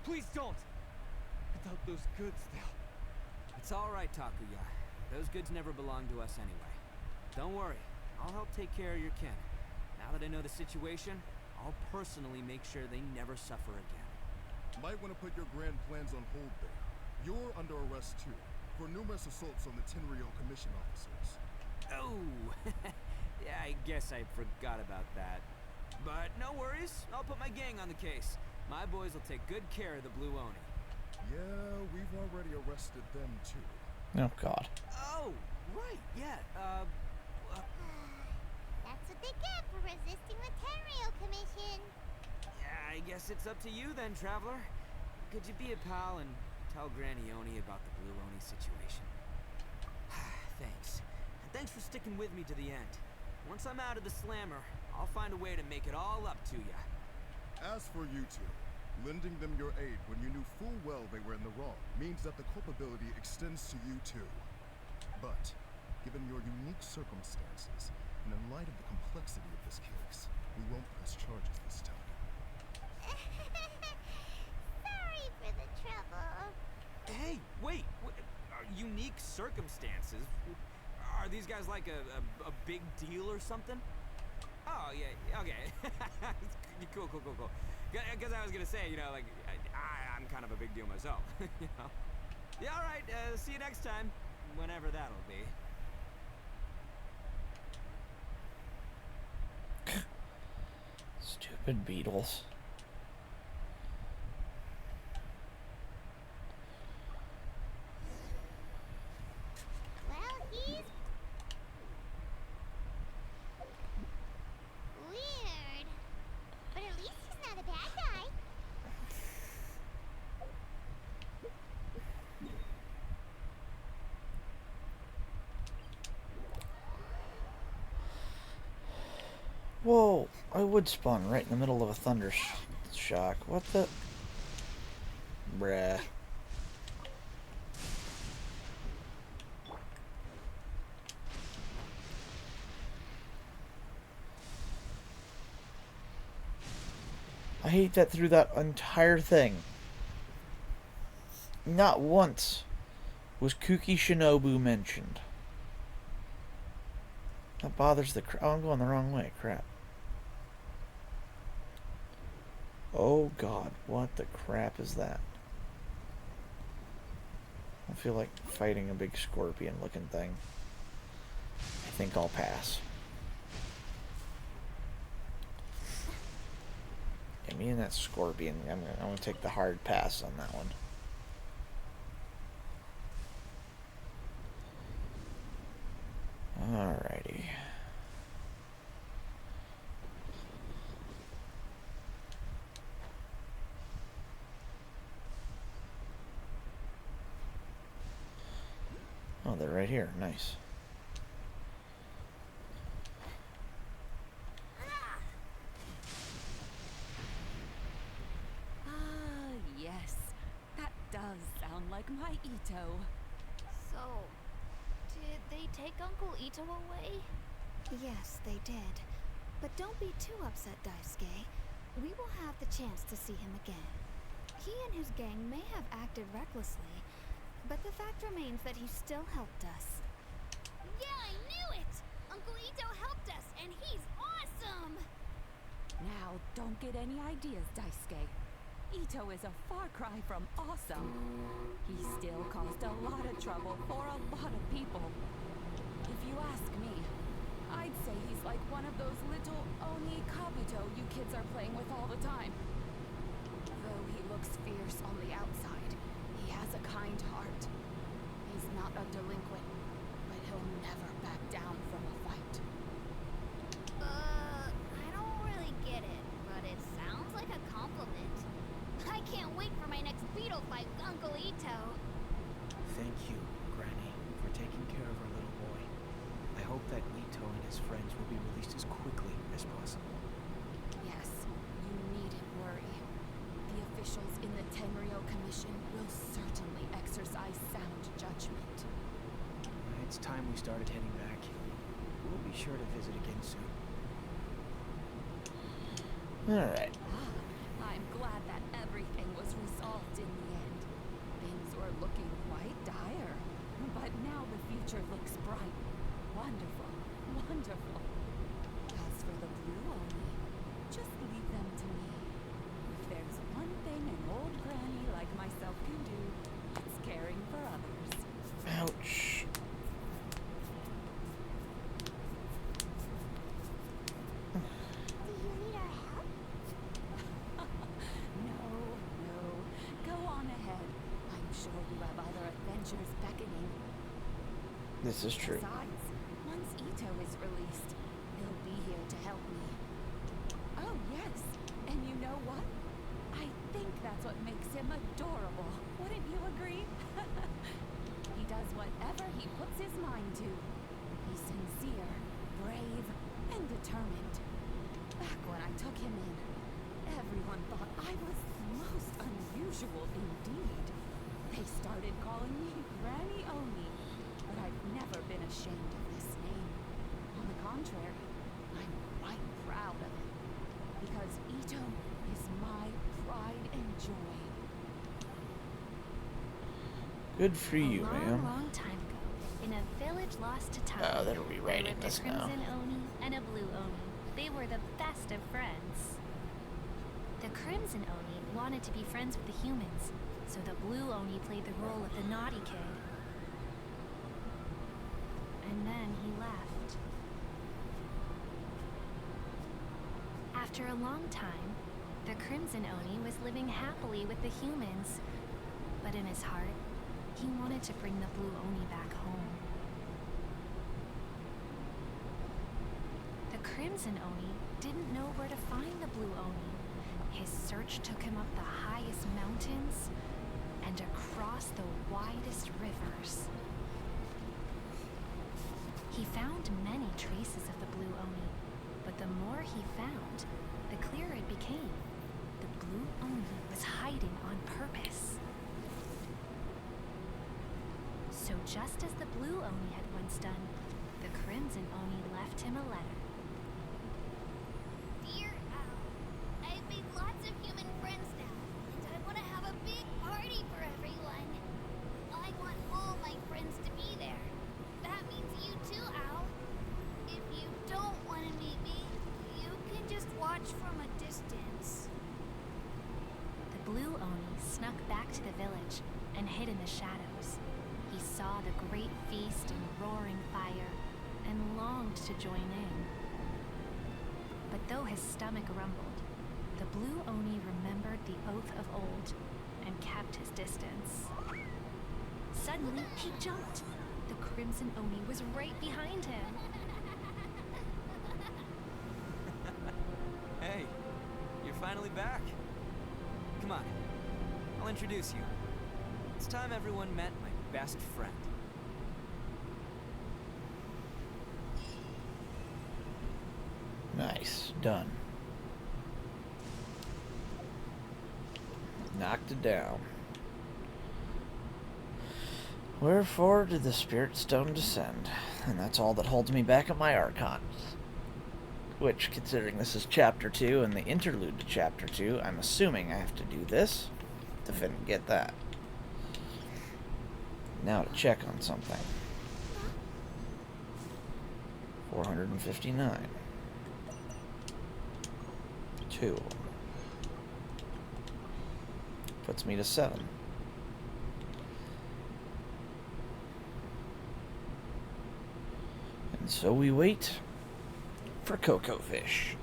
please don't. Without those goods, they'll... It's all right, Takuya. Those goods never belonged to us anyway. Don't worry. I'll help take care of your kin. Now that I know the situation, I'll personally make sure they never suffer again. Might want to put your grand plans on hold there. You're under arrest too, for numerous assaults on the Tenryou Commission officers. Oh, yeah, I guess I forgot about that. But no worries, I'll put my gang on the case. My boys will take good care of the Blue Oni. Yeah, we've already arrested them too. Oh, God. Oh, right, yeah, That's what they get for resisting the Tenryou Commission. I guess it's up to you then, Traveler. Could you be a pal and tell Granny Oni about the Blue Oni situation? Thanks. And thanks for sticking with me to the end. Once I'm out of the slammer, I'll find a way to make it all up to ya. As for you two, lending them your aid when you knew full well they were in the wrong means that the culpability extends to you too. But, given your unique circumstances, and in light of the complexity of this case, we won't press charges this time. Sorry for the trouble. Hey, wait. Unique circumstances? Are these guys like a big deal or something? Oh, yeah, okay. Cool. Because I was gonna say, you know, like, I'm kind of a big deal myself, you know? Yeah, all right, see you next time, whenever that'll be. Stupid beetles. Well, he's weird. But at least he's not a bad guy. Whoa, I would spawn right in the middle of a thunder shock. What the? Bruh. I hate that through that entire thing, not once was Kuki Shinobu mentioned. That bothers the oh, I'm going the wrong way. Crap. Oh god, what the crap is that? I feel like fighting a big scorpion looking thing. I think I'll pass. Yeah, me and that scorpion, I'm gonna take the hard pass on that one. Alrighty. Oh, they're right here. Nice. Ah, yes. That does sound like my Ito. So, did they take Uncle Ito away? Yes, they did. But don't be too upset, Daisuke. We will have the chance to see him again. He and his gang may have acted recklessly, but the fact remains that he still helped us. Yeah, I knew it! Uncle Ito helped us, and he's awesome! Now, don't get any ideas, Daisuke. Ito is a far cry from awesome. He still caused a lot of trouble for a lot of people. If you ask me, I'd say he's like one of those little Oni Kabuto you kids are playing with all the time. Though he looks fierce on the outside, he has a kind heart. He's not a delinquent, but he'll never back down from a fight. I don't really get it, but it sounds like a compliment. I can't wait for my next beetle fight with Uncle Ito. Thank you, Granny, for taking care of our little boy. I hope that Ito and his friends will be released as quickly as possible. Yes, you needn't worry. The officials in the Tenryo Commission will certainly exercise sound judgment. It's time we started heading back. We'll be sure to visit again soon. Alright. I'm glad that everything was resolved in the end. Things were looking quite dire, but now the future looks bright. Wonderful, wonderful. As for the blue Oni, just leave them to me. If there's one thing an old granny like myself can do, it's caring for others. Ouch. Do you need our help? No. Go on ahead. I'm sure you have other adventures beckoning. This is true. Besides, once Ito is released, he'll be here to help me. Oh, yes. And you know what? I think that's what makes him adorable. Wouldn't you agree? He does whatever he puts his mind to. He's sincere, brave, and determined. Back when I took him in, everyone thought I was most unusual indeed. They started calling me Granny Oni, but I've never been ashamed of this name. On the contrary, I'm quite proud of it. Because Ito is my pride and joy. Good for you, A ma'am. long time ago, in a village lost to time, Oh, they're there rewriting lived a this now. crimson oni and a blue oni. They were the best of friends. The crimson oni wanted to be friends with the humans, so the blue oni played the role of the naughty kid. And then he left. After a long time, the crimson oni was living happily with the humans, but in his heart, he wanted to bring the blue oni back home. The crimson oni didn't know where to find the blue oni. His search took him up the highest mountains and across the widest rivers. He found many traces of the blue oni, but the more he found, the clearer it became. The blue oni was hiding on purpose. So just as the blue oni had once done, the crimson oni left him a letter. Dear Owl, I've made lots of human friends now, and I want to have a big party for everyone. I want all my friends to be there. That means you too, Owl. If you don't want to meet me, you can just watch from a distance. The blue oni snuck back to the village and hid in the shadows. He saw the great feast and roaring fire and longed to join in. But though his stomach rumbled, the blue oni remembered the oath of old and kept his distance. Suddenly, he jumped. The crimson oni was right behind him. Hey, you're finally back. Come on, I'll introduce you. It's time everyone met my best friend. Nice. Done. Knocked it down. Wherefore did the Spirit Stone descend? And that's all that holds me back at my Archon. Which, considering this is Chapter 2 and the interlude to Chapter 2, I'm assuming I have to do this to get that. Now to check on something. 459. 2. Puts me to 7. And so we wait for Cocoa Fish.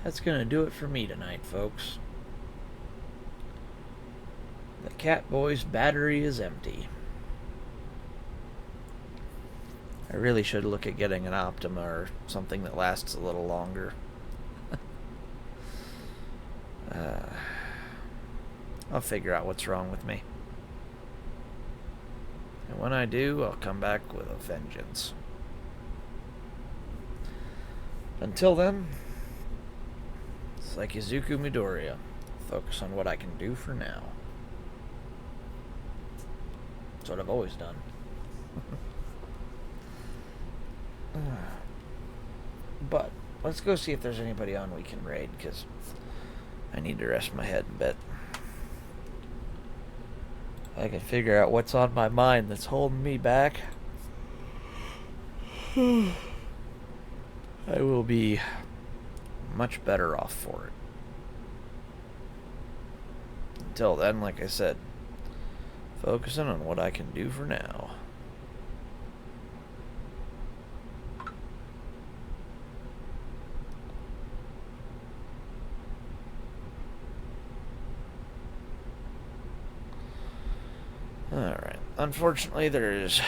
That's gonna do it for me tonight, folks. The Catboy's battery is empty. I really should look at getting an Optima or something that lasts a little longer. I'll figure out what's wrong with me. And when I do, I'll come back with a vengeance. Until then, it's like Izuku Midoriya. Focus on what I can do for now. That's what I've always done. But let's go see if there's anybody on we can raid, because I need to rest my head a bit. I can figure out what's on my mind that's holding me back. I will be much better off for it. Until then, like I said, focusing on what I can do for now. Alright. Unfortunately, there's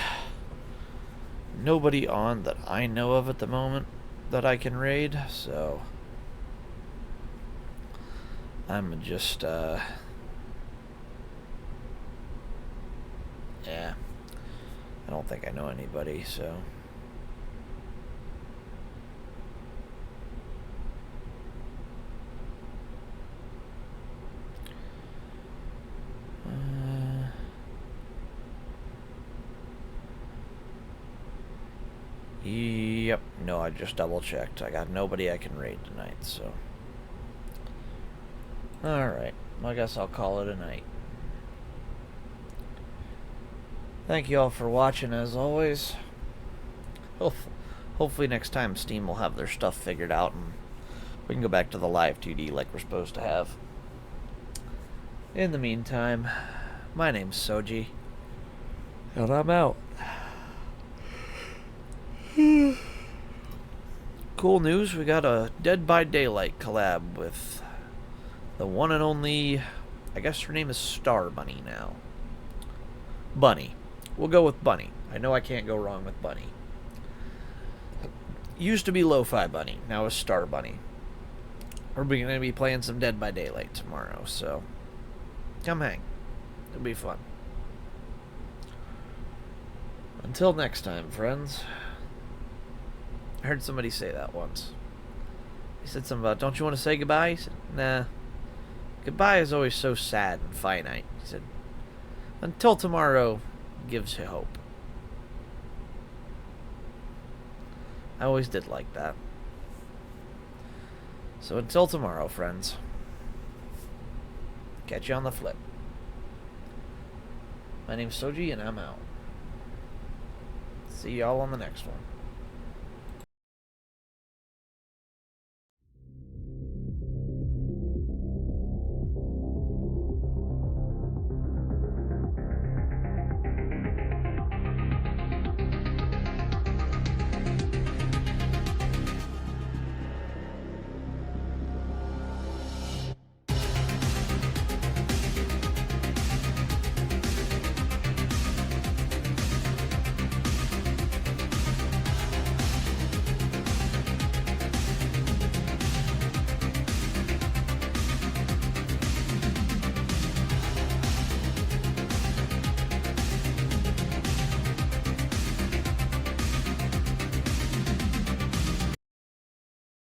nobody on that I know of at the moment that I can raid, so I'm just, yeah. I don't think I know anybody, so. No, I just double checked. I got nobody I can raid tonight, so. Alright. Well, I guess I'll call it a night. Thank you all for watching, as always. Hopefully next time Steam will have their stuff figured out and we can go back to the live 2D like we're supposed to have. In the meantime, my name's Soji, and I'm out. Cool news, we got a Dead by Daylight collab with the one and only, I guess her name is Star Bunny now. Bunny. We'll go with Bunny. I know I can't go wrong with Bunny. Used to be Lo-Fi Bunny, now it's Star Bunny. We're going to be playing some Dead by Daylight tomorrow, so come hang. It'll be fun. Until next time, friends. I heard somebody say that once. He said something about, don't you want to say goodbye? He said, nah. Goodbye is always so sad and finite. He said, until tomorrow gives you hope. I always did like that. So until tomorrow, friends. Catch you on the flip. My name's Soji, and I'm out. See y'all on the next one.